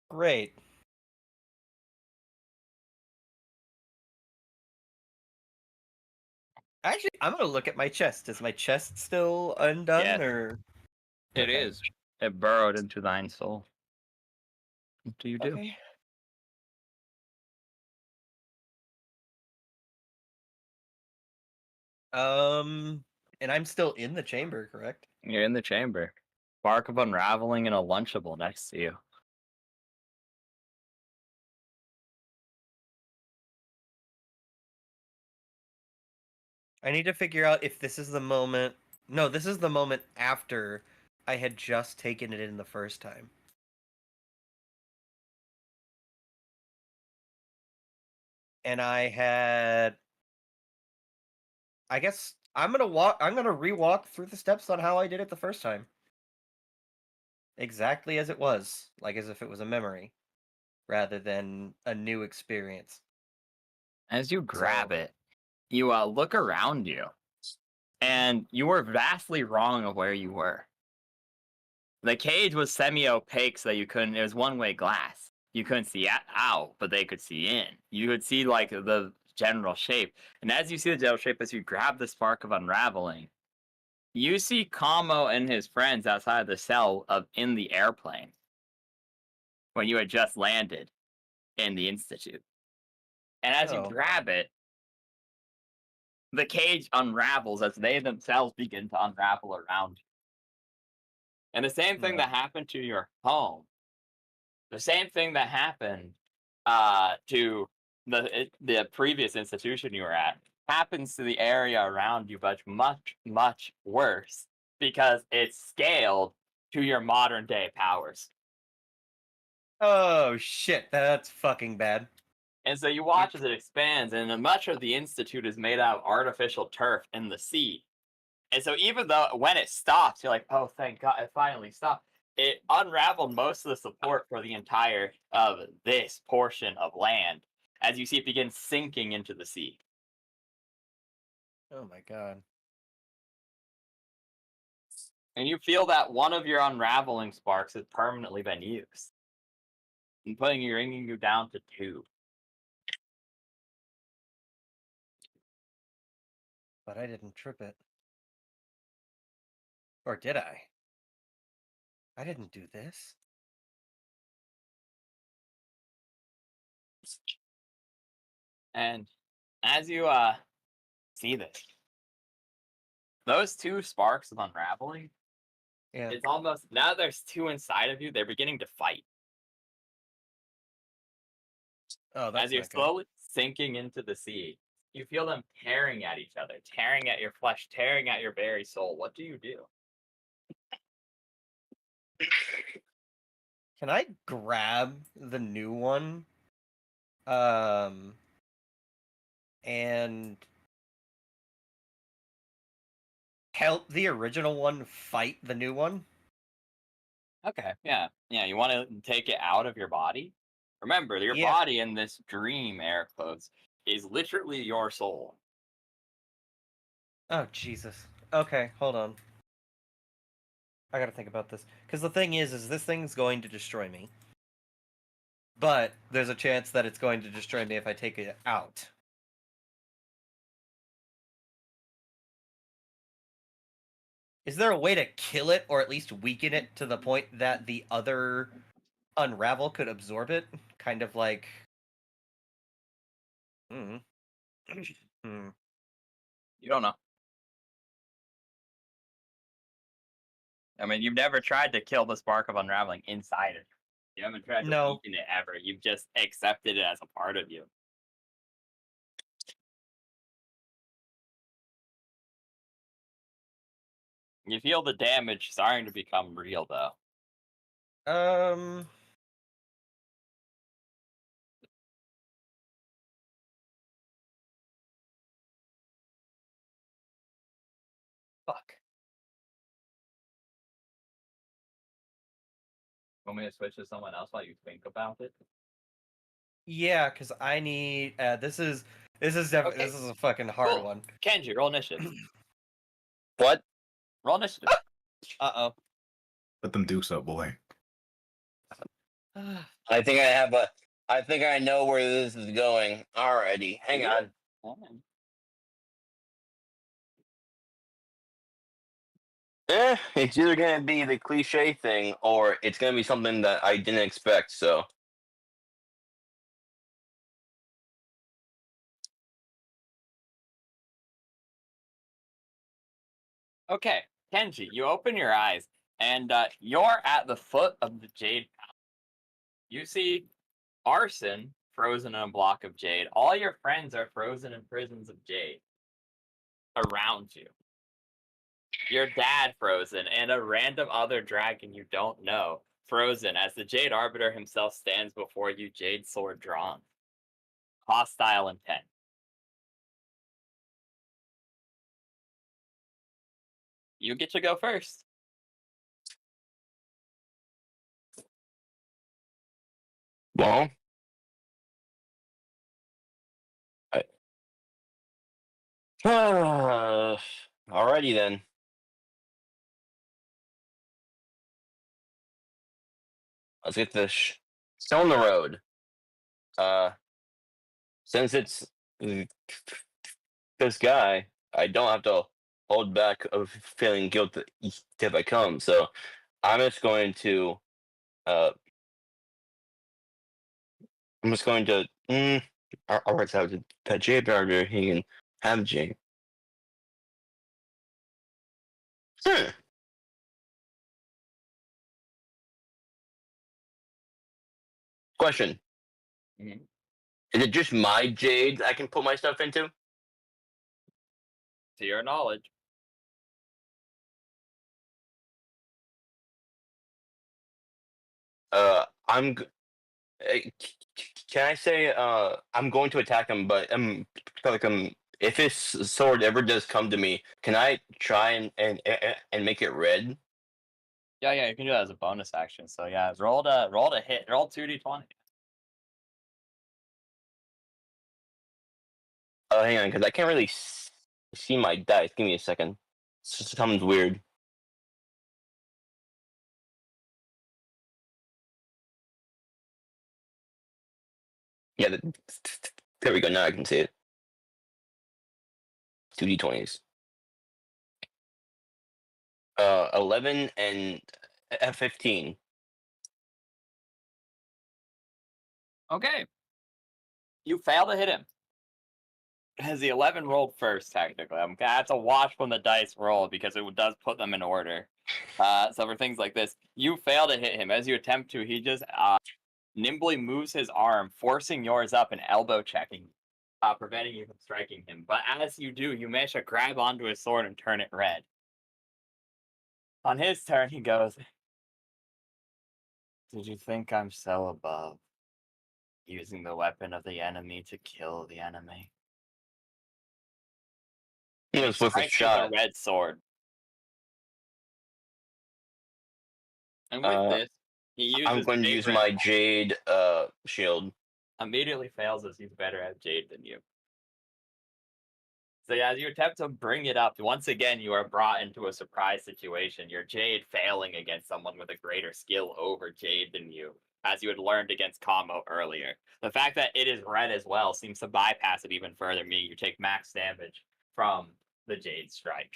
Great. Actually, I'm gonna look at my chest. Is my chest still undone,
Yes.
or
It
Okay.
is. It burrowed into thine soul. What do you do?
Okay. And I'm still in the chamber, correct?
You're in the chamber. Spark of unraveling and a Lunchable next to you.
I need to figure out if this is the moment. No, this is the moment after I had just taken it in the first time. And I had. I guess I'm gonna re-walk through the steps on how I did it the first time. Exactly as it was, like as if it was a memory, rather than a new experience.
As you grab
So-
it, you look around you, and you were vastly wrong of where you were. The cage was semi-opaque, so that you couldn't. It was one-way glass. You couldn't see out, but they could see in. You could see like the general shape, and as you see the general shape, as you grab the spark of unraveling, you see Kamo and his friends outside the cell in the airplane when you had just landed in the Institute. And as you
Oh.
grab it, the cage unravels as they themselves begin to unravel around you. And the same thing
No.
that happened to your home, the same thing that happened to the previous institution you were at, happens to the area around you, but much, much worse because it's scaled to your modern day powers.
Oh shit, that's fucking bad.
And so you watch as it expands, and much of the Institute is made out of artificial turf in the sea. And so even though when it stops, you're like, oh, thank God, it finally stopped. It unraveled most of the support for the entire of this portion of land as you see it begin sinking into the sea.
Oh my god.
And you feel that one of your unraveling sparks has permanently been used. And bringing you down to 2.
But I didn't trip it. Or did I? I didn't do this.
And as you see this, those 2 sparks of unraveling,
Yeah.
it's almost, now there's 2 inside of you, they're beginning to fight.
Oh, that's
As you're
not good.
slowly sinking into the sea, you feel them tearing at each other, tearing at your flesh, tearing at your very soul. What do you do?
Can I grab the new one? And help the original one fight the new one?
Okay, yeah. You want to take it out of your body? Remember, your
Yeah.
body in this dream, air quotes, is literally your soul.
Oh, Jesus. Okay, hold on. I gotta think about this. Because the thing is this thing's going to destroy me. But there's a chance that it's going to destroy me if I take it out. Is there a way to kill it, or at least weaken it to the point that the other unravel could absorb it? Kind of like... Hmm.
You don't know. I mean, you've never tried to kill the spark of unraveling inside it. You haven't tried to
No.
weaken it ever. You've just accepted it as a part of you. You feel the damage starting to become real, though.
Fuck.
Want me to switch to someone else while you think about it?
Yeah, because I need. This is definitely
Okay.
this is a fucking hard
Cool.
one.
Kenji, roll initiative.
What?
Roll initiative.
Uh
Put them dukes up, boy.
oh.
I think I know where this is going. Alrighty, hang on. It's either gonna be the cliche thing or it's gonna be something that I didn't expect. So
Okay, Kenji, you open your eyes, and you're at the foot of the Jade Palace. You see Arson frozen in a block of jade. All your friends are frozen in prisons of jade around you. Your dad frozen, and a random other dragon you don't know frozen as the Jade Arbiter himself stands before you, jade sword drawn. Hostile intent. You get to go first.
well, alrighty then. Let's get this still on the road. Since it's this guy, I don't have to hold back of feeling guilty if I come. So I'm just going to. I'm just going to. Alright, so that J barrier he can have J. Question:
Mhm.
Is it just my jade I can put my stuff into?
To your knowledge.
I'm. Can I say I'm going to attack him, but like if his sword ever does come to me, can I try and make it red?
Yeah, you can do that as a bonus action. So yeah, roll to hit. Roll 2d20.
Oh, hang on, because I can't really see my dice. Give me a second. Something's weird. Yeah, there we go. Now I can see it. 2d20s. 11 and 15.
Okay. You fail to hit him. Has the 11 rolled first, technically? I'm gonna have to watch when the dice roll because it does put them in order. So for things like this, you fail to hit him. As you attempt to, he just nimbly moves his arm, forcing yours up and elbow checking, preventing you from striking him. But as you do, you manage to grab onto his sword and turn it red. On his turn, he goes, "Did you think I'm so above using the weapon of the enemy to kill the enemy?"
It was worth a
Strikes with a
shot.
red sword. And with this, he
I'm
uses
going to
Jade
use
Red
my
Ball.
jade shield.
Immediately fails as he's better at Jade than you. So yeah, as you attempt to bring it up, once again you are brought into a surprise situation. Your Jade failing against someone with a greater skill over Jade than you, as you had learned against Kamo earlier. The fact that it is red as well seems to bypass it even further, meaning you take max damage from the Jade strike.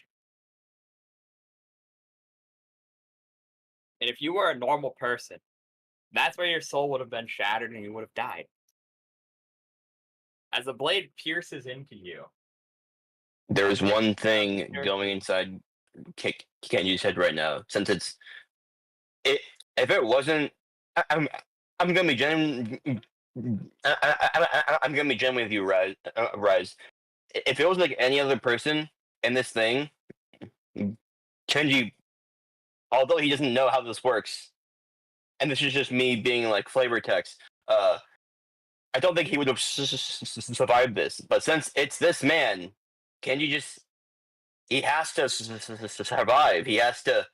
And if you were a normal person, that's where your soul would have been shattered and you would have died. As the blade pierces into you,
There's one thing going inside Kenji's head right now. Since if it wasn't, I'm gonna be I'm gonna be genuine with you, Rise. If it was like any other person in this thing, Kenji, although he doesn't know how this works, and this is just me being like flavor text, I don't think he would have survived this. But since it's this man, Kenji he has to survive. He has to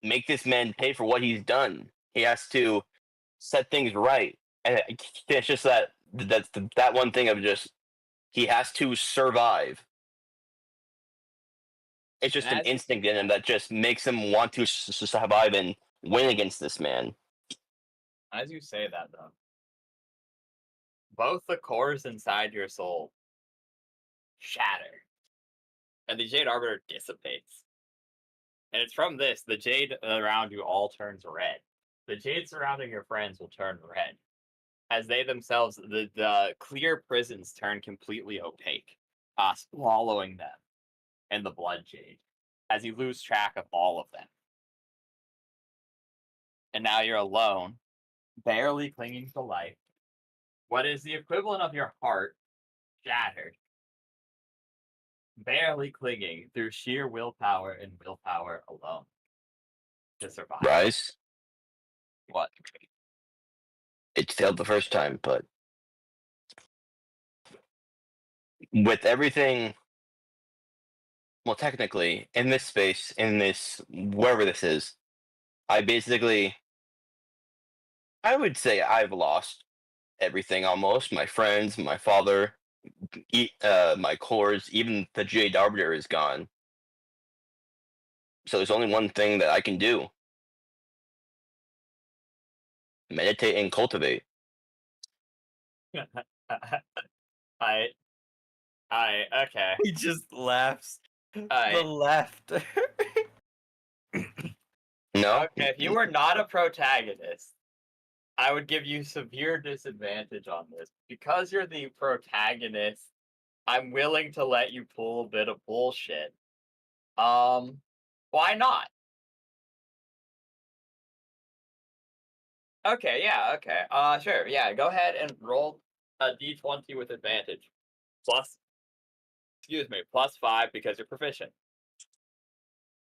make this man pay for what he's done. He has to set things right, and it's just that one thing of just he has to survive. It's just an instinct in him that just makes him want to survive and win against this man.
As you say that, though, both the cores inside your soul shatter, and the Jade Arbiter dissipates. And it's from this, the Jade around you all turns red. The Jade surrounding your friends will turn red. As they themselves, the clear prisons turn completely opaque, swallowing them in the blood Jade, as you lose track of all of them. And now you're alone, barely clinging to life. What is the equivalent of your heart shattered, barely clinging through sheer willpower and willpower alone to survive.
Rise.
What?
It failed the first time, but with everything, well, technically, in this space, in this, wherever this is, I would say I've lost everything almost. My friends, my father, my cores, even the Jade Arbiter is gone. So there's only one thing that I can do. Meditate and cultivate.
Okay.
He just laughs.
Aye.
The laughter.
No?
Okay, if you were not a protagonist, I would give you severe disadvantage on this. Because you're the protagonist, I'm willing to let you pull a bit of bullshit. Why not? Okay, yeah, okay. Sure, yeah, go ahead and roll a d20 with advantage. +5 because you're proficient.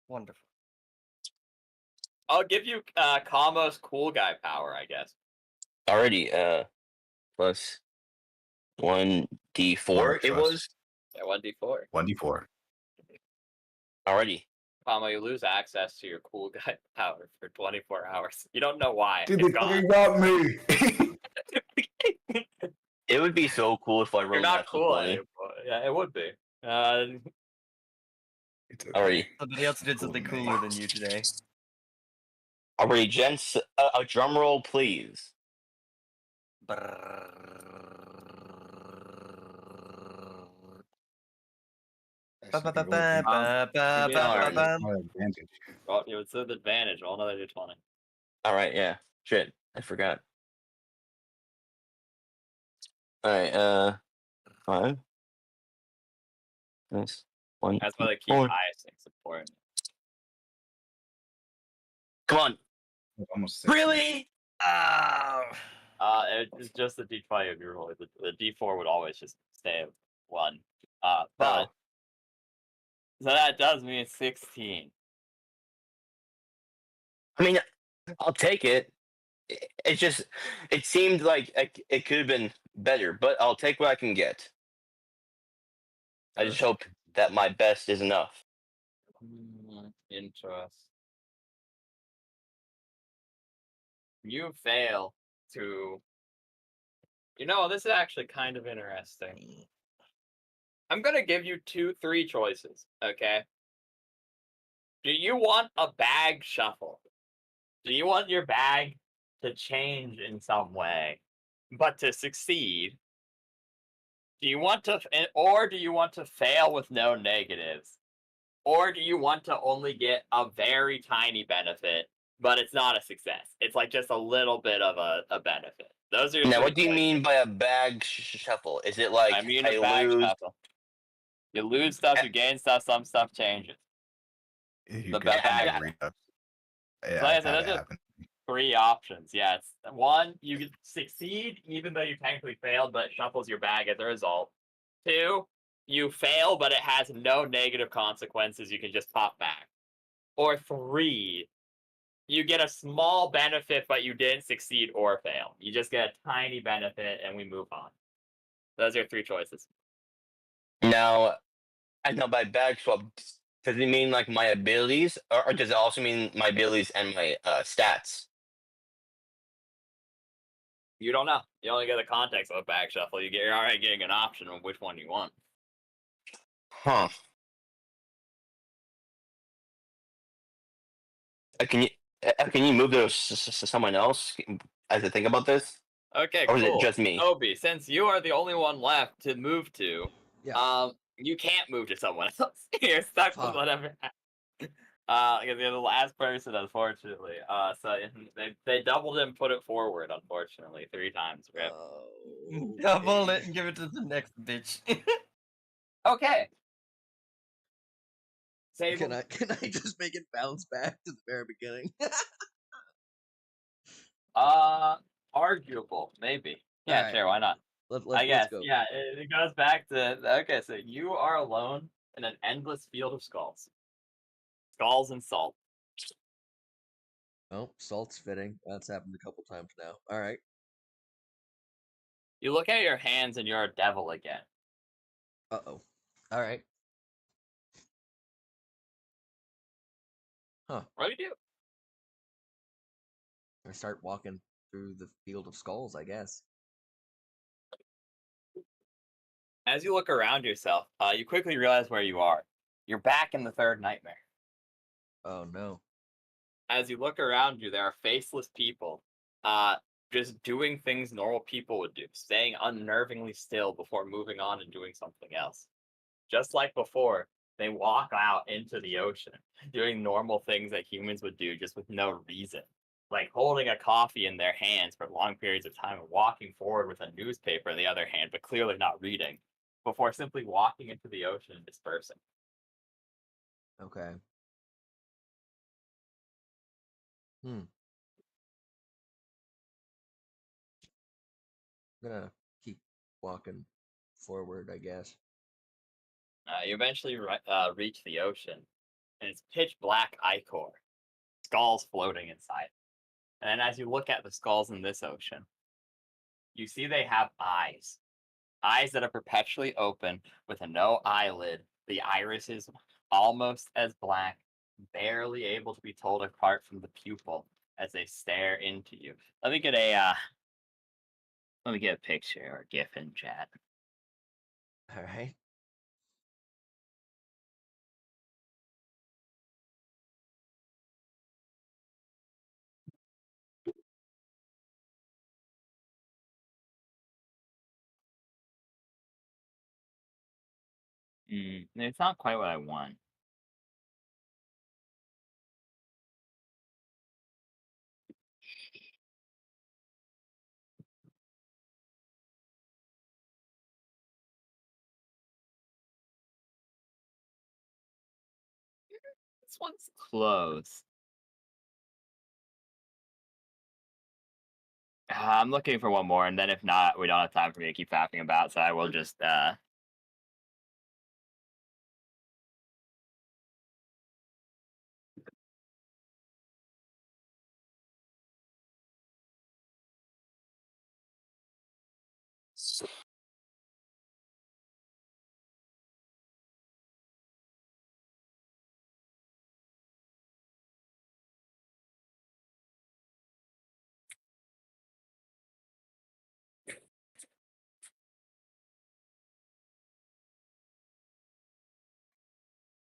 Wonderful.
I'll give you Kamo's cool guy power, I guess.
Already, plus 1d4 it
trust.
was?
Yeah, 1d4.
1d4.
Already.
Kamo, you lose access to your cool guy power for 24 hours. You don't know why.
Dude,
It's
they
gone.
fucking got me.
It would be so cool if I
You're
rolled
not
natural
cool
20.
anymore. Yeah, it would be.
It's
Already.
Somebody else did
Cool
something
to
cooler
me.
than you today.
Already, gents, a drum roll, please.
Advantage.
Well, it was an advantage. Roll another d20.
Alright, yeah. Shit, I forgot. Alright, 5. Nice. 1,
That's why they keep
4.
highest things important.
Come on.
Almost 6.
Really?
Oh.
It's just the d20 of your roll. The d4 would always just stay at 1. But so that does mean 16.
I mean, I'll take it. It's just, it seemed like it could have been better, but I'll take what I can get. I just hope that my best is enough.
Interest. You fail to. You know, this is actually kind of interesting. I'm gonna give you 3 choices, okay? Do you want a bag shuffle? Do you want your bag to change in some way, but to succeed? Do you want to, or do you want to fail with no negatives? Or do you want to only get a very tiny benefit, but it's not a success? It's like just a little bit of a benefit. Those are your
Now,
3
what do you
choices.
mean by a bag shuffle? Is it like
I mean
I
a bag
lose?
shuffle. You lose stuff, you gain stuff, some stuff changes.
You
The
could have
bag-
a random.
So
Yeah,
like I
I've
said,
had
those
it
are
happen.
3 options. Yeah, it's 1, you can succeed even though you technically failed, but it shuffles your bag as a result. 2, you fail, but it has no negative consequences. You can just pop back. Or 3, you get a small benefit, but you didn't succeed or fail. You just get a tiny benefit, and we move on. Those are 3 choices.
Now, I know by bag swap, does it mean like my abilities, or does it also mean my abilities and my stats?
You don't know. You only get the context of a back shuffle. You're already getting an option of which one you want.
Huh. Can you move to someone else as I think about this?
Okay,
Or is it
cool.
just me?
Obi, since you are the only one left to move to,
Yeah.
you can't move to someone else. You're stuck with
Fuck.
whatever. Because you're the last person, unfortunately. So they doubled and put it forward, unfortunately, 3 times. Rip.
Double
Okay.
it and give it to the next bitch.
Okay. Sable.
Can I just make it bounce back to the very beginning?
Arguable, maybe. Yeah,
Alright.
sure, why not?
Let's
I guess.
go.
Yeah, it goes back to okay. So you are alone in an endless field of skulls, skulls and salt.
Oh, salt's fitting. That's happened a couple times now. Alright.
You look at your hands and you're a devil again.
Uh-oh. Alright. Huh.
What do you do?
I start walking through the field of skulls, I guess.
As you look around yourself, you quickly realize where you are. You're back in the third nightmare.
Oh no.
As you look around you, there are faceless people, just doing things normal people would do, staying unnervingly still before moving on and doing something else. Just like before, they walk out into the ocean, doing normal things that humans would do just with no reason. Like holding a coffee in their hands for long periods of time and walking forward with a newspaper in the other hand, but clearly not reading, before simply walking into the ocean and dispersing.
Okay. I'm gonna keep walking forward, I guess.
You eventually reach the ocean, and it's pitch black ichor, skulls floating inside. And then as you look at the skulls in this ocean, you see they have eyes. Eyes that are perpetually open with a no eyelid. The iris is almost as black, barely able to be told apart from the pupil as they stare into you. Let me get a picture or GIF in chat.
Alright.
It's not quite what I want. This one's close. I'm looking for one more, and then if not, we don't have time for me to keep fapping about, so I will just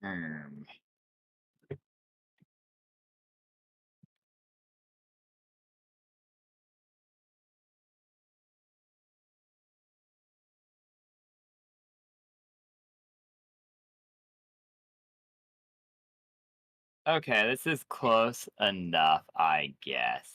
hmm. Okay, this is close enough, I guess.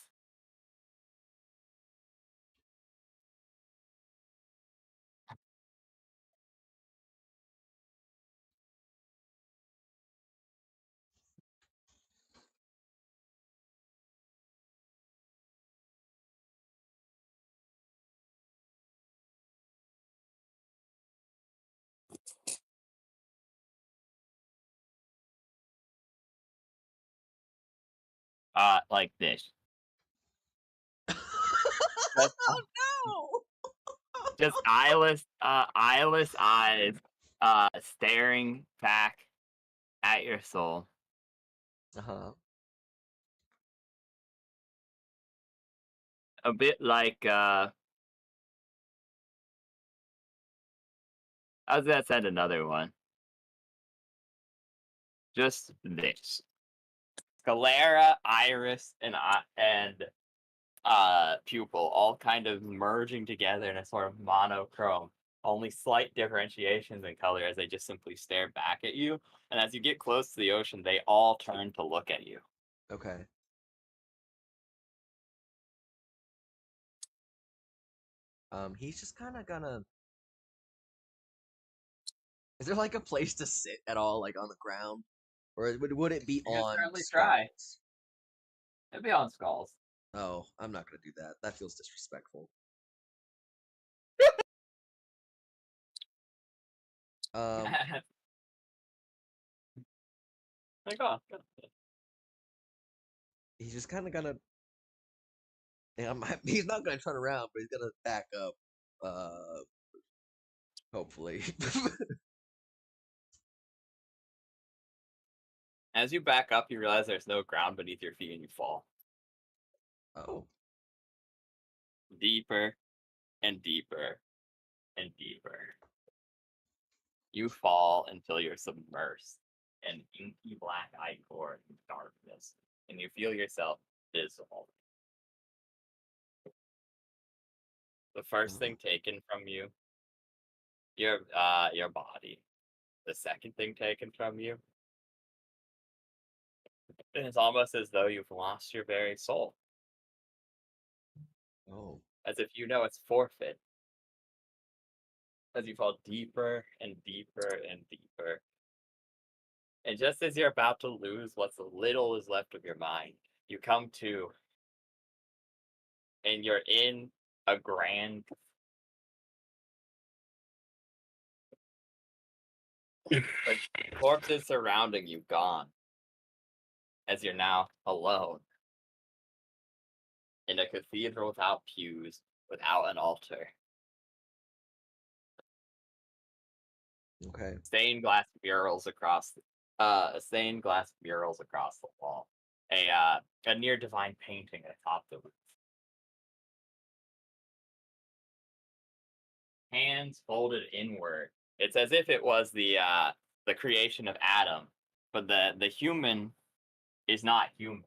Like this. Just,
Oh
just eyeless eyes, staring back at your soul.
no! Uh-huh.
a bit like I was gonna send another one. Just this. Sclera, iris, and pupil all kind of merging together in a sort of monochrome. Only slight differentiations in color as they just simply stare back at you. And as you get close to the ocean, they all turn to look at you.
Okay. He's just kind of gonna. Is there like a place to sit at all, like on the ground, or would it be
You can
on
certainly try.
skulls?
It'd be on skulls.
Oh, I'm not gonna do that. That feels disrespectful. Um,
Like, oh,
he's just kind of gonna. Yeah, he's not gonna turn around, but he's gonna back up. Hopefully.
as you back up, you realize there's no ground beneath your feet and you fall.
Oh.
Deeper and deeper and deeper. You fall until you're submersed in inky black ichor and darkness, and you feel yourself dissolve. The first thing taken from you, your body. The second thing taken from you, and it's almost as though you've lost your very soul.
Oh.
As if you know it's forfeit. As you fall deeper and deeper and deeper. And just as you're about to lose what's little is left of your mind, you come to, and you're in a grand. Like, corpses surrounding you gone. As you're now alone. In a cathedral without pews, without an altar.
Okay.
Stained glass murals across the wall. A near divine painting atop the roof. Hands folded inward. It's as if it was the creation of Adam, but the human is not human.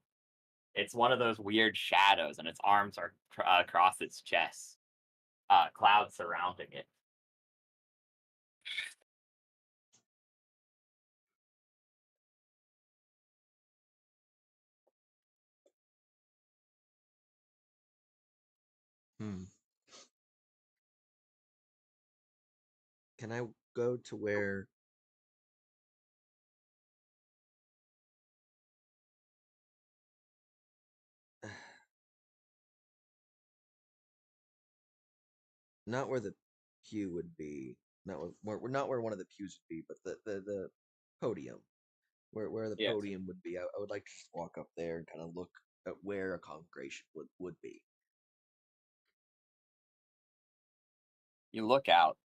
It's one of those weird shadows, and its arms are across its chest. Clouds surrounding it.
Can I go to where not where the pew would be, not where one of the pews would be, but the podium, where the
Yes.
podium would be. I would like to just walk up there and kind of look at where a congregation would be.
You look out,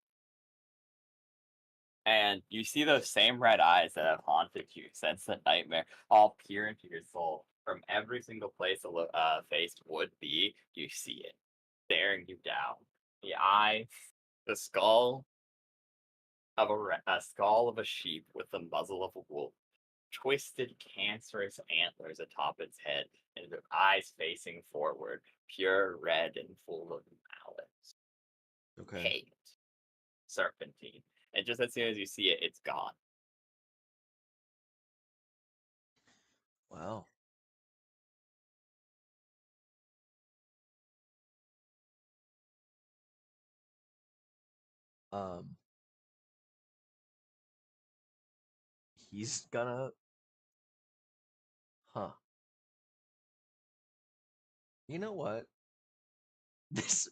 and you see those same red eyes that have haunted you since the nightmare all peer into your soul. From every single place a face would be, you see it, staring you down. The eye, the skull of a skull of a sheep with the muzzle of a wolf, twisted, cancerous antlers atop its head, and the eyes facing forward, pure red and full of malice,
Okay.
hate, serpentine. And just as soon as you see it, it's gone.
Wow. He's gonna. Huh. You know what? This.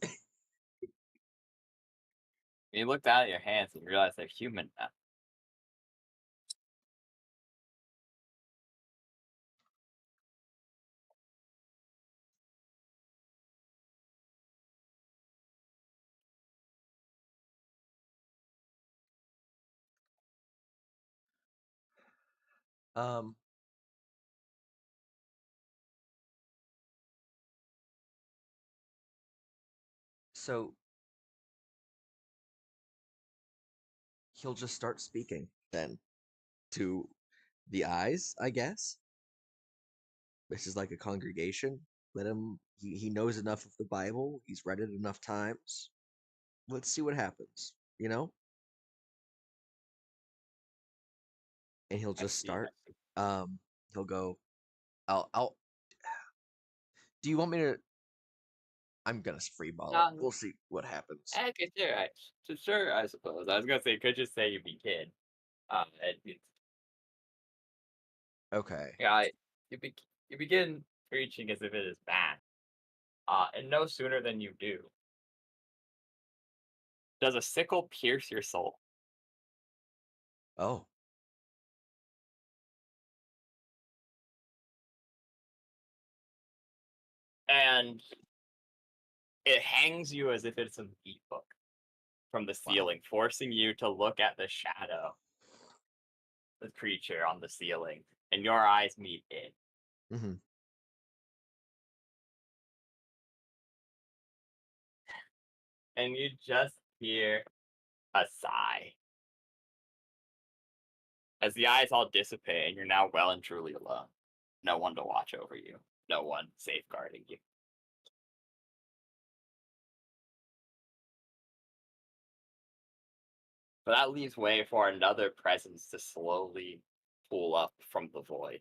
You look down at your hands and realize they're human now.
um. So he'll just start speaking then to the eyes, I guess. This is like a congregation. Let him. He knows enough of the Bible. He's read it enough times. Let's see what happens. You know. And he'll
I
just
see.
start. He'll go. I'll. Do you want me to? I'm gonna freeball it. We'll see what happens.
Okay, sure, I suppose. I was gonna say, you could just say you begin. It's
Okay.
Yeah, you be, you begin preaching as if it is bad. And no sooner than you do, does a sickle pierce your soul.
Oh.
And it hangs you as if it's a meat hook from the
Wow.
ceiling, forcing you to look at the shadow, the creature on the ceiling, and your eyes meet it.
Mm-hmm.
And you just hear a sigh as the eyes all dissipate and you're now well and truly alone. No one to watch over you, no one safeguarding you. But that leaves way for another presence to slowly pull up from the void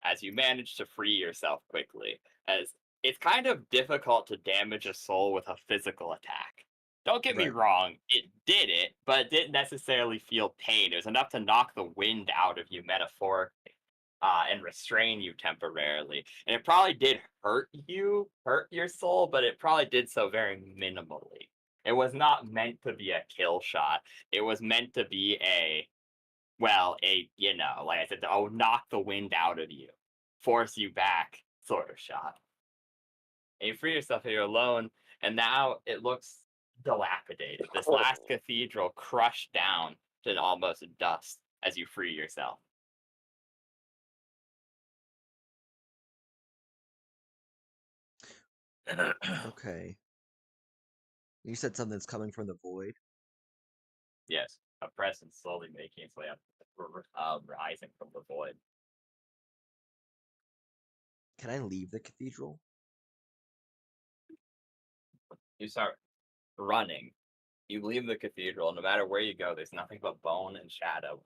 as you manage to free yourself quickly, as it's kind of difficult to damage a soul with a physical attack. Don't get me
Right.
wrong, it did it, but it didn't necessarily feel pain. It was enough to knock the wind out of you metaphorically, and restrain you temporarily. And it probably did hurt your soul, but it probably did so very minimally. It was not meant to be a kill shot. It was meant to be like I said, knock the wind out of you, force you back sort of shot. And you free yourself and you're alone, and now it looks dilapidated. This last cathedral crushed down to almost dust as you free yourself.
Okay. You said something's coming from the void.
Yes, a presence slowly making its way up, rising from the void.
Can I leave the cathedral?
You start running. You leave the cathedral, and no matter where you go, there's nothing but bone and shadow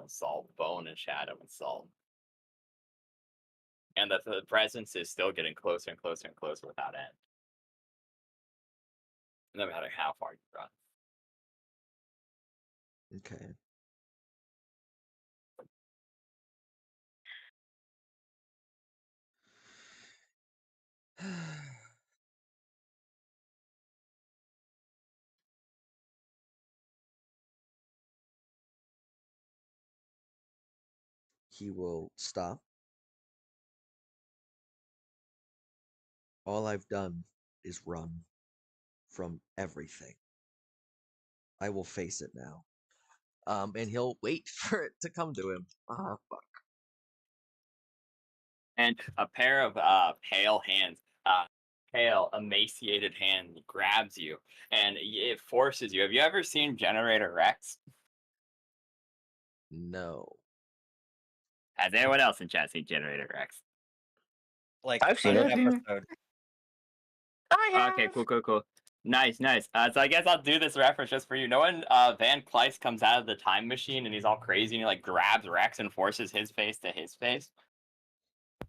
and salt, bone and shadow and salt. And the presence is still getting closer and closer and closer without end. No matter how far you run.
Okay. He will stop. All I've done is run from everything. I will face it now. And he'll wait for it to come to him. Ah, fuck.
And a pair of pale hands, pale, emaciated hand grabs you, and it forces you. Have you ever seen Generator Rex?
No.
Has anyone else in chat seen Generator Rex?
Like
I've seen
one
it.
episode.
Okay, cool. Nice. So I guess I'll do this reference just for you. Know when Van Kleist comes out of the time machine and he's all crazy and he like grabs Rex and forces his face to his face?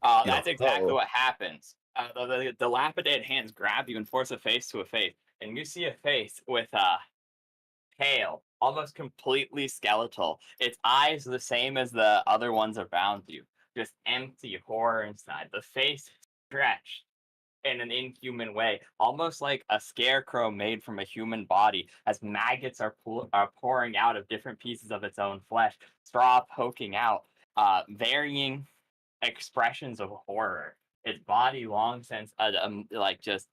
That's exactly
Uh-oh.
what happens. The dilapidated hands grab you and force a face to a face, and you see a face with pale, almost completely skeletal. Its eyes the same as the other ones around you, just empty horror inside. The face stretched in an inhuman way, almost like a scarecrow made from a human body, as maggots are pouring out of different pieces of its own flesh, straw poking out, varying expressions of horror. Its body long since like just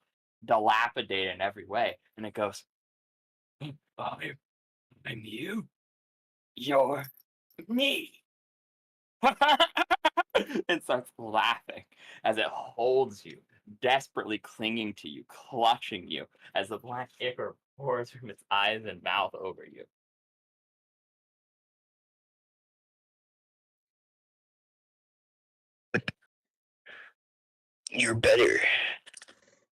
dilapidated in every way, and it goes, "I'm you. You're me." It starts laughing as it holds you, desperately clinging to you, clutching you, as the black ichor pours from its eyes and mouth over you.
You're better.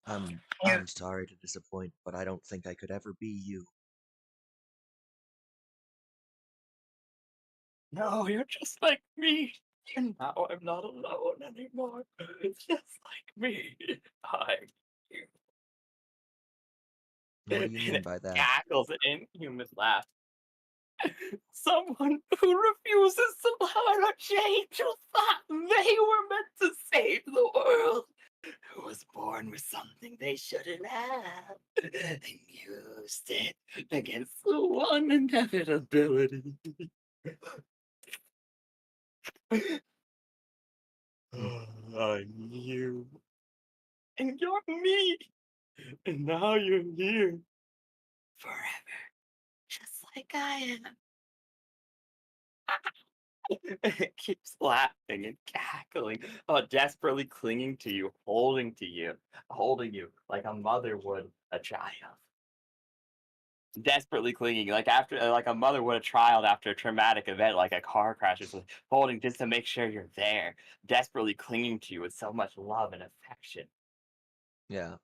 I'm sorry to disappoint, but I don't think I could ever be you.
No, you're just like me. And now I'm not alone anymore. It's just like me. I'm you.
What do you
And
mean
it
by that?
cackles an inhuman laugh. Someone who refuses to learn or change, who thought they were meant to save the world, who was born with something they shouldn't have, and used it against the one inevitability. I'm you. And you're me. And now you're here. Forever. Just like I am. It keeps laughing and cackling, desperately clinging to you, holding you like a mother would a child. Desperately clinging, like a mother would a child after a traumatic event, like a car crash, or something, holding just to make sure you're there. Desperately clinging to you with so much love and affection.
Yeah.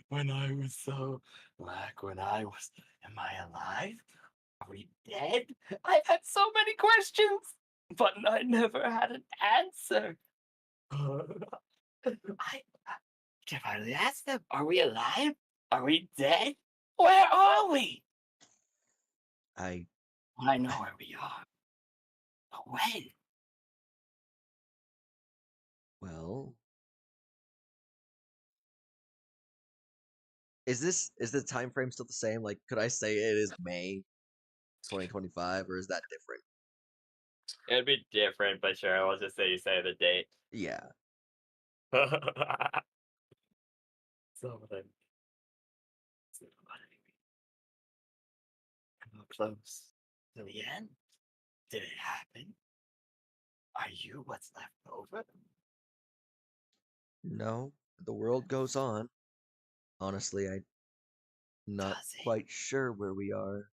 When I was so black, am I alive? Are we dead? I've had so many questions, but I never had an answer. I can finally ask them, are we alive? Are we dead? Where are we?
I
I know where we are. But when?
well, is the time frame still the same? Like, could I say it is May 2025, or is that different?
It'd be different, but sure, let's just say you say the date.
Yeah.
So what I mean. So what I mean. How close to the end? Did it happen? Are you what's left over?
No, the world goes on. Honestly, I'm not
Does it?
quite sure where we are.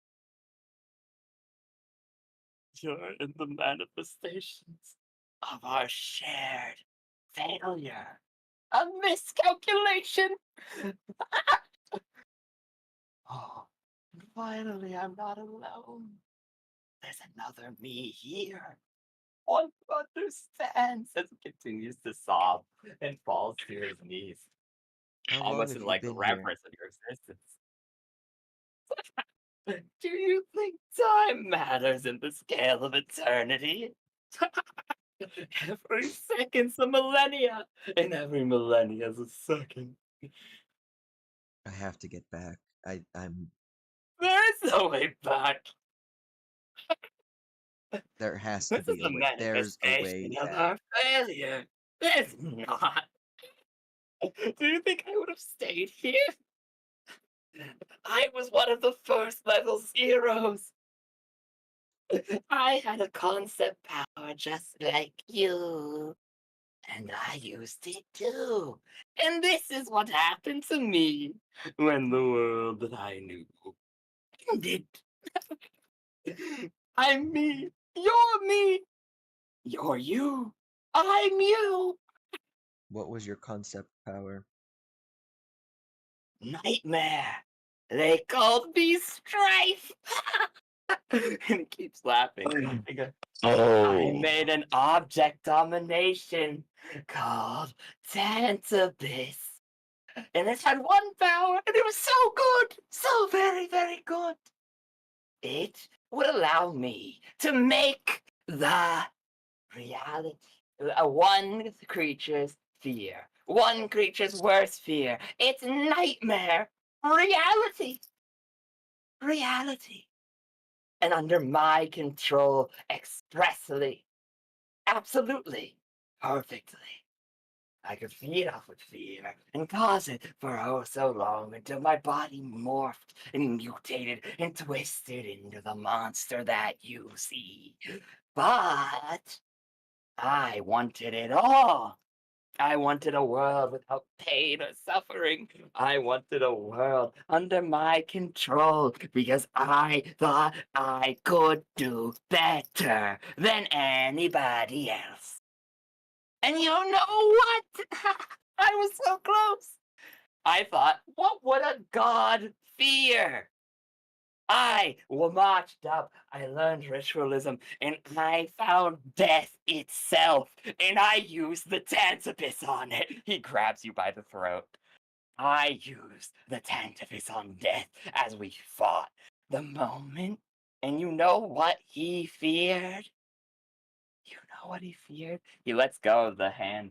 You're in the manifestations of our shared failure. A miscalculation. Oh, finally, I'm not alone. There's another me here. One who understands as he continues to sob and falls to his knees,
How long
almost
have
in
you
like
been here?
reverence of your existence. Do you think time matters in the scale of eternity? Every second's a millennia, and every millennia's a second.
I have to get back. I'm.
There is no way back.
There has to
This is
be a
a
way. There's a
manifestation
way
of
back.
our failure. There's not. Do you think I would have stayed here? I was one of the first level zeros. I had a concept power just like you. And I used it too. And this is what happened to me when the world that I knew ended. I'm me. You're me. You're you. I'm you.
What was your concept power?
Nightmare. They called me Strife. And he keeps laughing. He goes, I
Oh.
made an object domination called Tantabis. And it had one power, and it was so good, so very, very good. It would allow me to make the reality, one creature's fear, one creature's worst fear. It's nightmare reality. Reality. And under my control expressly, absolutely, perfectly. I could feed off of fear and cause it for oh so long until my body morphed and mutated and twisted into the monster that you see.
But I wanted it all. I wanted a world without pain or suffering. I wanted a world under my control because I thought I could do better than anybody else. And you know what? I was so close. I thought, what would a god fear? I marched up, I learned ritualism, and I found death itself, and I used the Tantabis on it. He grabs you by the throat. I used the Tantabis on death as we fought. The moment, and you know what he feared? You know what he feared? He lets go of the hand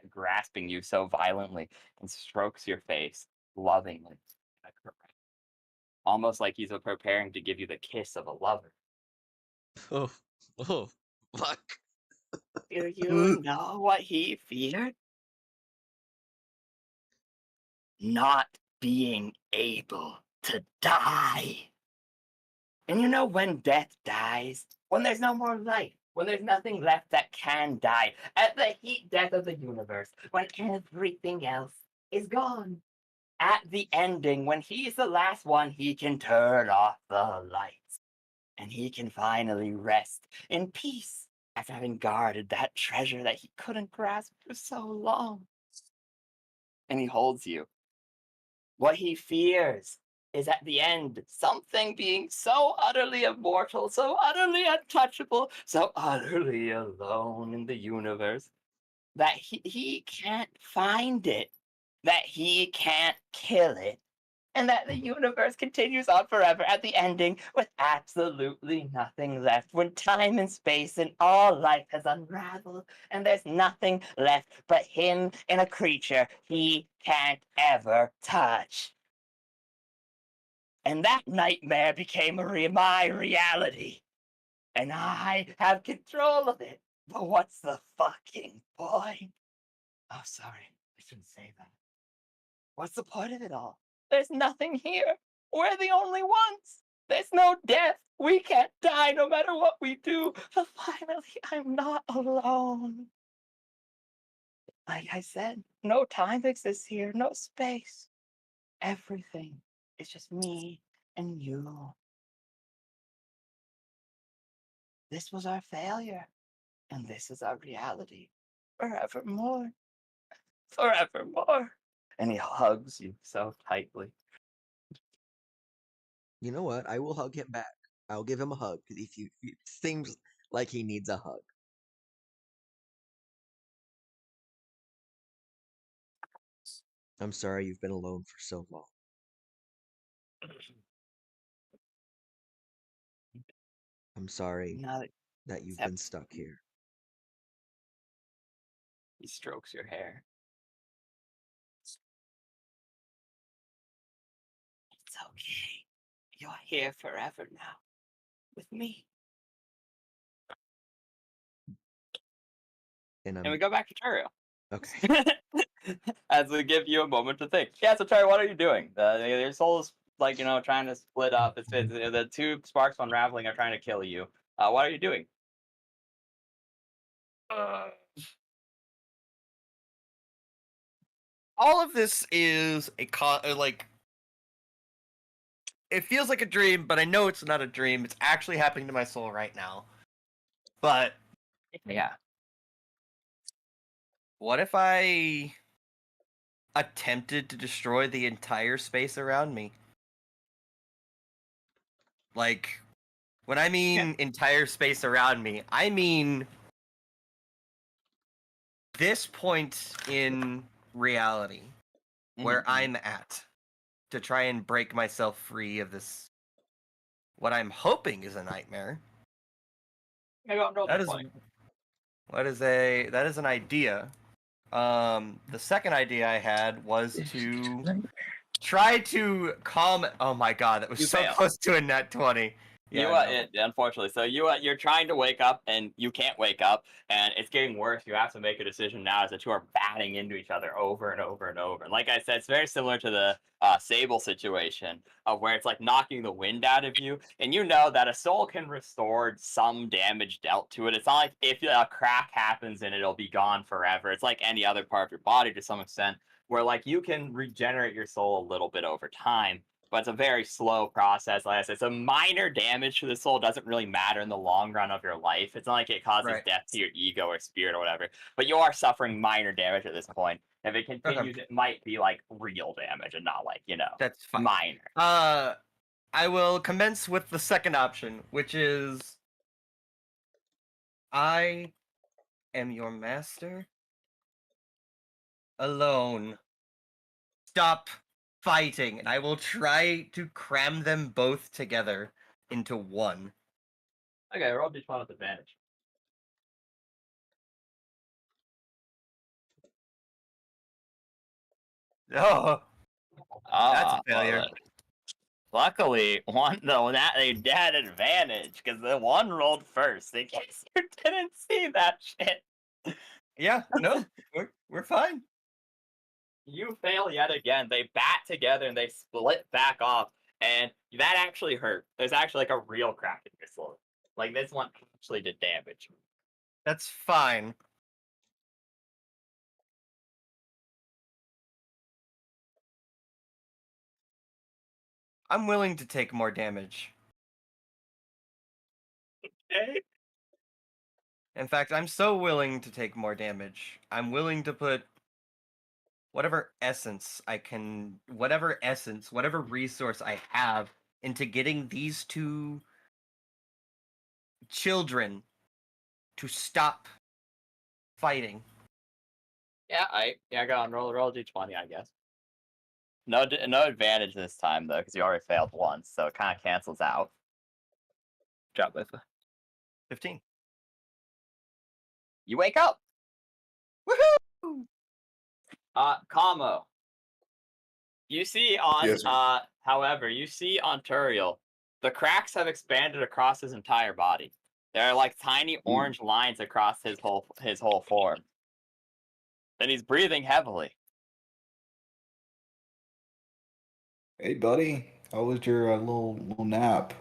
grasping you so violently and strokes your face lovingly. Almost like he's preparing to give you the kiss of a lover.
Oh, fuck.
Do you know what he feared? Not being able to die. And you know when death dies? When there's no more life. When there's nothing left that can die. At the heat death of the universe. When everything else is gone. At the ending, when he's the last one, he can turn off the lights. And he can finally rest in peace after having guarded that treasure that he couldn't grasp for so long. And he holds you. What he fears is at the end, something being so utterly immortal, so utterly untouchable, so utterly alone in the universe, that he can't find it, that he can't kill it, and that the universe continues on forever at the ending with absolutely nothing left when time and space and all life has unraveled and there's nothing left but him and a creature he can't ever touch. And that nightmare became my reality. And I have control of it. But what's the fucking point? Oh, sorry. I shouldn't say that. What's the point of it all? There's nothing here. We're the only ones. There's no death. We can't die no matter what we do. But finally, I'm not alone. Like I said, no time exists here, no space. Everything is just me and you. This was our failure, and this is our reality. Forevermore. Forevermore. And he hugs you so tightly.
You know what? I will hug him back. I'll give him a hug because it seems like he needs a hug. I'm sorry you've been alone for so long. I'm sorry
Not
that you've
except
been stuck here.
he strokes your hair. It's okay. You're here forever now. With me.
And
And we go back to Turiel.
okay.
As we give you a moment to think. Yeah, so Turiel, what are you doing? Your soul is like, trying to split up. It's the two sparks unraveling are trying to kill you. What are you doing?
All of this is it feels like a dream, but I know it's not a dream. It's actually happening to my soul right now. But
Yeah.
what if I attempted to destroy the entire space around me? Like, when I mean entire space around me, I mean this point in reality where I'm at, to try and break myself free of this, what I'm hoping is a nightmare. That is an idea. The second idea I had was to try to calm. Oh my god, that was so close to a net 20. Yeah,
You
no.
unfortunately, so you're trying to wake up and you can't wake up, and it's getting worse. You have to make a decision now as the two are batting into each other over and over and over. And like I said, it's very similar to the Sable situation of where it's like knocking the wind out of you, and you know that a soul can restore some damage dealt to it. It's not like if a crack happens and it'll be gone forever. It's like any other part of your body to some extent, where like you can regenerate your soul a little bit over time, but it's a very slow process. Like I said, so minor damage to the soul doesn't really matter in the long run of your life. It's not like it causes
Right.
death to your ego or spirit or whatever, but you are suffering minor damage at this point. If it continues, it might be like real damage and not like,
That's fine.
minor.
I will commence with the second option, which is I am your master alone. Stop fighting, and I will try to cram them both together into one.
Okay, roll d20 with advantage.
Oh, that's a failure.
Well, luckily, they had advantage because the one rolled first. In case you didn't see that shit,
Yeah, no, we're fine.
you fail yet again. They bat together and they split back off, and that actually hurt. There's actually like a real crack in your soul. Like this one actually did damage.
That's fine. I'm willing to take more damage.
Okay.
In fact, I'm so willing to take more damage. I'm willing to put whatever essence, whatever resource I have into getting these two children to stop fighting.
Yeah, go on. Roll d20, I guess. No advantage this time though, because you already failed once, so it kind of cancels out. Drop with
15.
You wake up.
Woohoo!
Kamo. You see on
Yes, sir.
however, you see on Turiel, the cracks have expanded across his entire body. There are like tiny orange lines across his whole form. And he's breathing heavily.
Hey, buddy, how was your little nap?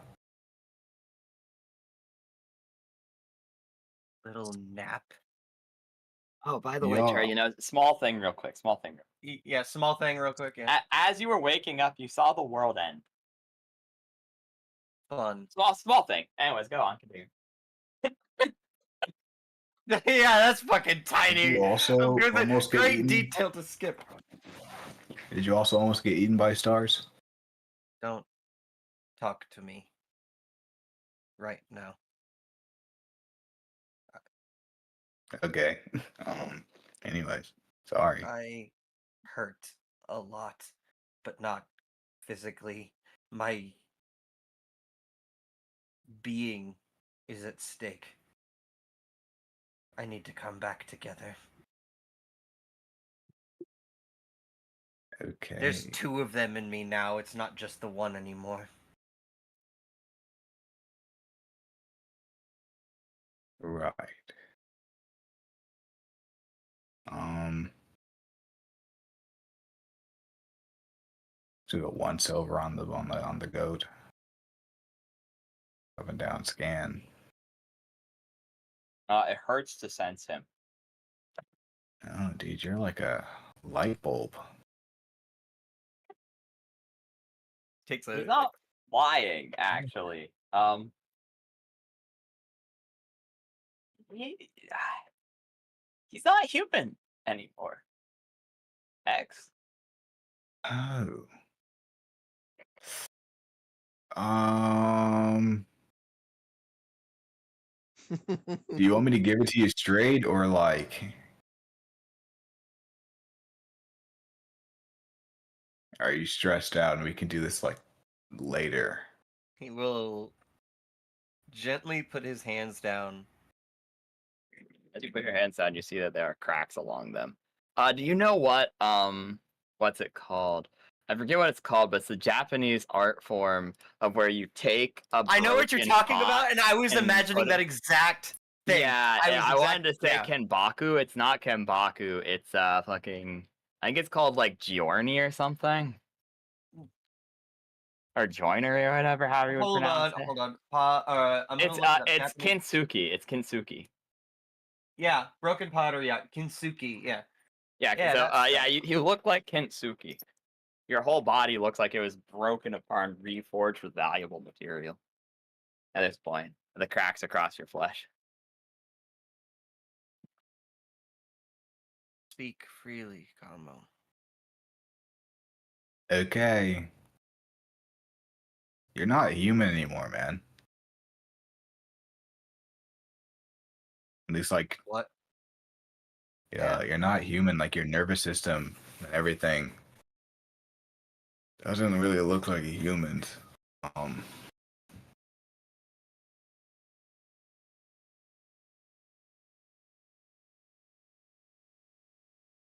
Little nap.
Oh, by the way,
Yeah.
Terry, small thing real quick.
Yeah, small thing real quick. Yeah.
As you were waking up, you saw the world end.
Fun.
Small thing. Anyways, go on, continue.
Yeah, that's fucking tiny.
Did you also
Good-
almost get
Great
eaten?
detail to skip.
Did you also almost get eaten by stars?
Don't talk to me right now.
Okay. Anyways, sorry.
I hurt a lot, but not physically. My being is at stake. I need to come back together.
Okay.
There's two of them in me now. It's not just the one anymore.
Right. So we got 1 silver on the goat. Up and down scan.
It hurts to sense him.
Oh, dude, you're like a light bulb.
Takes
He's not lying, actually. He's not human anymore. X.
Oh. Do you want me to give it to you straight or like? Are you stressed out and we can do this like later?
He will gently put his hands down.
As you put your hands down, you see that there are cracks along them. Do you know what's it called? I forget what it's called, but it's the Japanese art form of where you take a
I know what you're
broken
talking
pot
about, and I was
and
imagining
put
that
it-
exact thing.
Yeah, I
was
wanted to say
yeah.
kenbaku. It's not kenbaku. It's fucking. I think it's called like giorni or something, or joinery or whatever. However you would
Hold
pronounce
on,
it.
hold on. I'm gonna look it up.
It's
Japanese-
kintsugi. It's kintsugi.
Yeah, broken pottery. Yeah, kintsugi. Yeah.
Yeah.
Yeah,
So
that's
yeah, you look like kintsugi. Your whole body looks like it was broken apart and reforged with valuable material. At this point, the cracks across your flesh.
Speak freely, Combo.
Okay. You're not human anymore, man. At least, like,
What?
yeah, you're not human. Like, your nervous system and everything doesn't really look like a human's.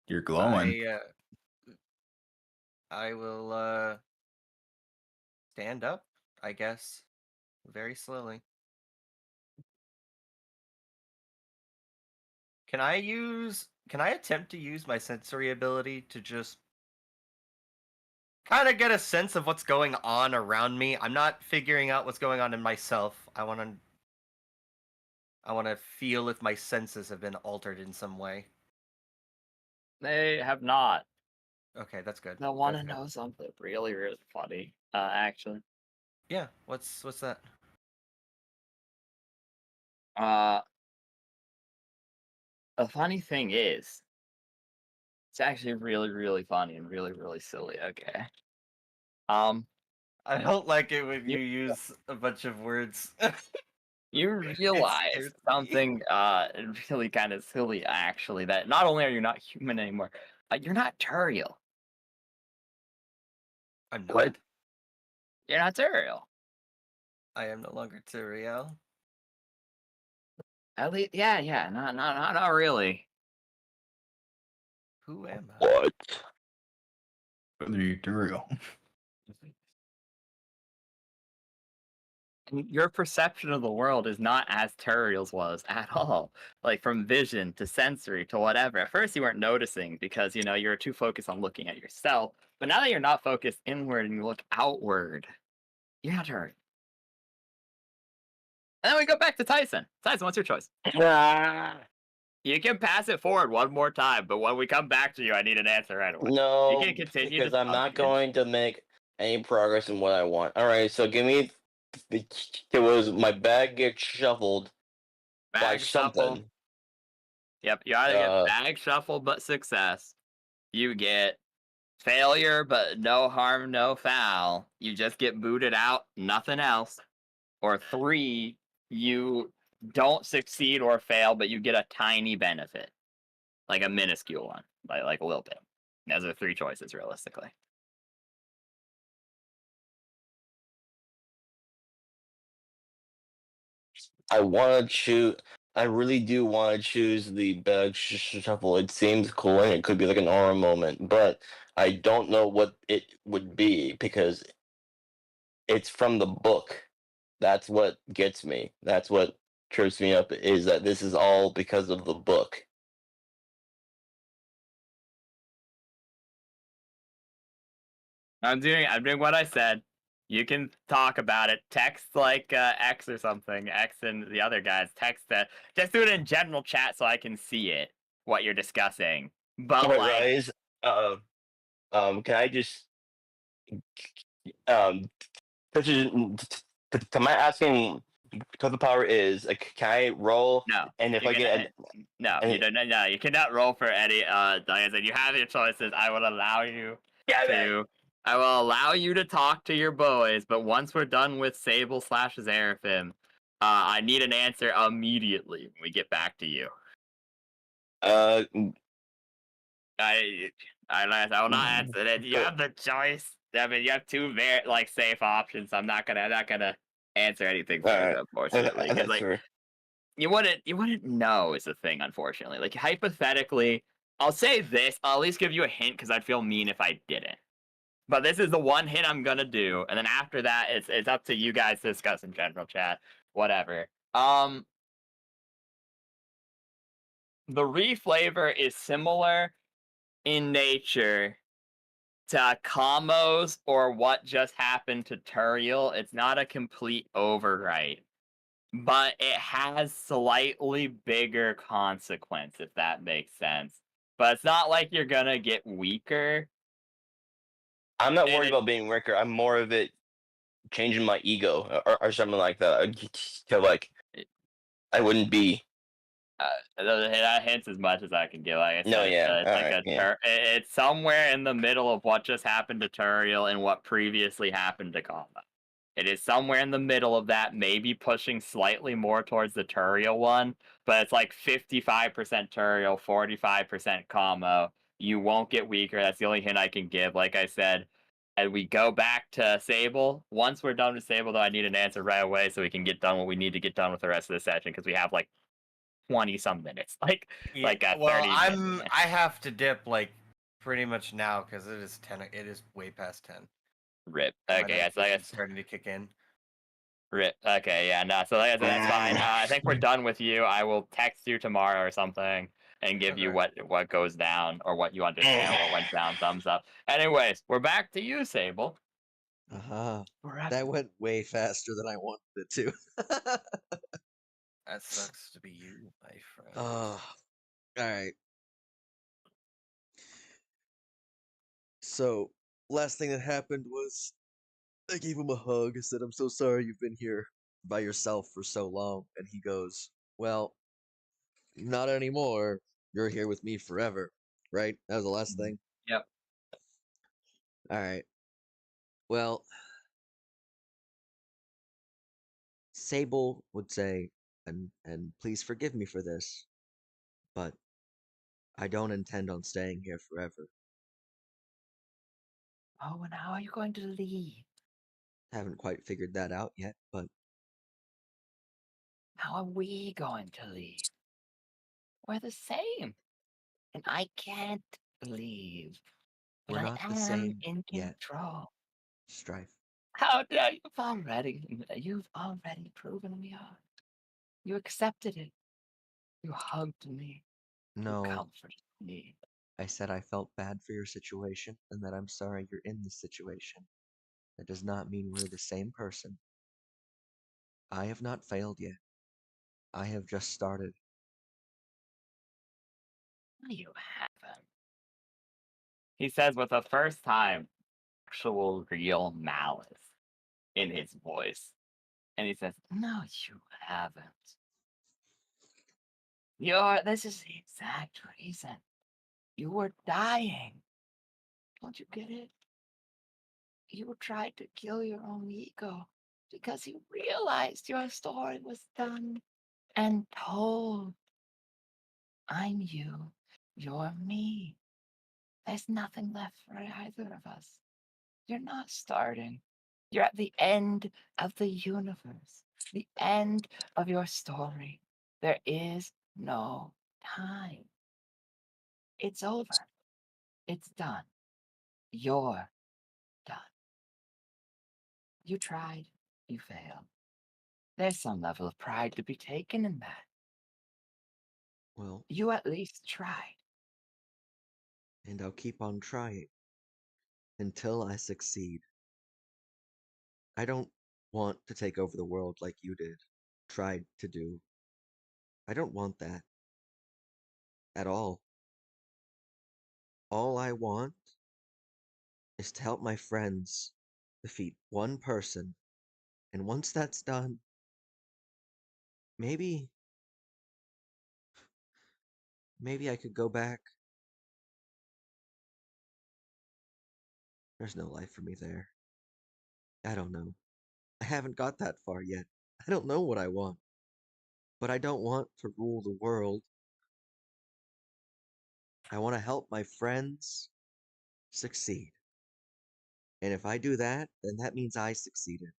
You're glowing.
I will stand up, I guess, very slowly. Can I attempt to use my sensory ability to just kind of get a sense of what's going on around me? I'm not figuring out what's going on in myself. I want to feel if my senses have been altered in some way.
They have not.
Okay, that's good.
I want to
That's good.
know something really, really funny. Actually,
Yeah, what's that?
the funny thing is, it's actually really, really funny and really, really silly. Okay.
I don't like it when
You-
you use a bunch of words.
You realize
scares me.
something really kind of silly, actually, that not only are you not human anymore, you're not Turiel.
I'm not.
What?
You're not Turiel.
I am no longer Turiel.
At least, yeah, not really.
Who am I?
What?
The real.
Your perception of the world is not as Turiel's was at all. Like from vision to sensory to whatever. At first you weren't noticing because you were too focused on looking at yourself. But now that you're not focused inward and you look outward, you're not Turiel. And then we go back to Tyson. Tyson, what's your choice? You can pass it forward one more time, but when we come back to you, I need an answer right away.
No,
You can continue
because
to
I'm not
talk.
going to make any progress in what I want. All right, so give me. It was my bag gets shuffled by
Bag
something.
shuffle. Yep, you either get bag shuffle but success. You get failure but no harm, no foul. You just get booted out, nothing else. Or 3, you don't succeed or fail, but you get a tiny benefit. Like a minuscule one. Like a little bit. Those are 3 choices realistically.
I want to choose. I really do want to choose the bag shuffle. It seems cool and it could be like an aura moment, but I don't know what it would be because it's from the book. That's what gets me. That's what trips me up is that this is all because of the book.
I'm doing what I said. You can talk about it. Text like X or something. X and the other guys. Text that. Just do it in general chat so I can see it. What you're discussing. But
Alright,
like,
guys. Can I just am I asking because the power is like, can I roll?
no.
And if
You
I get
can- no, you don't. No, you cannot roll for any. Like I said, you have your choices. I will allow you to. I will allow you to talk to your boys, but once we're done with Sable / Zeraphim, I need an answer immediately when we get back to you. I will not answer it. You have the choice. I mean, you have 2 very safe options. I'm not gonna answer anything further, unfortunately. 'Cause,
that's
like,
fair.
you wouldn't know is the thing, unfortunately. Like hypothetically, I'll say this. I'll at least give you a hint because I'd feel mean if I didn't. But this is the one hint I'm gonna do, and then after that, it's up to you guys to discuss in general chat, whatever. The reflavor is similar in nature to Kamos or what just happened to Turiel. It's not a complete overwrite, but it has slightly bigger consequence, if that makes sense. But it's not like you're gonna get weaker.
I'm not
And
worried about being weaker. I'm more of it changing my ego or something like that. To like, I wouldn't be.
That hints as much as I can give. Like I
No,
said,
yeah,
it's like
alright, yeah.
it's somewhere in the middle of what just happened to Turiel and what previously happened to Kama. It is somewhere in the middle of that, maybe pushing slightly more towards the Turiel one, but it's like 55% Turiel, 45% Kamo. You won't get weaker. That's the only hint I can give. Like I said, as we go back to Sable, once we're done with Sable, though, I need an answer right away so we can get done what we need to get done with the rest of the session because we have like 20 some minutes. Like
Yeah,
30
well,
minutes.
I have to dip like pretty much now because it is 10. It is way past 10.
Rip.
My
Okay, yeah, so I
medication's
guess
starting to kick in.
rip. Okay, yeah, no, so like I said, that's fine. I think we're done with you. I will text you tomorrow or something and give you
Okay.
what goes down or what you understand, what went down, thumbs up. Anyways, we're back to you, Sable.
Uh-huh.
Forever.
That went way faster than I wanted it to.
That sucks to be you, my friend.
Oh, alright. So, last thing that happened was I gave him a hug. I said, I'm so sorry you've been here by yourself for so long. And he goes, well, not anymore. You're here with me forever. Right? That was the last thing.
Yep.
Alright. Well, Sable would say, and please forgive me for this, but I don't intend on staying here forever.
Oh, and how are you going to leave?
Haven't quite figured that out yet, but
How are we going to leave? We're the same. And I can't leave. But
we're
I
not the
am
same
in
yet,
control.
Strife.
How dare you've already proven me wrong. You accepted it. You hugged me. You
No,
comforted me.
I said I felt bad for your situation and that I'm sorry you're in this situation. That does not mean we're the same person. I have not failed yet. I have just started.
No, you haven't.
He says with the first time actual real malice in his voice. And he says,
No, you haven't. This is the exact reason. You were dying. Don't you get it? You tried to kill your own ego because you realized your story was done and told. I'm you. You're me. There's nothing left for either of us. You're not starting. You're at the end of the universe, the end of your story. There is no time. It's over. It's done. You're done. You tried. You failed. There's some level of pride to be taken in that.
Well,
You at least tried.
and I'll keep on trying until I succeed. I don't want to take over the world like you did, tried to do. I don't want that. At all. All I want is to help my friends defeat one person, and once that's done, maybe I could go back. There's no life for me there. I don't know. I haven't got that far yet. I don't know what I want. But I don't want to rule the world. I want to help my friends succeed. And if I do that, then that means I succeeded.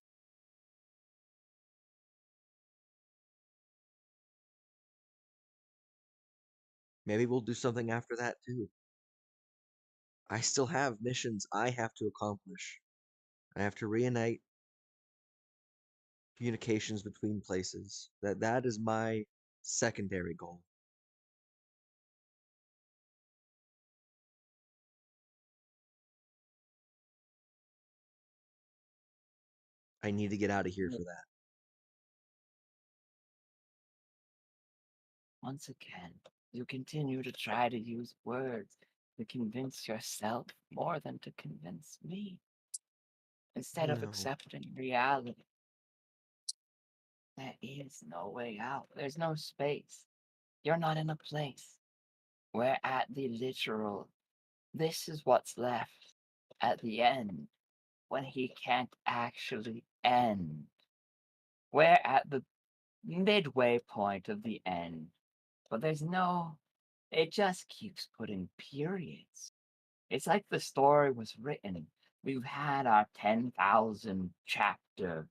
Maybe we'll do something after that too. I still have missions I have to accomplish. I have to reunite communications between places. That is my secondary goal. I need to get out of here for that.
Once again, you continue to try to use words to convince yourself more than to convince me. Instead of
No.
accepting reality, there is no way out. There's no space. You're not in a place. We're at the literal. This is what's left at the end when he can't actually end. We're at the midway point of the end, but there's no. It just keeps putting periods. It's like the story was written. We've had our 10,000 chapter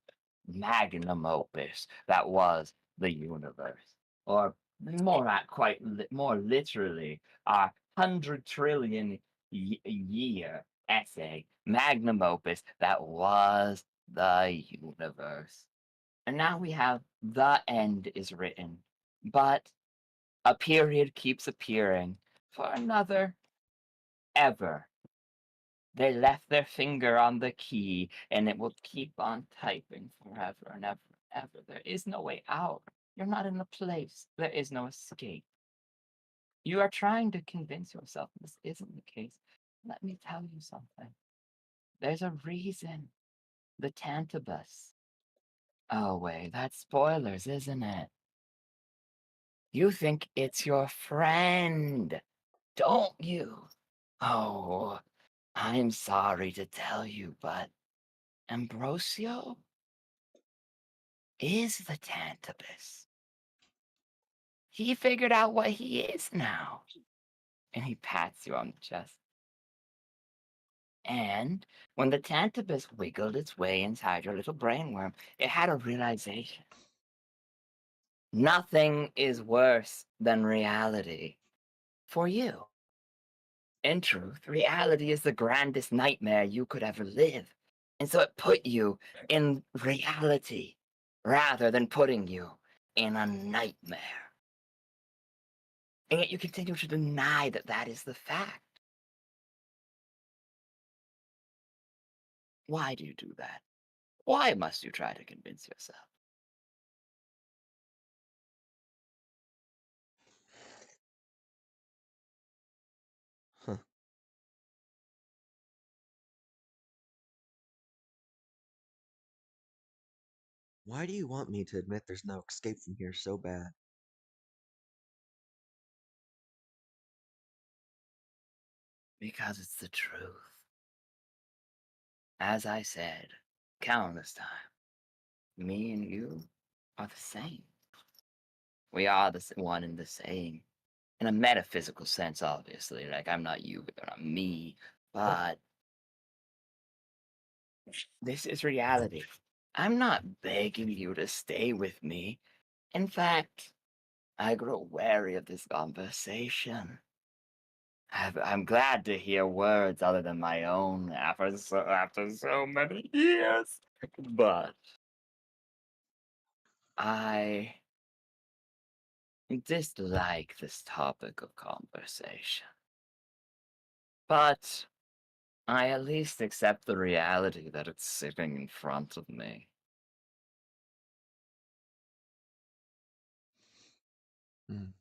magnum opus that was the universe, or more literally, our 100 trillion year essay magnum opus that was the universe. And now we have the end is written, but a period keeps appearing for another ever. They left their finger on the key and it will keep on typing forever and ever and ever. There is no way out. You're not in a place. There is no escape. You are trying to convince yourself this isn't the case. Let me tell you something. There's a reason. The Tantabus. Oh, wait, that's spoilers, isn't it? You think it's your friend, don't you? Oh, I'm sorry to tell you, but Ambrosio is the Tantabus. He figured out what he is now. And he pats you on the chest. And when the Tantabus wiggled its way inside your little brainworm, it had a realization. Nothing is worse than reality for you. In truth, reality is the grandest nightmare you could ever live. And so it put you in reality rather than putting you in a nightmare. And yet you continue to deny that that is the fact. Why do you do that? Why must you try to convince yourself?
Huh. Why do you want me to admit there's no escape from here so bad?
Because it's the truth. As I said countless times, me and you are the same. We are the one and the same. In a metaphysical sense, obviously. Like, I'm not you, you're not me. But this is reality. I'm not begging you to stay with me. In fact, I grow wary of this conversation. I'm glad to hear words other than my own after so many years. But I dislike this topic of conversation. But I at least accept the reality that it's sitting in front of me.
Hmm.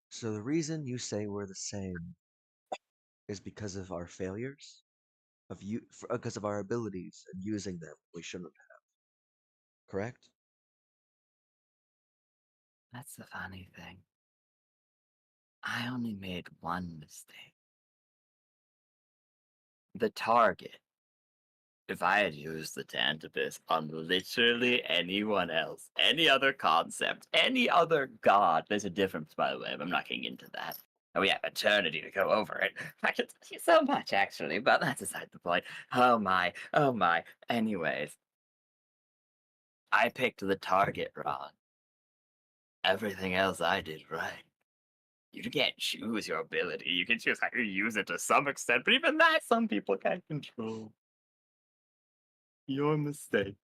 So the reason you say we're the same is because of our failures, because of our abilities and using them we shouldn't have. Correct?
That's the funny thing. I only made one mistake. The target. If I had used the Tantabus on literally anyone else, any other concept, any other god, there's a difference, by the way, but I'm not getting into that. And we have eternity to go over it. I could tell you so much, actually, but that's aside the point. Oh my, oh my. Anyways, I picked the target wrong. everything else I did right. You can't choose your ability. You can choose how you use it to some extent, but even that some people can't control. Your mistake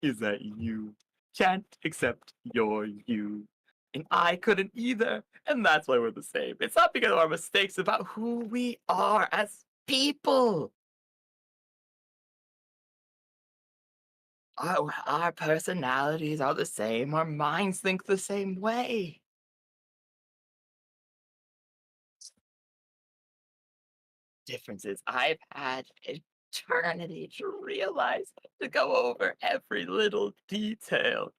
is that you can't accept your you. And I couldn't either. And that's why we're the same. It's not because of our mistakes, it's about who we are as people. Our personalities are the same. Our minds think the same way. Difference is I've had eternity to realize, to go over every little detail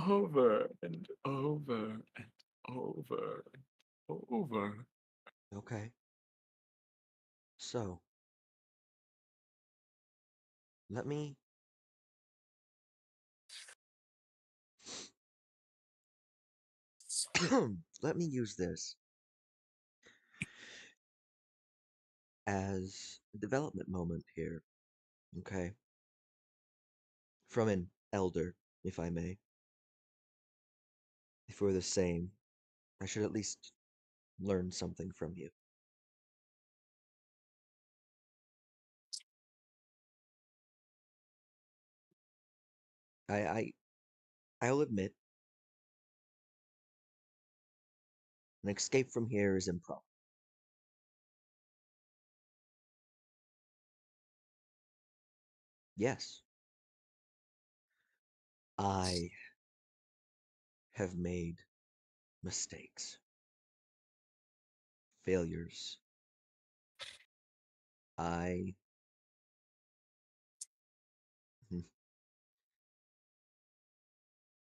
over and over and over and over.
Okay. So, let me let me use this as a development moment here. Okay. From an elder, if I may. If we're the same, I should at least learn something from you. I I'll admit, an escape from here is improper. Yes, I have made mistakes, failures. I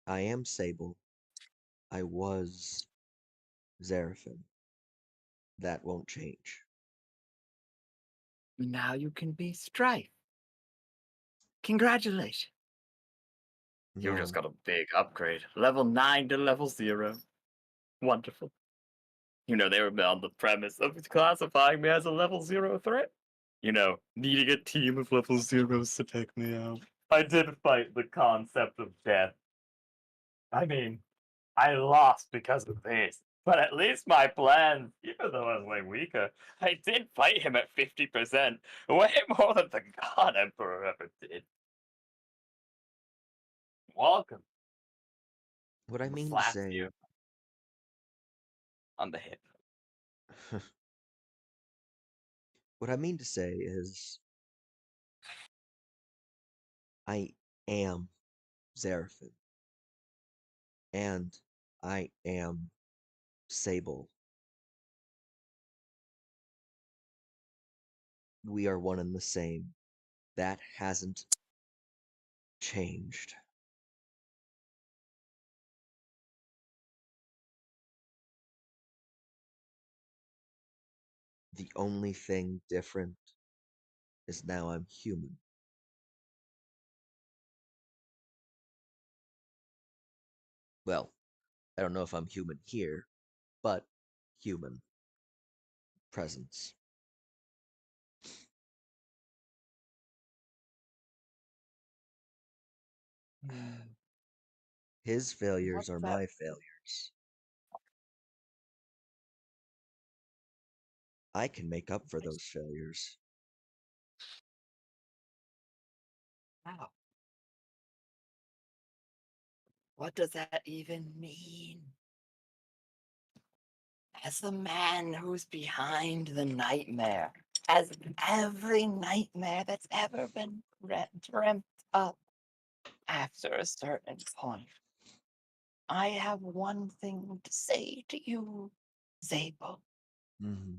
I am Sable. I was Xeraphim. That won't change.
Now you can be Strife. Congratulations. You just
No,
got a big upgrade. Level 9 to level 0. Wonderful. You know, they were on the premise of classifying me as a level 0 threat. You know, needing a team of level 0s to take me out. I did fight the concept of death. I mean, I lost because of this. But at least my plans, even though I was way weaker, I did fight him at 50%. Way more than the God Emperor ever did. Welcome.
what I mean to
Slapped
say.
you on the hip.
What I mean to say is, I am Xeraphim, and I am Sable. We are one and the same. That hasn't changed. The only thing different is now I'm human. Well, I don't know if I'm human here, but human. Presence. His failures
What's
are
that?
my failures. I can make up for those failures.
Wow. What does that even mean? As the man who's behind the nightmare, as every nightmare that's ever been dreamt up after a certain point, I have one thing to say to you, Zabel.
Mm-hmm.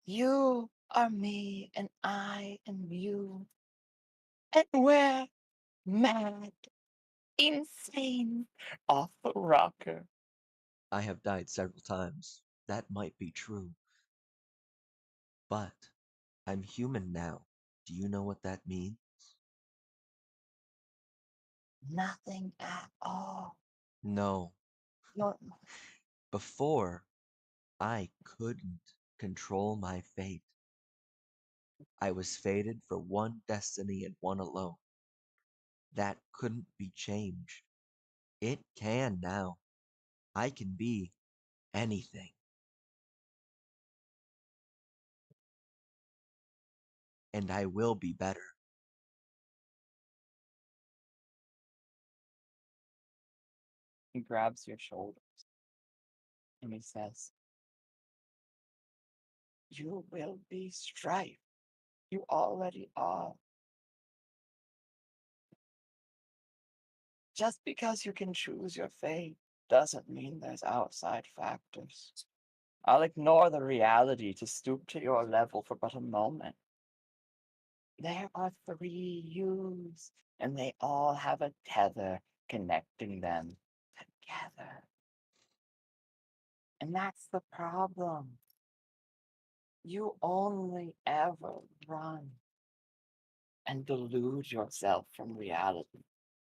You are me, and I am you. And we're mad, insane, off the rocker.
I have died several times. That might be true. But I'm human now. Do you know what that means?
Nothing at all.
No.
You're
Before, I couldn't control my fate. I was fated for one destiny and one alone. That couldn't be changed. It can now. I can be anything. And I will be better.
He grabs your shoulders and he says, "You will be strife. You already are. Just because you can choose your fate doesn't mean there's outside factors. I'll ignore the reality to stoop to your level for but a moment. There are 3 yous, and they all have a tether connecting them together. And that's the problem. You only ever run and delude yourself from reality.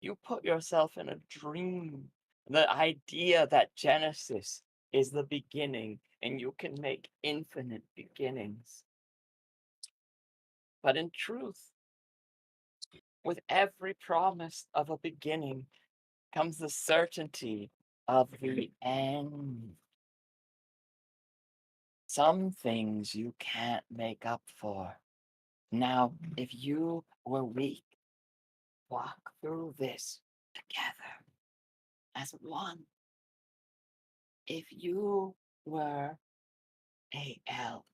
You put yourself in a dream. The idea that Genesis is the beginning and you can make infinite beginnings. But in truth, with every promise of a beginning comes the certainty of the end. Some things you can't make up for. Now, if you were weak, walk through this together as one. If you were a elf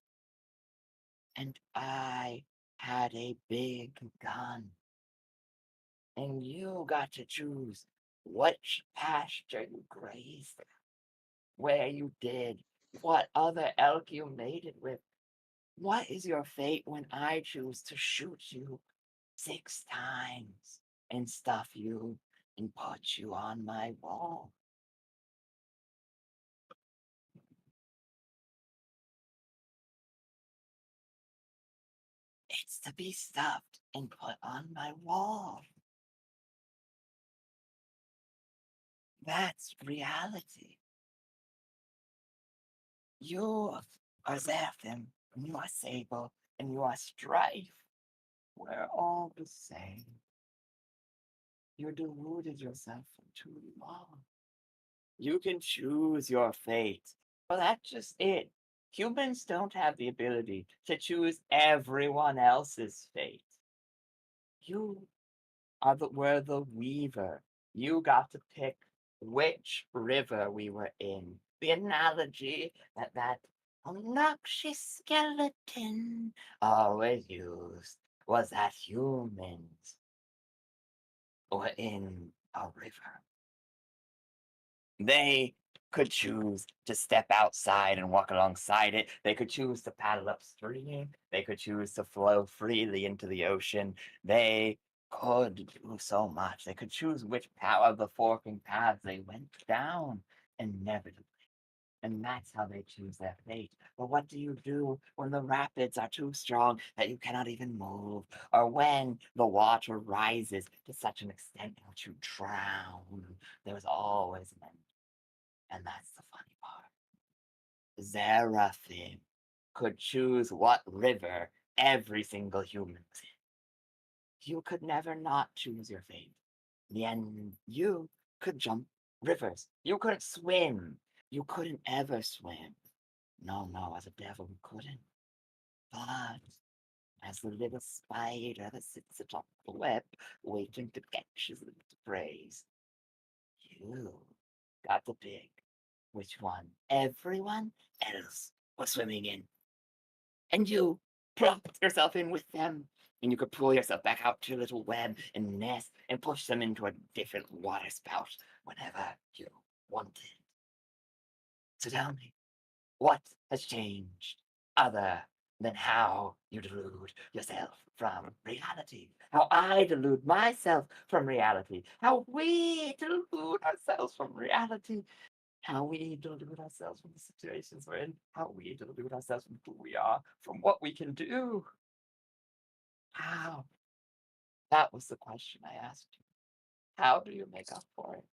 and I had a big gun, and you got to choose which pasture you grazed, where you did, what other elk you mated with. What is your fate when I choose to shoot you 6 times and stuff you and put you on my wall? It's to be stuffed and put on my wall. That's reality. You are Zephyr, and you are Sable, and you are Strife. We're all the same. You deluded yourself for too long. You can choose your fate, but that's just it. Humans don't have the ability to choose everyone else's fate. You were the weaver. You got to pick which river we were in. The analogy that obnoxious skeleton always used was that humans were in a river. They could choose to step outside and walk alongside it. They could choose to paddle upstream. They could choose to flow freely into the ocean. They could do so much. They could choose which of the forking paths they went down, inevitably. And that's how they choose their fate. But what do you do when the rapids are too strong that you cannot even move? Or when the water rises to such an extent that you drown? There's always an end. And that's the funny part. Seraphim could choose what river every single human was in. You could never not choose your fate. In the end, you could jump rivers. You couldn't swim. You couldn't ever swim. No, as a devil, you couldn't. But as the little spider that sits atop the web, waiting to catch his little praise, you got to pick which one everyone else was swimming in. And you plopped yourself in with them. And you could pull yourself back out to your little web and nest and push them into a different water spout whenever you wanted. So tell me, what has changed other than how you delude yourself from reality? How I delude myself from reality? How we delude ourselves from reality? How we delude ourselves from the situations we're in? How we delude ourselves from who we are, from what we can do? How? That was the question I asked you. How do you make up for it?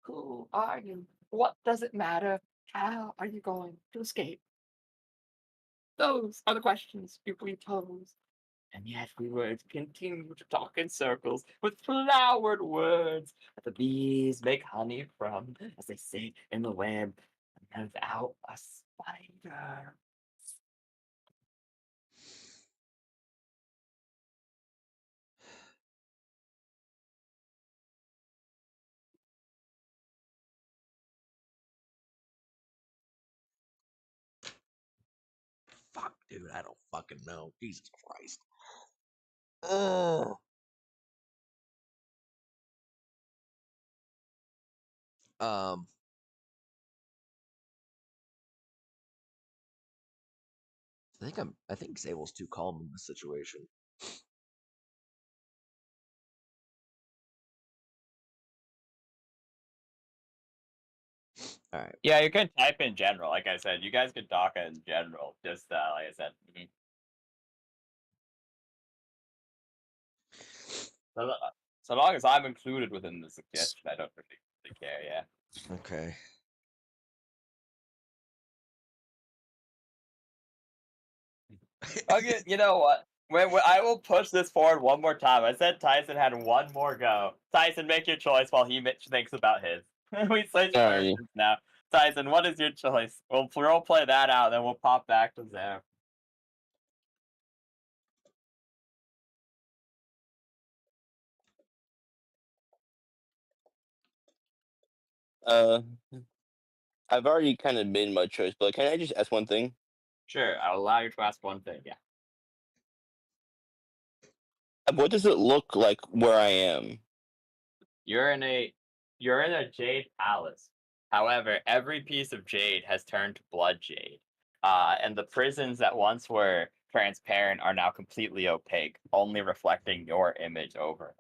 Who are you? What does it matter? How are you going to escape? Those are the questions we pose. And yet we would continue to talk in circles with flowered words that the bees make honey from as they sit in the web without a spider.
Fuck, dude, I don't fucking know. Jesus Christ. Ugh. Um. I think Zabel's too calm in this situation. All right.
Yeah, you can type in general. Like I said, you guys can talk in general. Just like I said. So long as I'm included within the suggestion, I don't really care. Yeah.
Okay.
Okay, you know what? I will push this forward one more time. I said Tyson had one more go. Tyson, make your choice while he thinks about his. We switch
Alrighty.
versions now. Tyson, what is your choice? We'll role play that out, then we'll pop back to Zam.
I've already kind of made my choice, but can I just ask one thing?
Sure, I'll allow you to ask one thing. Yeah.
What does it look like where I am?
You're in a jade palace. However, every piece of jade has turned to blood jade. And the prisons that once were transparent are now completely opaque, only reflecting your image over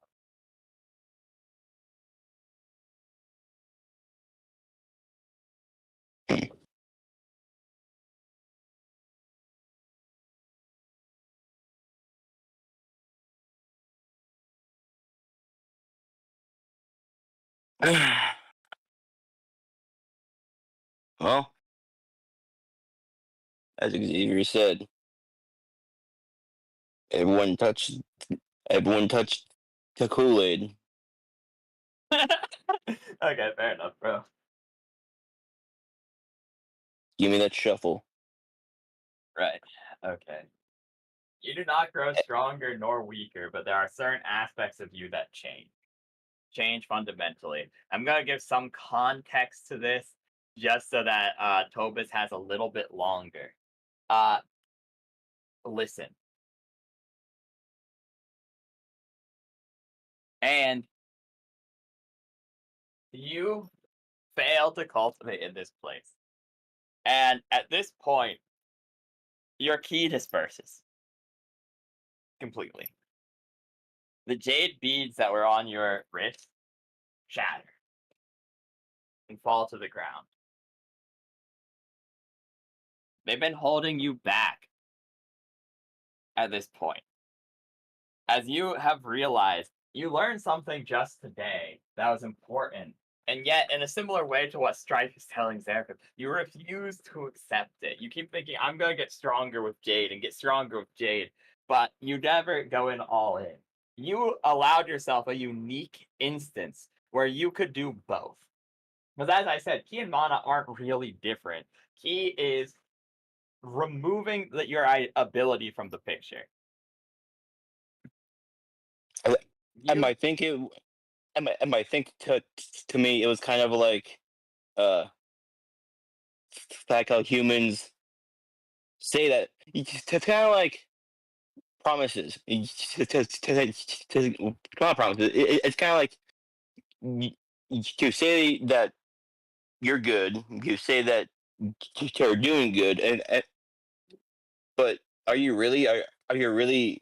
Well, as Xavier said, everyone touched the Kool-Aid.
Okay, fair enough, bro.
Give me that shuffle.
Right. Okay. You do not grow stronger nor weaker, but there are certain aspects of you that change fundamentally. I'm gonna give some context to this, just so that Tobis has a little bit longer. Listen. And you fail to cultivate in this place. And at this point, your ki disperses completely. The jade beads that were on your wrist shatter and fall to the ground. They've been holding you back at this point. As you have realized, you learned something just today that was important. And yet, in a similar way to what Strife is telling Zerka, you refuse to accept it. You keep thinking, I'm going to get stronger with Jade and get stronger with Jade, but you never go in all in. You allowed yourself a unique instance where you could do both. Because as I said, Ki and Mana aren't really different. Ki is removing your ability from the picture.
I might think it. I might think to me it was kind of like like how humans say that. It's kind of like promises. Not promises. It's kind of like you say that you're good. You say that you're doing good, and but are you really? Are you really?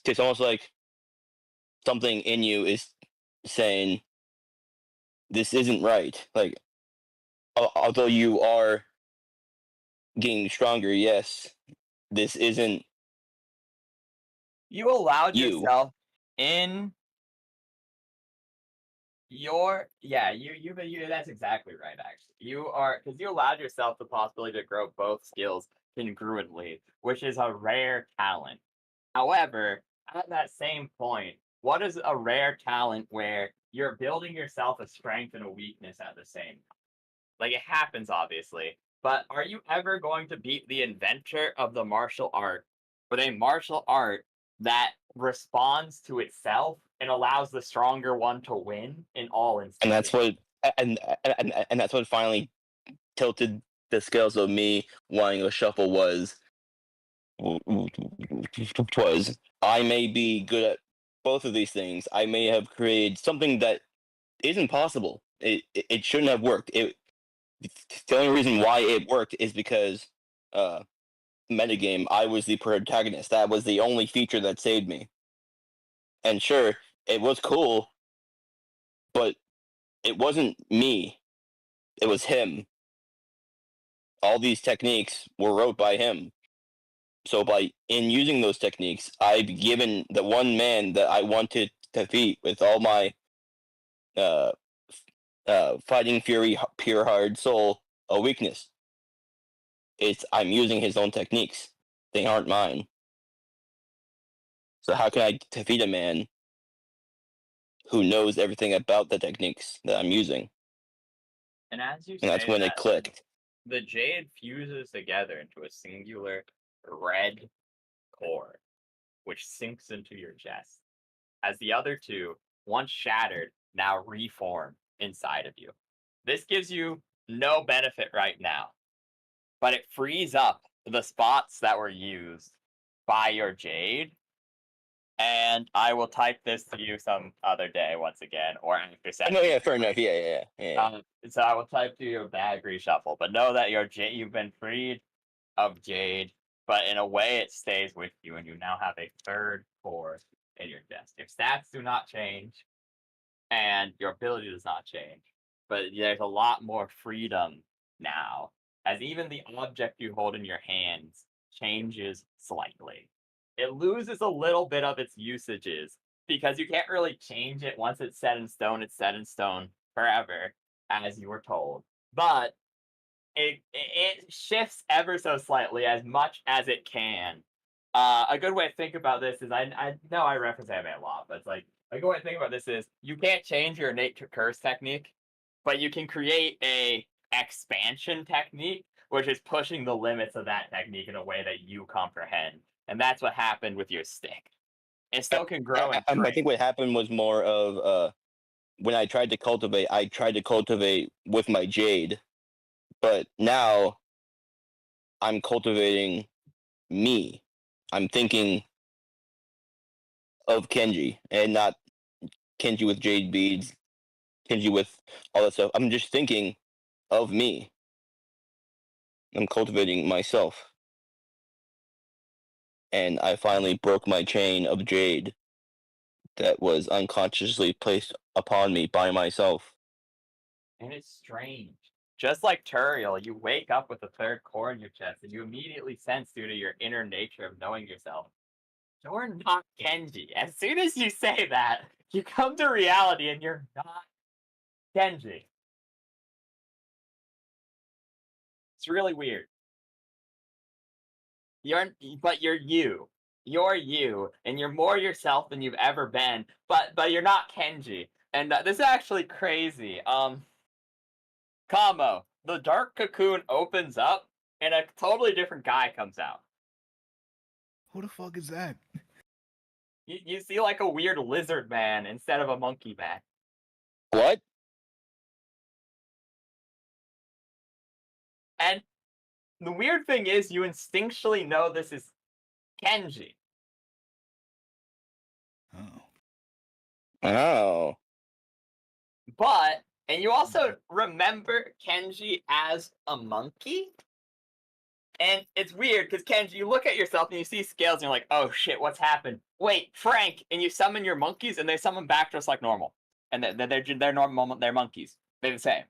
It's almost like something in you is saying this isn't right. Like although you are getting stronger, yes, this isn't
You allowed
you.
yourself in your you that's exactly right, actually. You are, because you allowed yourself the possibility to grow both skills congruently, which is a rare talent. However, at that same point, what is a rare talent where you're building yourself a strength and a weakness at the same time? Like, it happens, obviously, but are you ever going to beat the inventor of the martial art with a martial art that responds to itself and allows the stronger one to win in all instances?
And that's what and that's what finally tilted the scales of me wanting a shuffle was I may be good at both of these things. I may have created something that isn't possible. It shouldn't have worked. The only reason why it worked is because metagame, I was the protagonist. That was the only feature that saved me. And sure, it was cool, but it wasn't me. It was him. All these techniques were wrote by him. So in using those techniques, I've given the one man that I wanted to defeat with all my fighting fury, pure hard soul a weakness. I'm using his own techniques. They aren't mine. So how can I defeat a man who knows everything about the techniques that I'm using?
And as you
And that's
say
when
that,
it clicked.
the jade fuses together into a singular red core, which sinks into your chest, as the other two, once shattered, now reform inside of you. This gives you no benefit right now, but it frees up the spots that were used by your jade. And I will type this to you some other day once again, or after session.
No, yeah, fair enough. Yeah.
So I will type to you a bag reshuffle, but know that you've been freed of jade, but in a way it stays with you, and you now have a third core in your chest. Your stats do not change, and your ability does not change, but there's a lot more freedom now, as even the object you hold in your hands changes slightly. It loses a little bit of its usages because you can't really change it. Once it's set in stone, it's set in stone forever, as you were told. But it shifts ever so slightly, as much as it can. A good way to think about this is I know I reference anime a lot, but it's like a good way to think about this is you can't change your innate curse technique, but you can create a expansion technique, which is pushing the limits of that technique in a way that you comprehend. And that's what happened with your stick. It still can grow and
I think what happened was more of when I tried to cultivate with my jade, but now I'm cultivating me. I'm thinking of Kenji and not Kenji with jade beads, Kenji with all that stuff. I'm just thinking of me. I'm cultivating myself. And I finally broke my chain of jade that was unconsciously placed upon me by myself.
And it's strange. Just like Turiel, you wake up with a third core in your chest, and you immediately sense, due to your inner nature of knowing yourself, you're not Kenji. As soon as you say that, you come to reality and you're not Kenji. It's really weird. But you're you. You're you, and you're more yourself than you've ever been. But you're not Kenji, and this is actually crazy. Kamo, the dark cocoon opens up, and a totally different guy comes out.
Who the fuck is that?
You see like a weird lizard man instead of a monkey man.
What?
And the weird thing is, you instinctually know this is Kenji.
Oh.
And you also remember Kenji as a monkey? And it's weird, because Kenji, you look at yourself and you see scales and you're like, oh shit, what's happened? Wait, Frank! And you summon your monkeys and they summon back just like normal. And they're normal, they're monkeys. They're the same.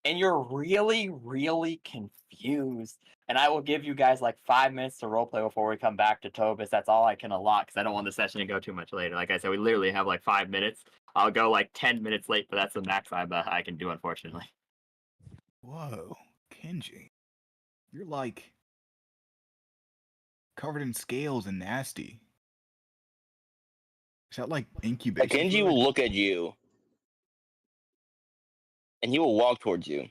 And you're really, really confused. And I will give you guys like 5 minutes to roleplay before we come back to Tobis. That's all I can allot, because I don't want the session to go too much later. Like I said, we literally have like 5 minutes. I'll go like 10 minutes late, but that's the max I can do, unfortunately.
Whoa, Kenji. You're like covered in scales and nasty. Is that like
Like
incubation
Genji
fluid?
will look at you, and he will walk towards you,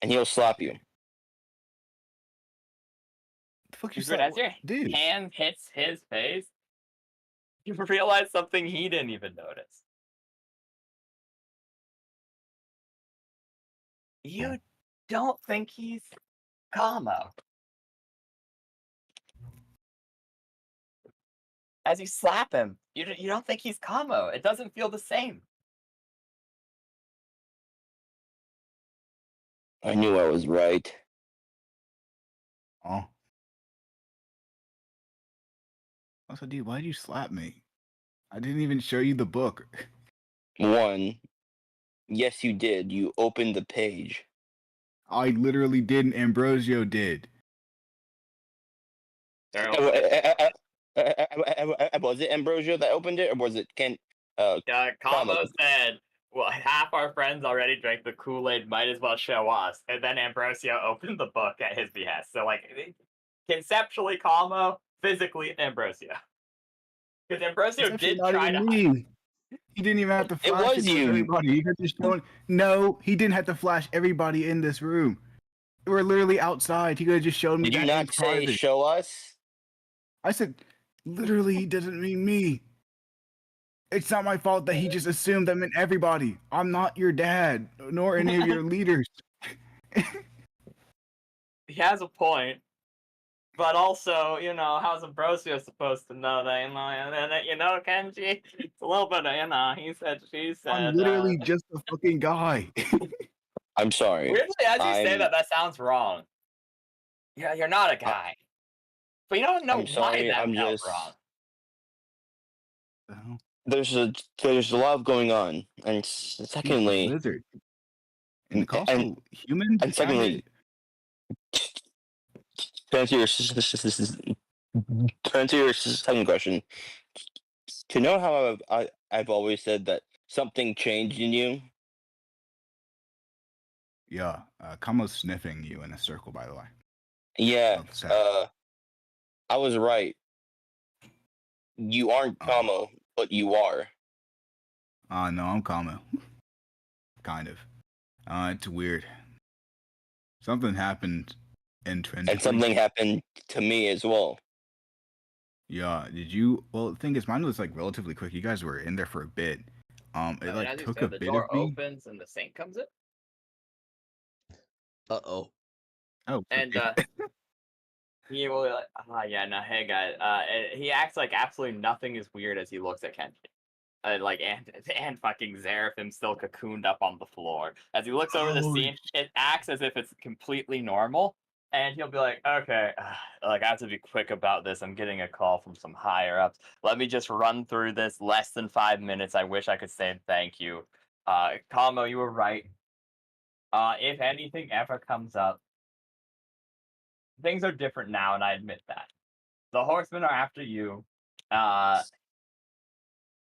and he'll slap you.
The fuck you
But as
slap?
your
Dude,
hand hits his face, you realize something he didn't even notice. You don't think he's Kamo. As you slap him, you don't think he's Kamo. It doesn't feel the same.
I knew I was right.
oh. Also, dude, why'd you slap me? I didn't even show you the book.
One, yes, you did. You opened the page.
I literally didn't. Ambrosio did.
Was it Ambrosio that opened it, or was it Ken?
Kamo
Kamo.
said, well, half our friends already drank the Kool-Aid, might as well show us. And then Ambrosio opened the book at his behest. So, like, conceptually Kamo, physically Ambrosio. Because Ambrosio
It's actually
did
not
try to...
even me. He didn't even have to
It
flash
was
it to
you.
everybody. He could just show. No, he didn't have to flash everybody in this room. We're literally outside. He could have just showed me
Did you
that
not
in
say
private.
show us?
I said, literally, he doesn't mean me. It's not my fault that he just assumed that meant everybody. I'm not your dad, nor any of your leaders.
He has a point. But also, you know, how's Ambrosio supposed to know that, Kenji? It's a little bit of, he said, she said.
I'm literally just a fucking guy.
I'm sorry.
Weirdly, as you say
I'm-
that sounds wrong. Yeah, you're not a guy. But you don't know
I'm
why
sorry,
that
I'm
felt
just-
wrong.
There's a lot going on, and secondly,
Lizard. And also human.
and secondly, to answer your second question, to know how I've always said that something changed in you.
Yeah, Kamo's sniffing you in a circle, by the way.
Yeah,
That's sad.
I was right. You aren't Kamo, but you are.
No, I'm Kamo. Kind of. It's weird. Something happened intrinsically.
And something happened to me as well.
Yeah, did you? Well, the thing is, mine was like relatively quick. You guys were in there for a bit. It like
as you
took
said,
a
the
bit
door
of me.
opens and the saint comes in.
Uh-oh.
Oh,
And he will be like, yeah, no, hey guys. And he acts like absolutely nothing is weird as he looks at Kenji. And fucking Zeraphim still cocooned up on the floor. As he looks over the scene, it acts as if it's completely normal. And he'll be like, okay, like I have to be quick about this. I'm getting a call from some higher ups. Let me just run through this less than 5 minutes. I wish I could say thank you. Kamo, you were right. If anything ever comes up, things are different now, and I admit that. The horsemen are after you.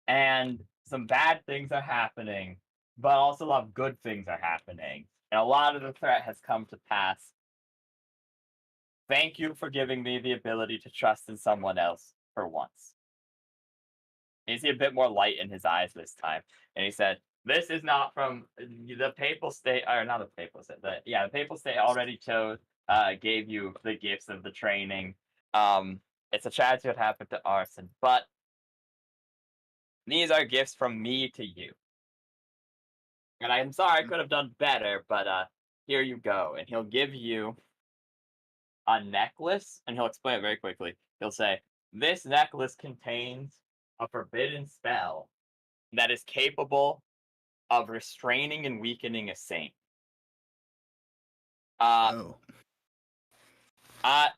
And some bad things are happening, but also a lot of good things are happening. And a lot of the threat has come to pass. Thank you for giving me the ability to trust in someone else for once. You see a bit more light in his eyes this time. And he said, this is not from the papal state, or not the papal state, the papal state already gave you the gifts of the training. It's a tragedy what happened to Arson, but these are gifts from me to you. And I'm sorry I could have done better, but here you go. And he'll give you a necklace, and he'll explain it very quickly. He'll say, this necklace contains a forbidden spell that is capable of restraining and weakening a saint.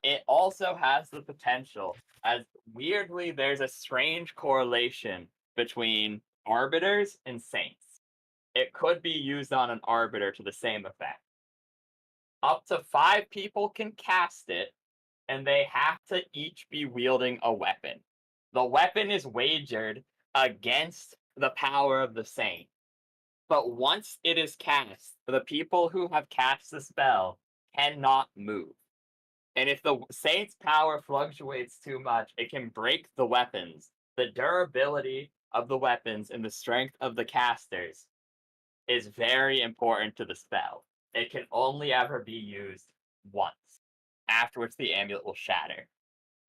It also has the potential, as weirdly, there's a strange correlation between arbiters and saints. It could be used on an arbiter to the same effect. Up to 5 people can cast it, and they have to each be wielding a weapon. The weapon is wagered against the power of the saint. But once it is cast, the people who have cast the spell cannot move. And if the saint's power fluctuates too much, it can break the weapons. The durability of the weapons and the strength of the casters is very important to the spell. It can only ever be used once, after which the amulet will shatter.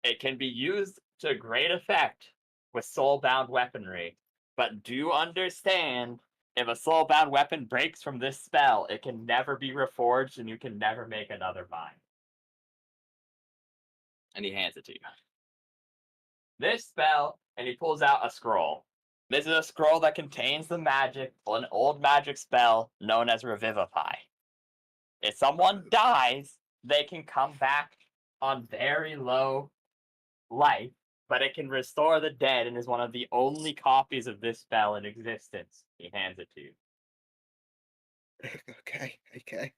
It can be used to great effect with soul-bound weaponry, but do understand, if a soul-bound weapon breaks from this spell, it can never be reforged and you can never make another bind. And he hands it to you. This spell, and he pulls out a scroll. This is a scroll that contains the magic, an old magic spell known as Revivify. If someone dies, they can come back on very low life, but it can restore the dead and is one of the only copies of this spell in existence. He hands it to you.
Okay.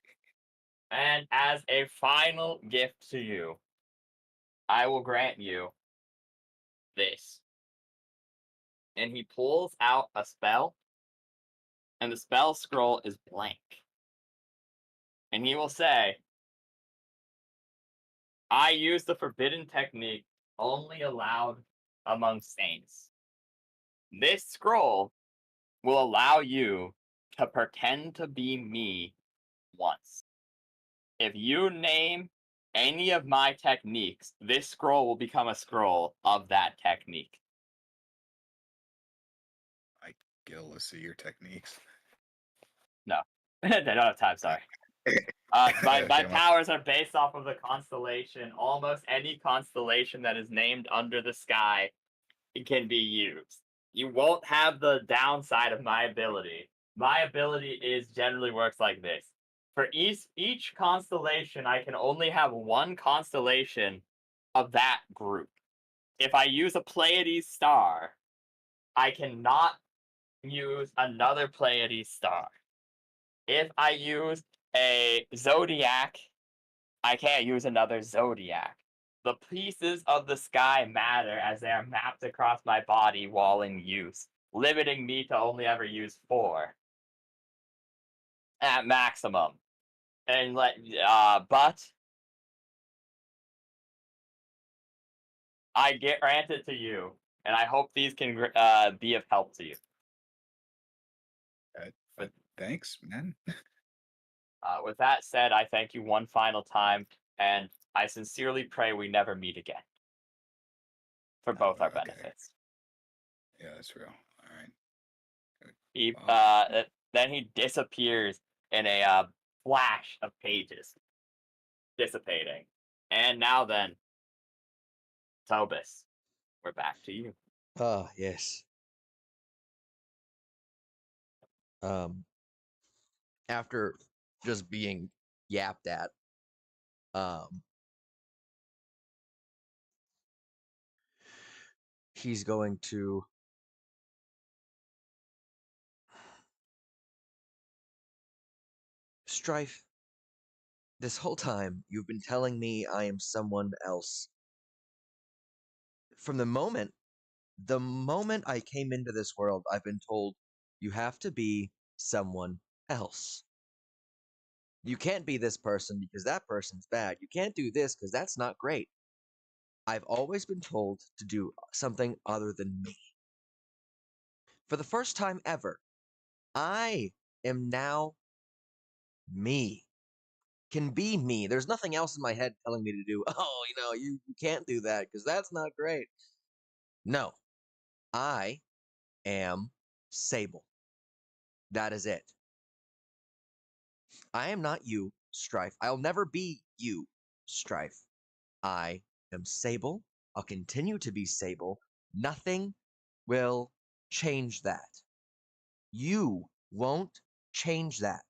And as a final gift to you, I will grant you this. And he pulls out a spell, and the spell scroll is blank. And he will say, I use the forbidden technique only allowed among saints. This scroll will allow you to pretend to be me once. If you name any of my techniques, this scroll will become a scroll of that technique.
I get a list of your techniques.
No. I don't have time, sorry. My
Okay,
powers are based off of the constellation. Almost any constellation that is named under the sky can be used. You won't have the downside of my ability. My ability generally works like this. For each constellation, I can only have one constellation of that group. If I use a Pleiades star, I cannot use another Pleiades star. If I use a zodiac, I can't use another zodiac. The pieces of the sky matter as they are mapped across my body while in use, limiting me to only ever use 4 at maximum. And but I grant it to you, and I hope these can be of help to you.
Thanks, man.
With that said, I thank you one final time, and I sincerely pray we never meet again. For both our
Okay.
benefits.
Yeah, that's real. All right.
He then he disappears in a flash of pages, dissipating. And now then, Tobis, we're back to you.
Ah, yes. After just being yapped at, he's going to Strife. This whole time, you've been telling me I am someone else. From the moment I came into this world, I've been told you have to be someone else. You can't be this person because that person's bad. You can't do this because that's not great. I've always been told to do something other than me. For the first time ever, I am now me. Can be me. There's nothing else in my head telling me to do, oh, you can't do that because that's not great. No, I am Sable. That is it. I am not you, Strife. I'll never be you, Strife. I am Sable. I'll continue to be Sable. Nothing will change that. You won't change that.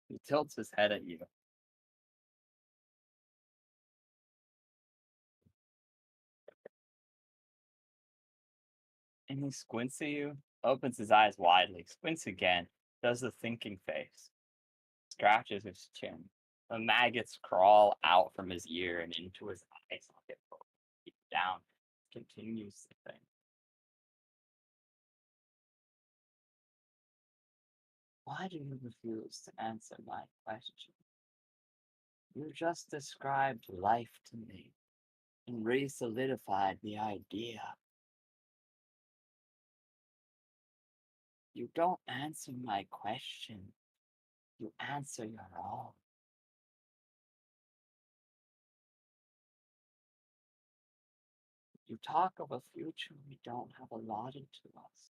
He tilts his head at you. And he squints at you, opens his eyes widely, squints again, does the thinking face, scratches his chin.
The maggots crawl out from his ear and into his eye socket. Keep it down. Continues the thing. Why do you refuse to answer my question? You just described life to me and re-solidified the idea. You don't answer my question. You answer your own. You talk of a future we don't have allotted to us.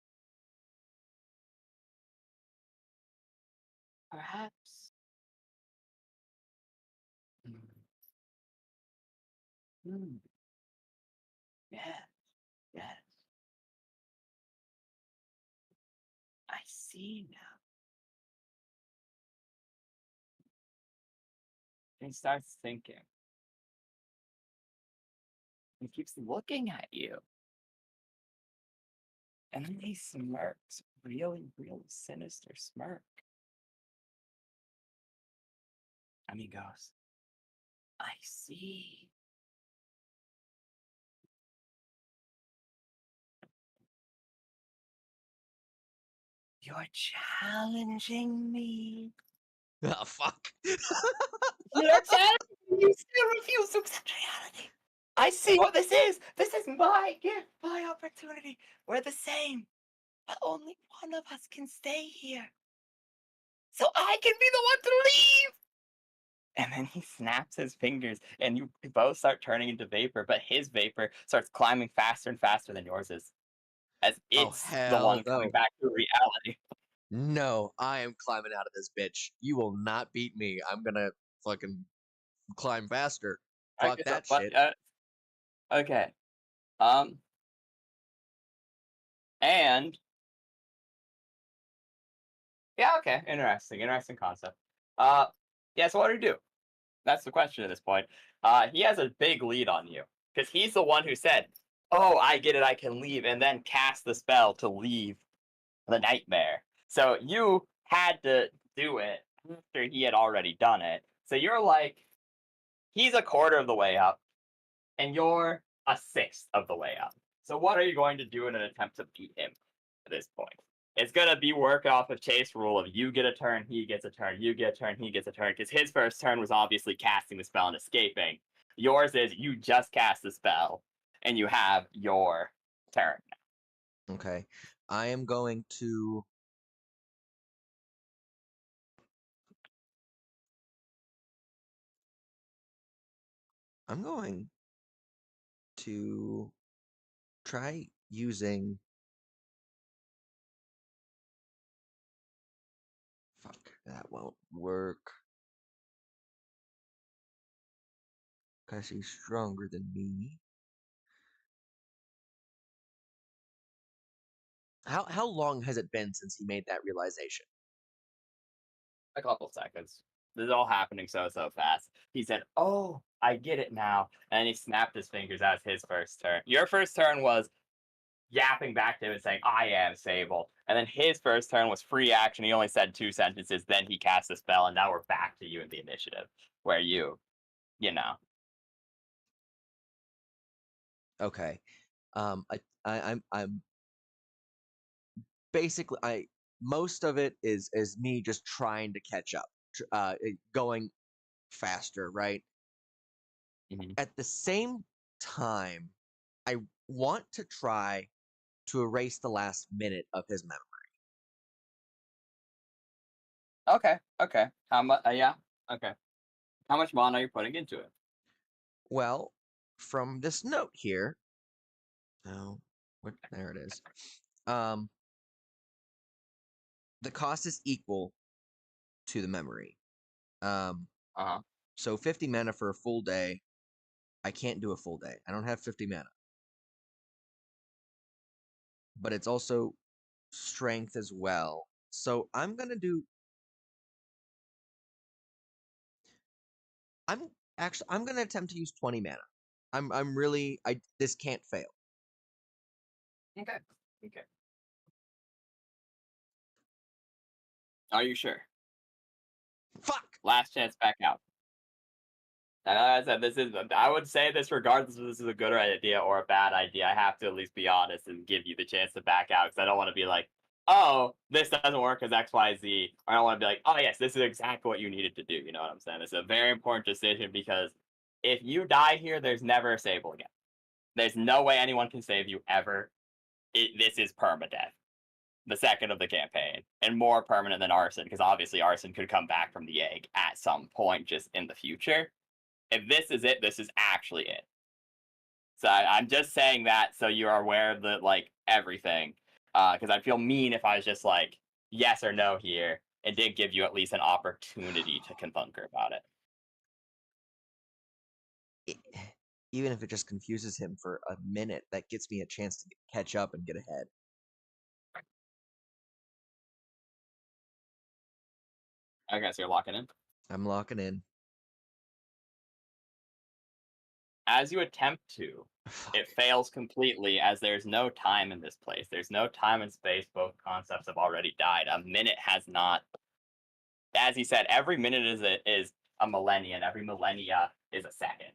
Perhaps. Yes, yes. I see now. And he starts thinking. He keeps looking at you. And then he smirks. Really, really sinister smirk. And he goes, I see. You're challenging me.
Oh, fuck.
You're challenging me. You still refuse to accept reality. I see what this is. This is my gift, my opportunity. We're the same. But only one of us can stay here. So I can be the one to leave. And then he snaps his fingers, and you both start turning into vapor, but his vapor starts climbing faster and faster than yours is. As it's the
hell
one
no.
coming back to reality.
No, I am climbing out of this bitch. You will not beat me. I'm gonna fucking climb faster. Fuck
Okay,
that
but,
shit.
okay. And yeah, okay, interesting concept. Yeah, so what do you do? That's the question at this point. He has a big lead on you because he's the one who said, "Oh, I get it, I can leave," and then cast the spell to leave the nightmare. So you had to do it after he had already done it. So you're like, he's a quarter of the way up, and you're a sixth of the way up. So what are you going to do in an attempt to beat him at this point? It's gonna be work off of chase rule of you get a turn, he gets a turn, you get a turn, he gets a turn. Because his first turn was obviously casting the spell and escaping. Yours is you just cast the spell and you have your turn.
Okay. I am going to. I'm going to try using. Fuck, that won't work. Because he's stronger than me. How long has it been since he made that realization?
A couple seconds. This is all happening so fast. He said, "Oh, I get it now," and he snapped his fingers. That was his first turn. Your first turn was yapping back to him and saying, "I am Sable," and then his first turn was free action. He only said 2 sentences. Then he cast a spell, and now we're back to you in the initiative, where you know.
Okay. I'm basically most of it is me just trying to catch up, going faster, right?
Mhm.
At the same time, I want to try to erase the last minute of his memory.
Okay. How much? Yeah. Okay. How much mana are you putting into it?
Well, from this note here, oh, there it is. The cost is equal to the memory. So 50 mana for a full day. I can't do a full day. I don't have 50 mana. But it's also strength as well. So I'm gonna attempt to use 20 mana. This can't fail.
Okay. Are you sure?
Fuck!
Last chance back out.
And like I said, this is. I would say this regardless if this is a good idea or a bad idea. I have to at least be honest and give you the chance to back out because I don't want to be like, oh, this doesn't work because X, Y, Z. Or I don't want to be like, oh yes, this is exactly what you needed to do. You know what I'm saying? It's a very important decision because if you die here, there's never a sable again. There's no way anyone can save you ever. This is permadeath. The second of the campaign, and more permanent than arson, because obviously arson could come back from the egg at some point just in the future. If this is it, this is actually it. So I'm just saying that so you are aware of the like everything, because I'd feel mean if I was just like yes or no here and did give you at least an opportunity to confunker about it.
Even if it just confuses him for a minute, that gets me a chance to catch up and get ahead.
Okay, so you're locking in.
I'm locking in.
As you attempt to, it fails completely as there's no time in this place. There's no time and space. Both concepts have already died. A minute has not. As he said, every minute is a millennia, and every millennia is a second.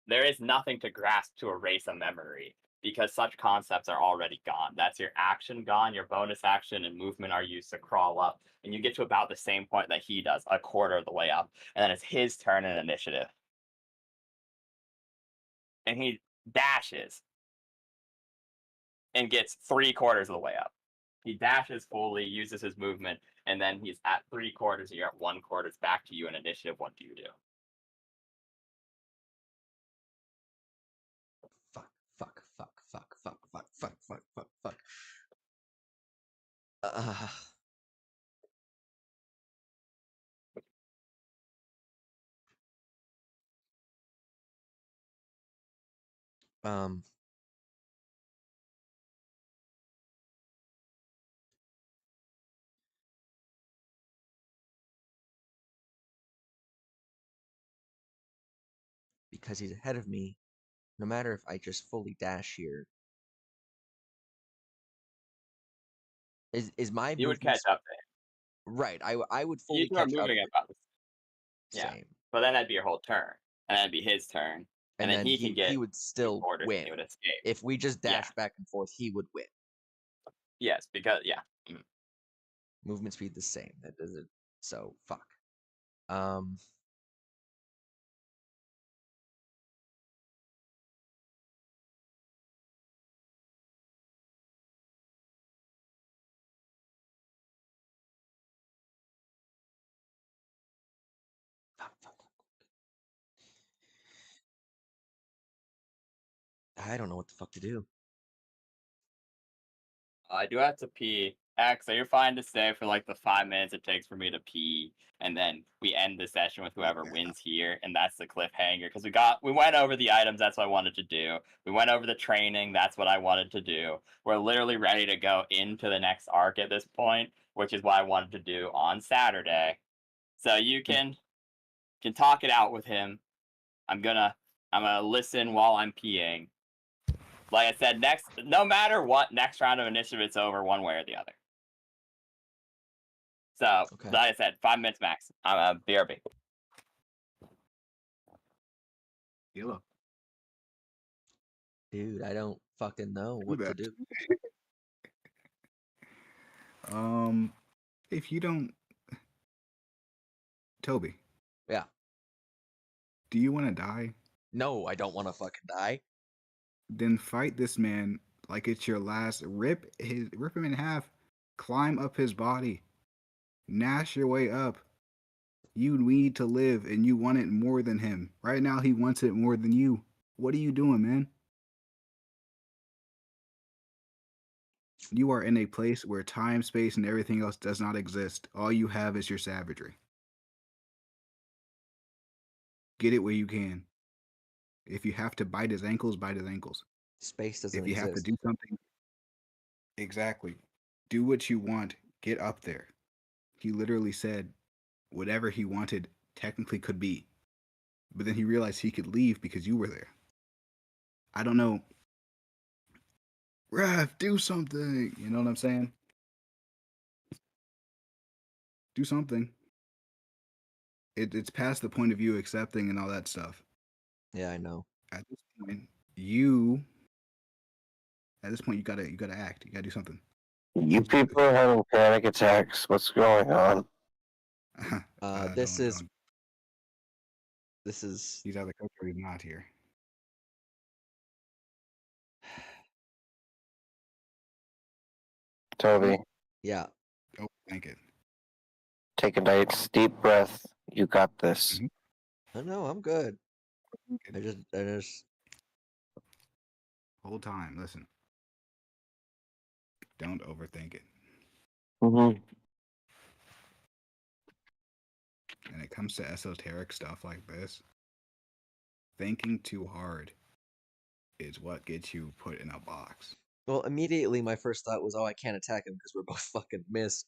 There is nothing to grasp to erase a memory because such concepts are already gone. That's your action gone, your bonus action and movement are used to crawl up, and you get to about the same point that he does, a quarter of the way up, and then it's his turn in initiative. And he dashes and gets 3/4 of the way up. He dashes fully, uses his movement, and then he's at 3/4, and you're at 1/4. It's back to you in initiative. What do you do?
Fuck. Um. Because he's ahead of me, no matter if I just fully dash here. Is my
You would
movement
catch up to him.
right? I would fully
You two are
catch up.
moving about the yeah.
Same.
But then that'd be your whole turn, and that'd be his turn, and then he can get
he would still
2/4 and
win.
he would escape.
If we just dash back and forth, he would win.
Yes, because
Movement speed the same. That does it. So fuck. I don't know what the fuck to do.
I do have to pee. X, so you're fine to stay for like the 5 minutes it takes for me to pee, and then we end the session with whoever wins here, and that's the cliffhanger. Because we went over the items, that's what I wanted to do. We went over the training, that's what I wanted to do. We're literally ready to go into the next arc at this point, which is what I wanted to do on Saturday. So you can talk it out with him. I'm gonna listen while I'm peeing. Like I said, no matter what, next round of initiative, it's over one way or the other. So,
Okay.
like I said, 5 minutes max. I'm a BRB.
Yellow.
Dude, I don't fucking know what to do.
If you don't, Toby.
Yeah.
Do you want to die?
No, I don't want to fucking die.
Then fight this man like it's your last. Rip him in half. Climb up his body. Gnash your way up. You need to live, and you want it more than him. Right now, he wants it more than you. What are you doing, man? You are in a place where time, space, and everything else does not exist. All you have is your savagery. Get it where you can. If you have to bite his ankles, bite his ankles.
Space doesn't
If you
exist.
have to do something, exactly. Do what you want. Get up there. He literally said whatever he wanted technically could be. But then he realized he could leave because you were there. I don't know. Ref, do something. You know what I'm saying? Do something. it's past the point of view accepting and all that stuff.
Yeah, I know.
At this point, you gotta act. You gotta do something.
You people are having panic attacks. What's going on?
This
Don't-
is
don't.
this is
He's either coach or he's not here.
Toby,
yeah.
Oh, thank it.
take a nice deep breath. You got this.
Mhm.
I know, I'm good. I just
Whole time, listen. Don't overthink it.
Mm-hmm.
When it comes to esoteric stuff like this, thinking too hard is what gets you put in a box.
well, immediately my first thought was, oh, I can't attack him because we're both fucking missed.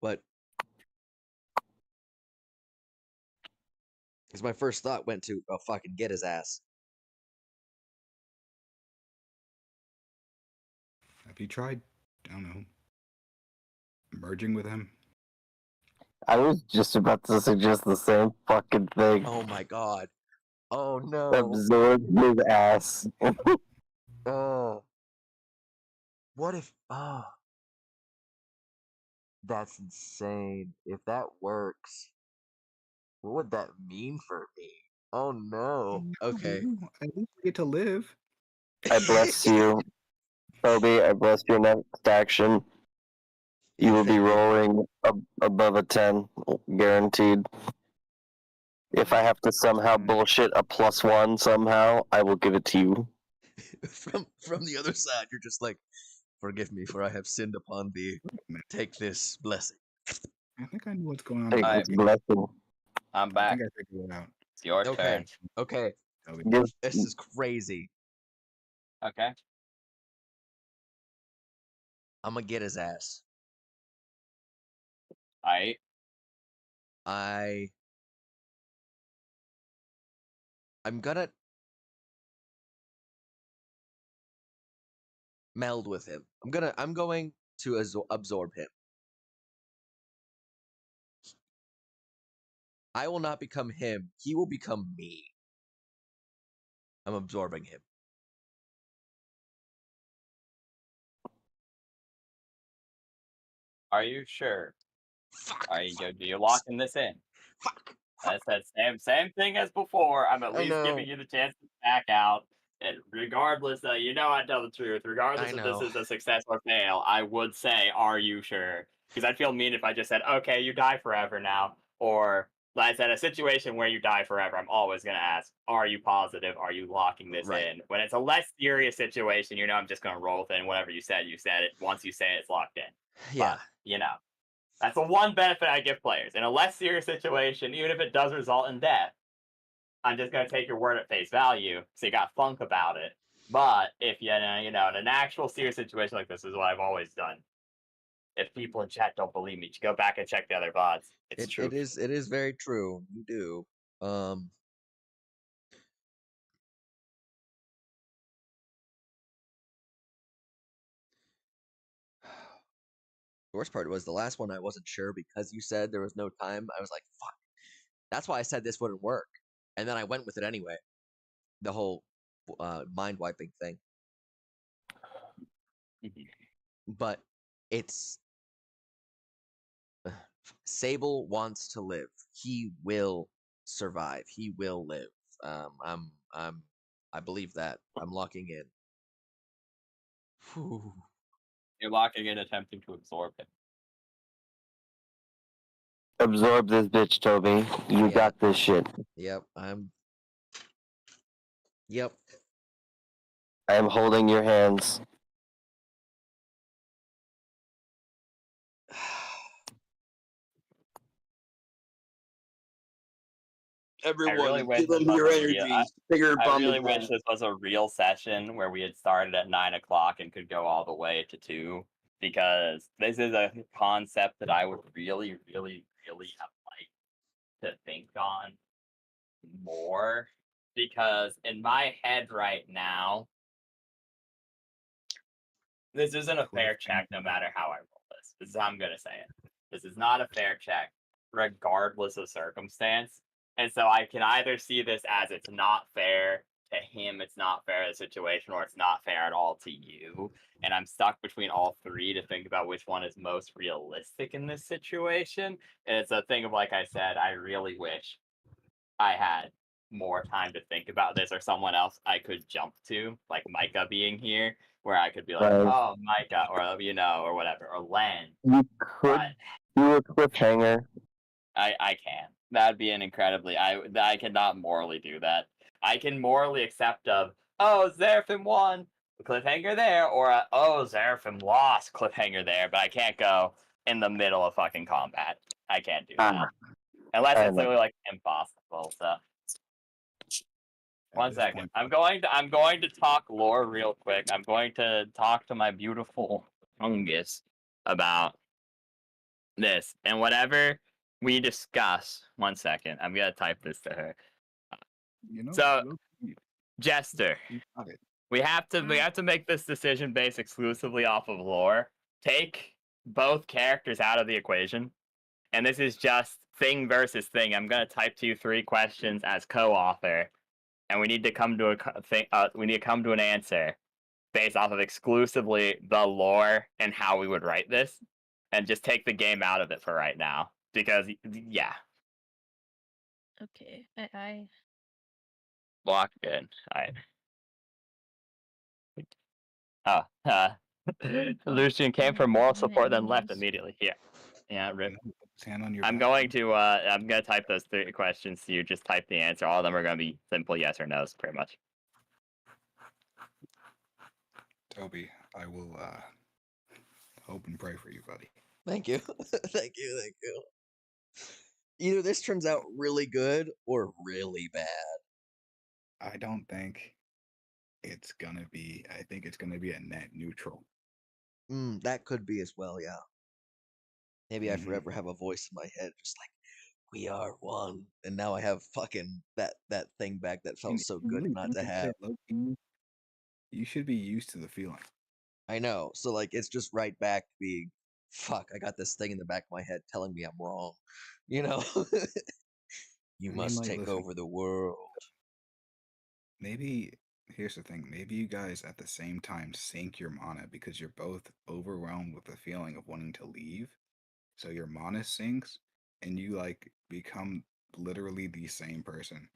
But because my first thought went to, oh, fucking get his ass.
Have you tried, I don't know, merging with him?
I was just about to suggest the same fucking thing.
Oh my god. Oh no.
Absorb his ass.
Oh. What if? Oh. That's insane. If that works, what would that mean for me? Oh no. Okay.
At least you get to live.
I bless you, Toby. I bless your next action. You will be
Thank you.
rolling above a 10, guaranteed. If I have to somehow bullshit a +1 somehow, I will give it to you.
From the other side, you're just like, forgive me, for I have sinned upon thee. Take this blessing.
I think I know what's going on.
Take
Alright.
this blessing.
I'm
I
back.
think I figured it out.
It's your
Okay.
turn.
Okay.
Toby.
Give,
This is crazy.
Okay.
I'm gonna get his ass.
Alright.
I'm gonna meld with him. I'm going to absorb him. I will not become him. He will become me. I'm absorbing him.
Are you sure?
Fuck.
Are you locking this in?
Fuck.
That's that same thing as before. I'm at
I
least
know.
giving you the chance to back out. And regardless, you know I tell the truth. Regardless
I
if this
know.
is a success or fail, I would say, "Are you sure?" Because I'd feel mean if I just said, "Okay, you die forever now," or like I said, a situation where you die forever. I'm always gonna ask, "Are you positive? Are you locking this
Right.
in?" When it's a less serious situation, you know I'm just gonna roll with it. And whatever you said it. Once you say it, it's locked in.
Yeah.
But, you know. That's the one benefit I give players. In a less serious situation, even if it does result in death, I'm just going to take your word at face value, so you got funk about it. But if in an actual serious situation like this is what I've always done. If people in chat don't believe me, go back and check the other VODs. It's true.
It is very true. You do. The worst part was the last one I wasn't sure because you said there was no time. I was like, fuck. That's why I said this wouldn't work. And then I went with it anyway. The whole mind wiping thing. But it's Sable wants to live. He will survive. He will live. I believe that. I'm locking in. Whew.
You're locking in, attempting to absorb him.
absorb this bitch, Toby. You
Yeah.
got this shit.
Yep, Yep.
I am holding your hands.
I really wish this was a real. I really wish this was a real session where we had started at 9 o'clock and could go all the way to 2, because this is a concept that I would really, really, really have liked to think on more. Because in my head right now, this isn't a fair check no matter how I roll this. This is how I'm going to say it. This is not a fair check.
regardless of circumstance. And so I can either see this as it's not fair to him, it's not fair to the situation, or it's not fair at all to you. And I'm stuck between all three to think about which one is most realistic in this situation. And it's a thing of, like I said, I really wish I had more time to think about this, or someone else I could jump to, like Micah being here, where I could be like,
Right.
oh, Micah, or or whatever, or Len.
You could
But
do a cliffhanger.
I can. That'd be an incredibly. I cannot morally do that. I can morally accept oh, Zeraphim won, cliffhanger there, or oh, Zeraphim lost, cliffhanger there, but I can't go in the middle of fucking combat. I can't do that unless
I
it's
know.
literally like impossible. So
At
one
this
second,
point,
I'm going to talk lore real quick. I'm going to talk to my beautiful fungus about this, and whatever we discuss. One second, I'm gonna type this to her. So,
low-key,
Jester,
you got it.
we have to make this decision based exclusively off of lore. Take both characters out of the equation, and this is just thing versus thing. I'm gonna type to you 3 questions as co-author, and we need to come to we need to come to an answer based off of exclusively the lore and how we would write this, and just take the game out of it for right now. Because yeah,
Okay, I
locked in. Alright. Lucian came for moral support, then left immediately. Yeah. Yeah, rip.
Put his hand on your
I'm
back.
going to type those 3 questions to you. Just type the answer. All of them are gonna be simple yes or no's, pretty much.
Toby, I will hope and pray for you, buddy.
Thank you. Thank you. Thank you. Either this turns out really good or really bad.
I don't think it's gonna be. I think it's gonna be a net neutral.
That could be as well, yeah. Maybe I
Mhm.
forever have a voice in my head just like, we are one. And now I have fucking that thing back that felt so good not to have.
Low-key, you should be used to the feeling.
I know. So like it's just right back being, fuck, I got this thing in the back of my head telling me I'm wrong. You know? You
I mean,
must
like,
take
listen,
over the world.
maybe here's the thing. Maybe you guys at the same time sync your mana because you're both overwhelmed with the feeling of wanting to leave. So your mana syncs and you like become literally the same person.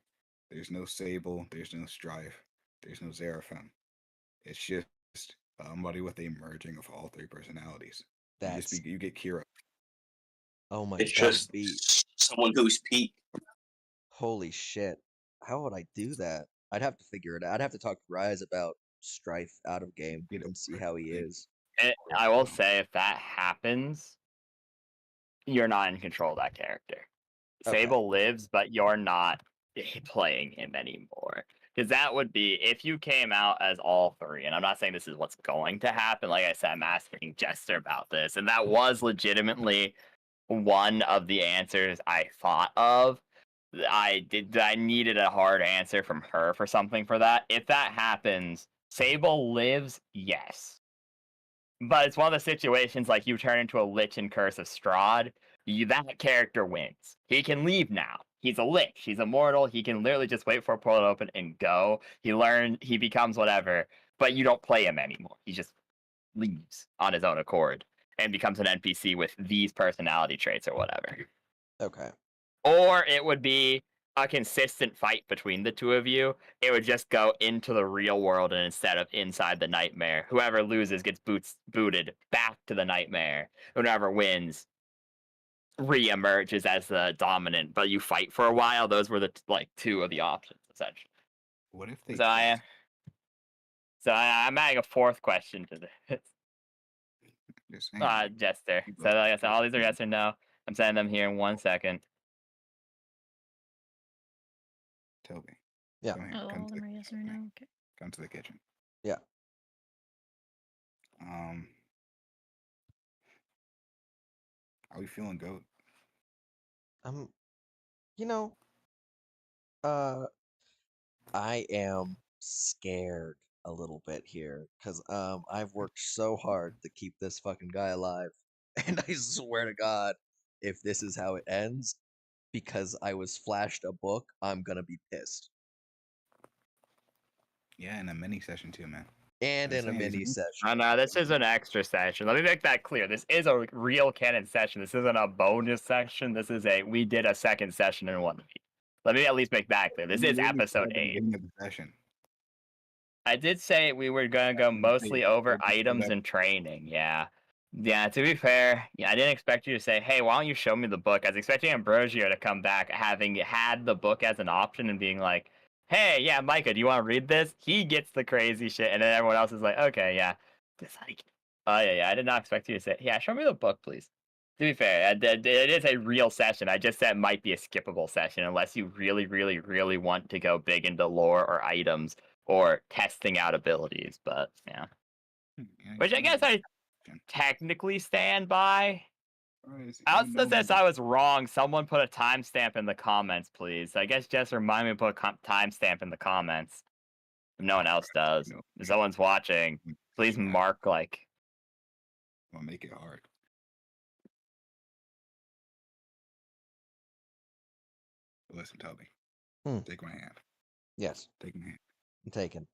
There's no Sable, there's no Strife, there's no Zeraphim. It's just somebody with a merging of all 3 personalities.
That's
You get Kira.
oh my
It's
that would
just
be
someone who's peak.
holy shit. How would I do that? I'd have to figure it out. I'd have to talk to Rise about Strife out of game
Get
and see how he is.
I will say, if that happens, you're not in control of that character.
Okay.
Sable lives, but you're not playing him anymore. Because that would be if you came out as all 3, and I'm not saying this is what's going to happen. Like I said, I'm asking Jester about this, and that was legitimately one of the answers I thought of. I needed a hard answer from her for something for that. If that happens, Sable lives, yes. But it's one of the situations like you turn into a Lich in Curse of Strahd, that character wins. He can leave now. He's a Lich. He's immortal. He can literally just wait for a portal to open and go. He becomes whatever, but you don't play him anymore. He just leaves on his own accord and becomes an NPC with these personality traits or whatever.
Okay.
Or it would be a consistent fight between the 2 of you. It would just go into the real world, and instead of inside the nightmare, whoever loses gets booted back to the nightmare. Whoever wins re-emerges as the dominant, but you fight for a while. Those were the 2 of the options, essentially.
What if they
So I'm adding a 4th question to this.
Just saying,
Jester. So like I said, all these are yes or no. I'm sending them here in 1 second.
Toby.
Yeah.
Come here.
oh, all of them are yes or no. Okay.
Come to the kitchen.
Yeah.
How you feeling, Goat?
You know, I am scared a little bit here because I've worked so hard to keep this fucking guy alive, and I swear to God, if this is how it ends, because I was flashed a book, I'm gonna be pissed.
Yeah, in a mini session too, man.
And
I'm
in a
saying,
mini
isn't it?
session.
Oh no, this is an extra session. Let me make that clear. This is a real canon session. This isn't a bonus session. This is we did a second session in 1 week. Let me at least make that clear. This
You
is
literally
episode
said at the
8.
beginning of the session.
I did say we were gonna go
You
mostly
said
over
every
items
single
and training. Yeah. Yeah, to be fair, yeah, I didn't expect you to say, hey, why don't you show me the book? I was expecting Ambrosio to come back having had the book as an option and being like, hey, yeah, Micah, do you want to read this? He gets the crazy shit, and then everyone else is like, okay, yeah. It's like, oh, yeah, I did not expect you to say, yeah, show me the book, please. To be fair, it is a real session. I just said it might be a skippable session unless you really, really, really want to go big into lore or items or testing out abilities, but yeah.
Yeah,
Which I guess I technically stand by. Also, since I was wrong, someone put a timestamp in the comments, please. I guess just remind me to put a timestamp in the comments. If no one else does. If someone's watching, please mark like.
I'll make it hard. Listen, Toby. Take my hand.
Yes,
Take my hand.
I'm taken.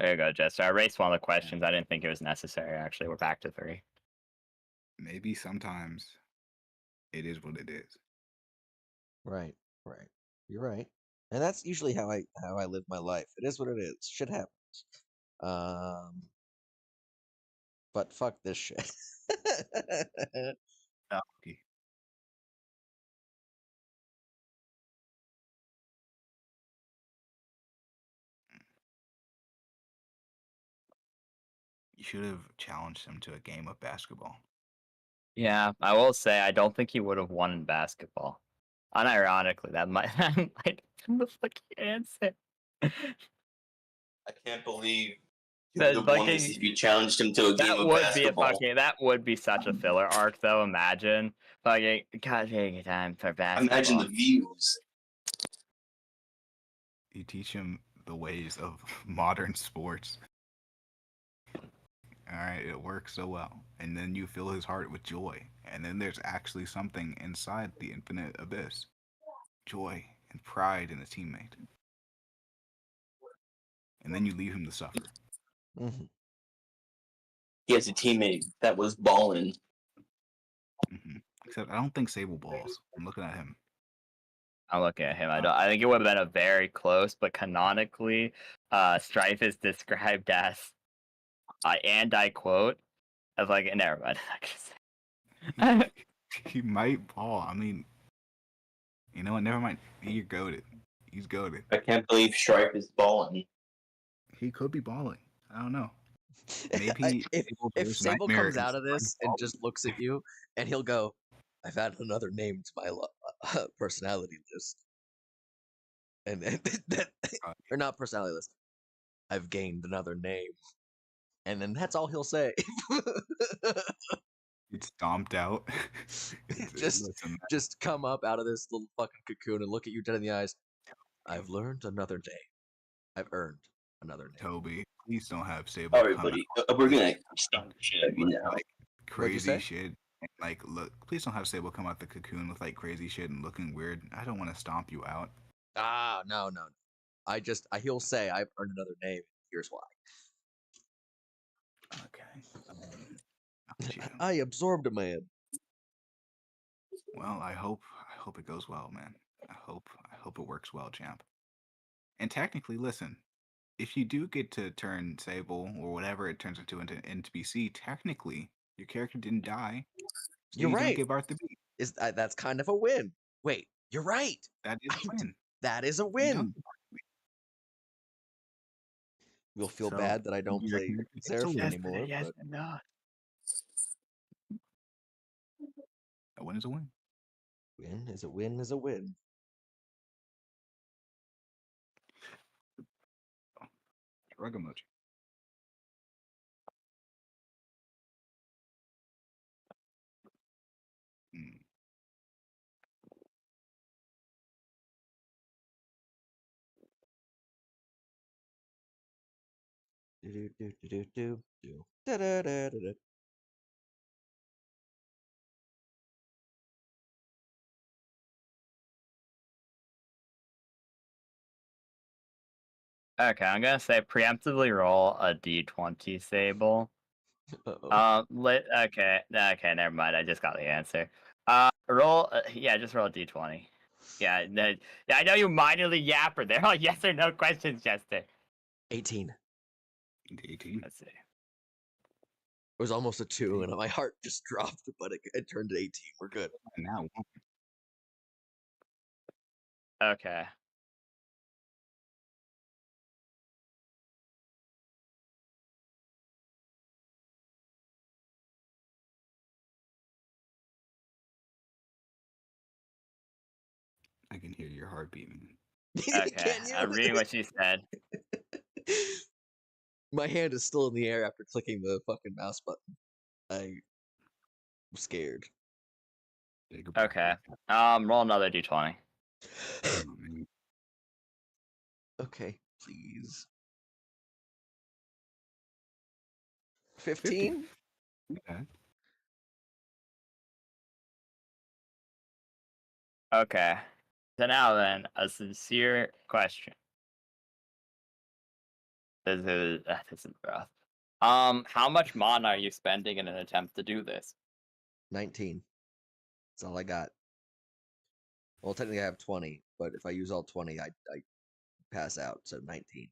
There you go, Jester. I erased one of the questions. I didn't think it was necessary, actually. We're back to 3.
Maybe sometimes it is what it is.
Right. You're right. And that's usually how I live my life. It is what it is. Shit happens. But fuck this shit.
Okay. You should have challenged him to a game of basketball.
Yeah, I will say I don't think he would have won in basketball. Unironically, that might have been the fucking answer.
I can't believe you
That
would have won this
fucking-
if you challenged him to a game
That
of
would
basketball.
that would be such a filler arc though. Imagine fucking God taking time for basketball.
Imagine the views.
You teach him the ways of modern sports. All right, it works so well. And then you fill his heart with joy. And then there's actually something inside the infinite abyss. Joy and pride in a teammate. And then you leave him to suffer.
Mhm.
He has a teammate that was balling.
Except I don't think Sable balls. I'm looking at him.
I'm looking at him. I think it would have been a very close, but canonically, Strife is described as, and I quote, as like never mind.
He might ball. I mean, you know what? Never mind. You're goated. He's goated.
I can't believe Stripe is balling.
He could be balling. I don't know. Maybe
if Sable comes out of this and just looks at you, and he'll go, "I've added another name to my personality list," and that, or not personality list. I've gained another name, and then that's all he'll say.
It's stomped out.
just come up out of this little fucking cocoon and look at you dead in the eyes. I've learned another name. I've earned another name.
Toby, please don't have Sable.
All right, buddy. We're gonna stop the shit out of you now.
Like
What'd you
crazy
say?
shit. And, like, look, please don't have Sable come out the cocoon with like crazy shit and looking weird. I don't want to stomp you out.
Ah, no. He'll say I've earned another name. Here's why.
Okay.
I absorbed a man.
Well, I hope it goes well, man. I hope it works well, champ. And technically, listen, if you do get to turn Sable or whatever it turns into NPC, technically your character didn't die. So
You're
you don't
right.
get Bart the Beat.
That's kind of a win. Wait, you're right.
That is a win.
That is a
You
win.
don't get Bart the Beat.
We'll feel
So,
bad that I don't
your
play
character gets a
Seraph
win.
anymore.
Yes,
But
no.
A win is a win.
win is a win is a win.
Shrug emoji. Hmm.
Do do do do do do. Da da da da da.
Okay, I'm gonna say preemptively roll a d20, Sable.
Uh-oh.
Okay, never mind. I just got the answer. Roll. Yeah, just roll a d20. Yeah, yeah. I know you minorly yapper. They're all yes or no questions, Jester.
18.
18.
Let's see.
It was almost a 2, and my heart just dropped, but it turned to 18. We're good.
And now,
Okay.
I can hear your heart beating.
Okay.
Can you?
I'm reading what she said.
My hand is still in the air after clicking the fucking mouse button. I'm scared.
Okay. Roll another d20.
Oh, man.
Okay, please. 15?
Okay.
Okay. So now then, a sincere question. This is rough. How much mana are you spending in an attempt to do this?
19. That's all I got. Well, technically I have 20, but if I use all 20, I pass out, so 19.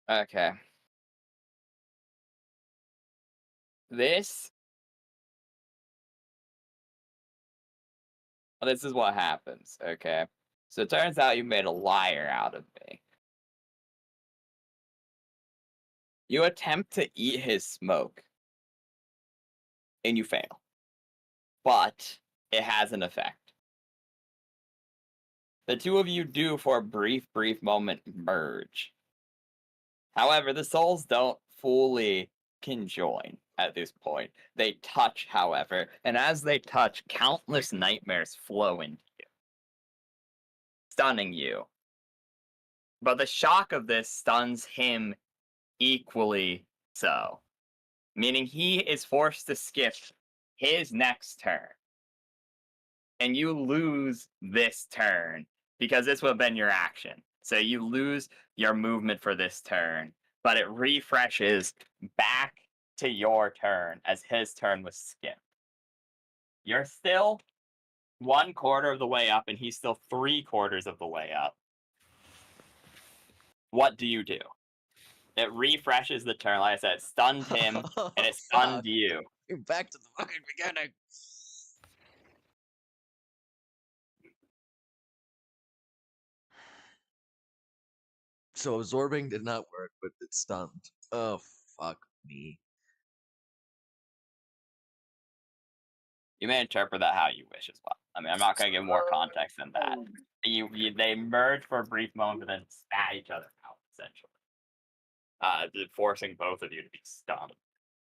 Okay. This is what happens, okay? So it turns out you made a liar out of me. You attempt to eat his smoke, and you fail. But it has an effect. The two of you do, for a brief moment, merge. However, the souls don't fully conjoin at this point. They touch, however, and as they touch, countless nightmares flow into you, stunning you. But the shock of this stuns him equally so, meaning he is forced to skip his next turn. And you lose this turn because this would have been your action. So you lose your movement for this turn, but it refreshes back to your turn as his turn was skipped. You're still 1/4 of the way up, and he's still 3/4 of the way up. What do you do? It refreshes the turn. Like I said, it stunned him, and it stunned you.
Back to the fucking beginning. So absorbing did not work, but it stunned. Oh, fuck me.
You may interpret that how you wish as well. I mean, I'm not going to give more context than that. They merge for a brief moment, but then spat each other out, essentially. Forcing both of you to be stunned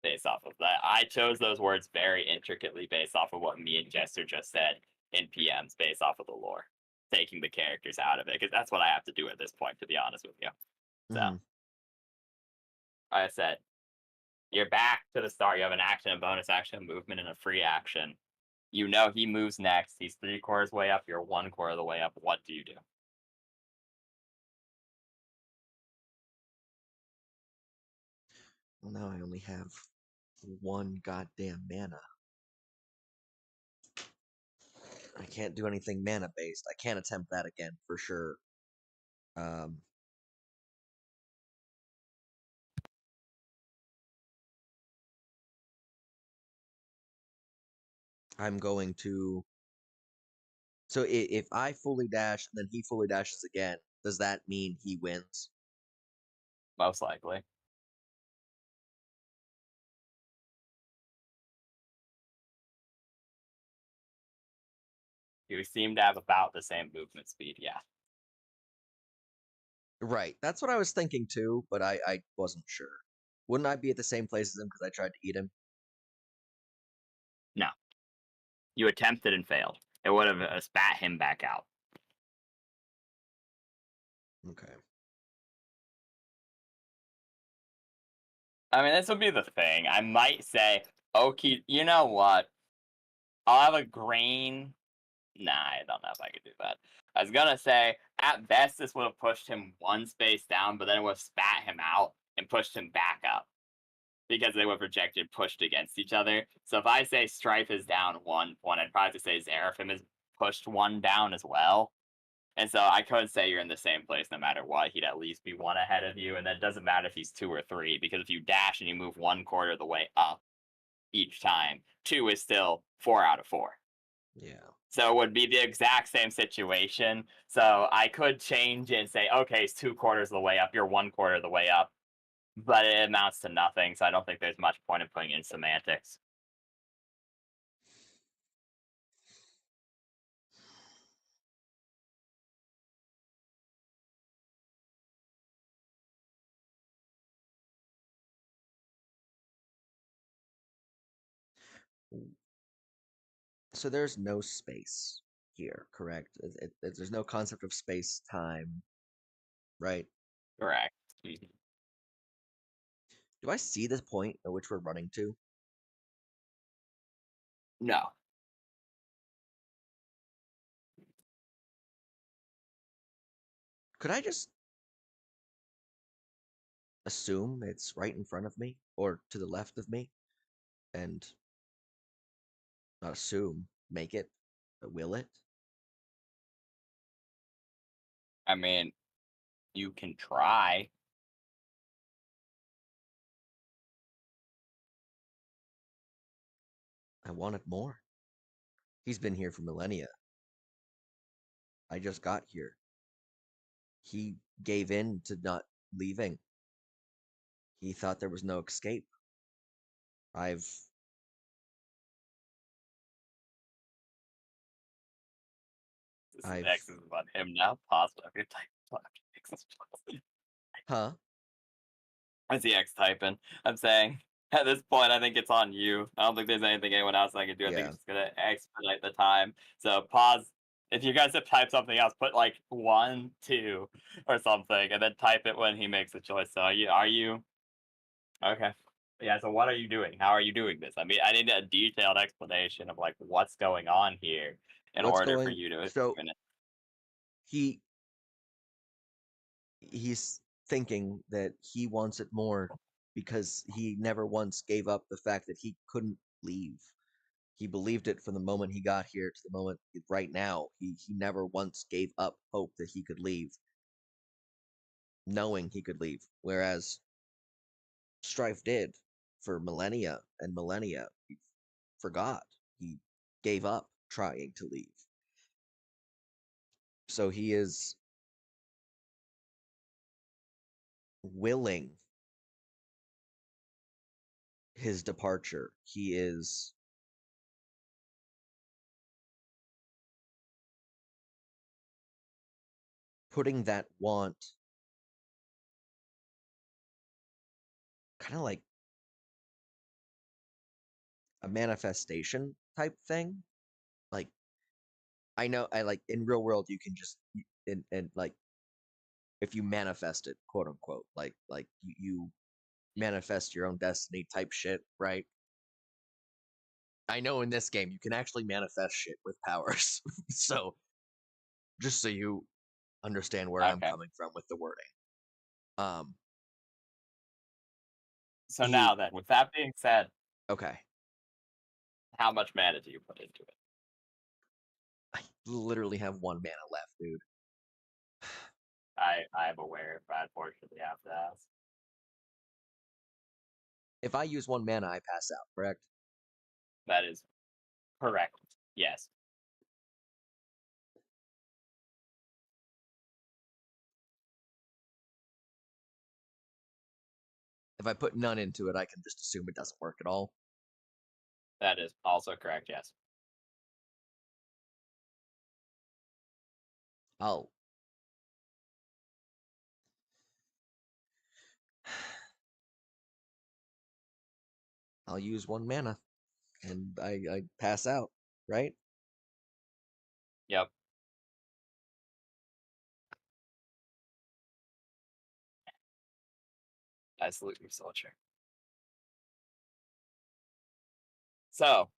based off of that. I chose those words very intricately based off of what me and Jester just said in PMs, based off of the lore. Taking the characters out of it, because that's what I have to do at this point, to be honest with you. So, like I said, you're back to the start. You have an action, a bonus action, a movement, and a free action. You know he moves next. He's 3/4 way up. You're 1/4 of the way up. What do you do?
Well, now I only have 1 goddamn mana. I can't do anything mana based. I can't attempt that again for sure. I'm going to. So if I fully dash and then he fully dashes again, does that mean he wins?
Most likely. You seem to have about the same movement speed, yeah.
Right. That's what I was thinking too, but I wasn't sure. Wouldn't I be at the same place as him because I tried to eat him?
No. You attempted and failed. It would have spat him back out.
Okay.
I mean, this would be the thing. I might say, okay, you know what?
I'll have a green. Nah, I don't know if I could do that. I was gonna say, at best, this would have pushed him one space down, but then it would have spat him out and pushed him back up because they would have projected pushed against each other. So if I say Strife is down one, I'd probably have to say Seraphim is pushed one down as well. And so I could say you're in the same place no matter what. He'd at least be one ahead of you, and that doesn't matter if he's 2 or 3, because if you dash and you move 1/4 of the way up each time, 2 is still 4 out of 4.
Yeah.
So it would be the exact same situation. So I could change it and say, okay, it's 2/4 of the way up, you're 1/4 of the way up. But it amounts to nothing, so I don't think there's much point in putting in semantics.
So there's no space here, correct? There's no concept of space time, right?
Correct. Mhm.
Do I see the point at which we're running to?
No.
Could I just assume it's right in front of me or to the left of me and not assume, make it, but will it?
I mean, you can try.
I wanted more. He's been here for millennia. I just got here. He gave in to not leaving. He thought there was no escape.
This
I've
X is about him now. Positive. You're typing.
Huh?
I see X typing. I'm saying at this point, I think it's on you. I don't think there's anything anyone else that can do. I think
Yeah.
it's just gonna expedite the time. So pause. If you guys have typed something else, put like 1, 2, or something, and then type it when he makes a choice. So are you okay? Yeah. So what are you doing? How are you doing this? I mean, I need a detailed explanation of like what's going on here in
What's
order for
going
you to.
so he's thinking that he wants it more because he never once gave up the fact that he couldn't leave. He believed it from the moment he got here to the moment right now. He never once gave up hope that he could leave, knowing he could leave. Whereas Strife did for millennia and millennia. He forgot. He gave up trying to leave. So he is willing his departure. He is putting that want kind of like a manifestation type thing. Like I know I like in real world you can just and like if you manifest it, quote unquote, like you manifest your own destiny type shit, right? I know in this game you can actually manifest shit with powers. So just so you understand where I'm
Okay.
coming from with the wording.
So
he
now then, with that being said,
okay.
how much mana do you put into it?
I literally have 1 mana left, dude.
I'm aware, but I unfortunately have to ask.
If I use 1 mana, I pass out, correct?
That is correct. Yes.
If I put none into it, I can just assume it doesn't work at all.
That is also correct, yes.
I'll use 1 mana and I pass out, right?
Yep. I salute you, soldier. So,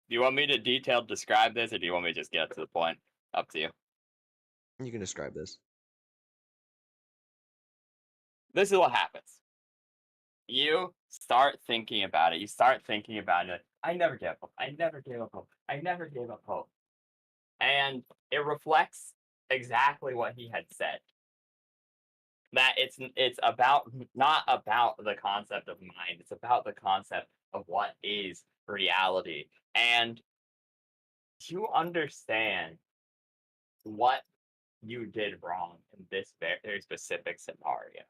Do you want me to detailed describe this, or do you want me to just get to the point? Up to you.
You can describe this.
This is what happens. You start thinking about it. You start thinking about it. Like, I never gave up hope. I never gave up hope. I never gave up hope. And it reflects exactly what he had said. That it's about not about the concept of mind. It's about the concept of what is reality. And you understand what you did wrong in this very specific scenario.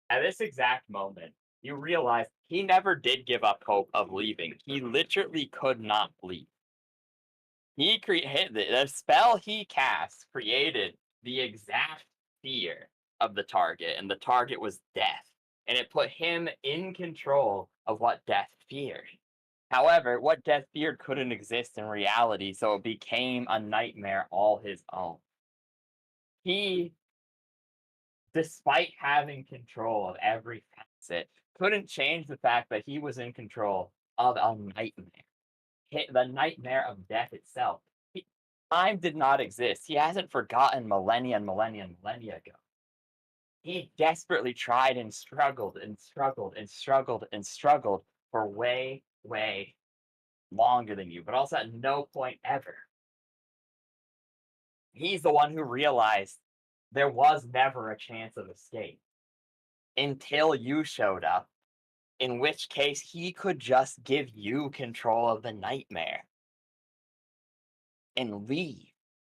At this exact moment, you realize he never did give up hope of leaving. He literally could not leave. He created the spell he cast created the exact fear of the target, and the target was death. And it put him in control of what death feared. However, what death feared couldn't exist in reality, so it became a nightmare all his own. He, despite having control of every facet, couldn't change the fact that he was in control of a nightmare. The nightmare of death itself. Time did not exist. He hasn't forgotten millennia and millennia and millennia ago. He desperately tried and struggled and struggled and struggled and struggled for way, way longer than you, but also at no point ever. He's the one who realized there was never a chance of escape until you showed up, in which case he could just give you control of the nightmare and leave,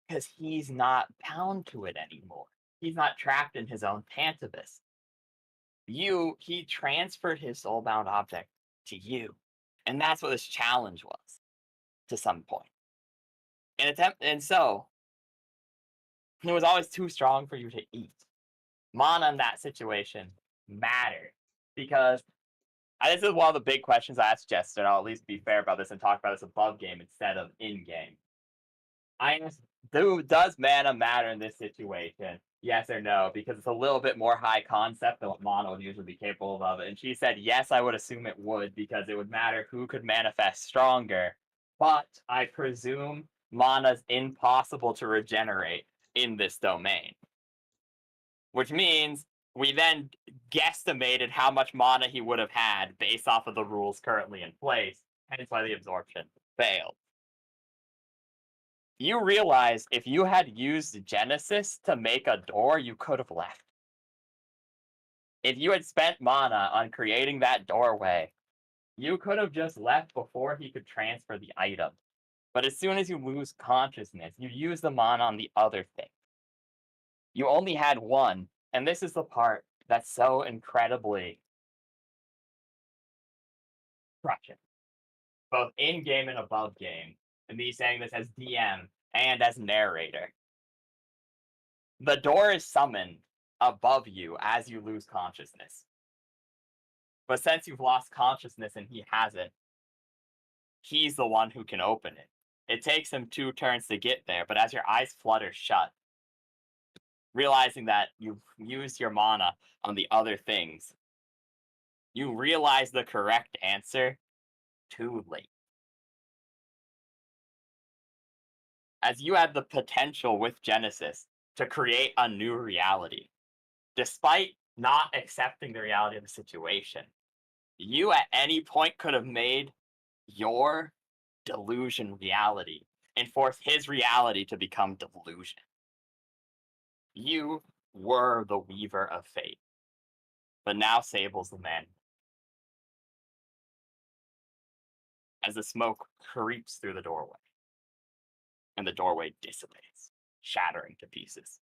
because he's not bound to it anymore. He's not trapped in his own pantibus. He transferred his soulbound object to you. And that's what this challenge was, to some point. And so, it was always too strong for you to eat. Mana in that situation mattered. Because this is one of the big questions I asked Jester, and I'll at least be fair about this and talk about this above game instead of in game. I asked, does mana matter in this situation? Yes or no? Because it's a little bit more high concept than what mana would usually be capable of. And she said, yes, I would assume it would, because it would matter who could manifest stronger. But I presume mana's impossible to regenerate in this domain. Which means we then guesstimated how much mana he would have had based off of the rules currently in place, hence why the absorption failed. You realize if you had used Genesis to make a door, you could have left. If you had spent mana on creating that doorway, you could have just left before he could transfer the item. But as soon as you lose consciousness, you use the mana on the other thing. You only had one, and this is the part that's so incredibly crushing. Both in-game and above game, and me saying this as DM and as narrator. The door is summoned above you as you lose consciousness. But since you've lost consciousness and he hasn't, he's the one who can open it. It takes him 2 turns to get there, but as your eyes flutter shut, realizing that you've used your mana on the other things, you realize the correct answer too late. As you had the potential with Genesis to create a new reality, despite not accepting the reality of the situation, you at any point could have made your delusion reality and forced his reality to become delusion. You were the weaver of fate, but now Sable's the man. As the smoke creeps through the doorway, and the doorway dissipates, shattering to pieces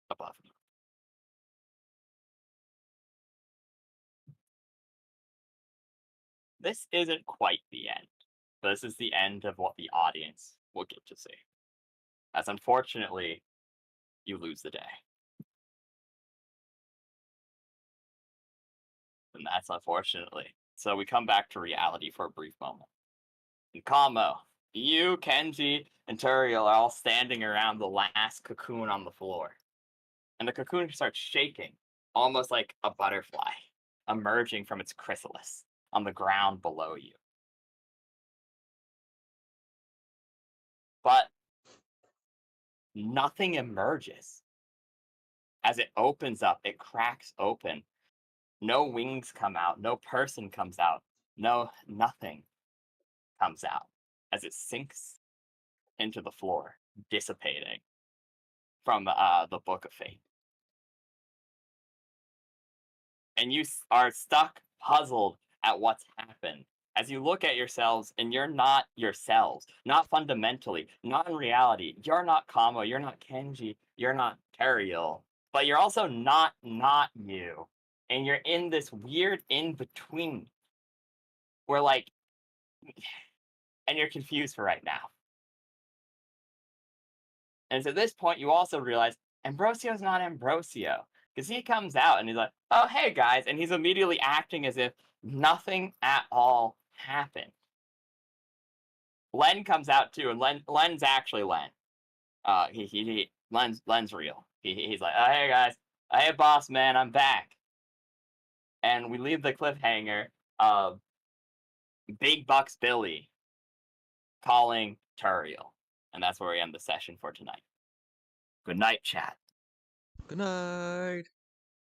above you. This isn't quite the end, but this is the end of what the audience will get to see. As unfortunately, you lose the day. And that's unfortunately. So we come back to reality for a brief moment. In Kamo, you, Kenji, and Turiel are all standing around the last cocoon on the floor. And the cocoon starts shaking, almost like a butterfly, emerging from its chrysalis on the ground below you.
but nothing emerges. As it opens up, it cracks open. No wings come out, no person comes out, nothing comes out as it sinks into the floor, dissipating from the Book of Fate. And you are stuck, puzzled at what's happened. As you look at yourselves, and you're not yourselves, not fundamentally, not in reality. You're not Kamo, you're not Kenji, you're not Teriel, but you're also not you. And you're in this weird in-between where, like, and you're confused for right now. And at this point, you also realize Ambrosio's not Ambrosio. Because he comes out and he's like, oh, hey, guys. And he's immediately acting as if nothing at all happened. Len comes out too, and Len's actually Len. Len's real. He's like, oh, hey, guys. Hey, boss man, I'm back. And we leave the cliffhanger of Big Bucks Billy calling Turiel. And that's where we end the session for tonight. Good night, chat.
Good night.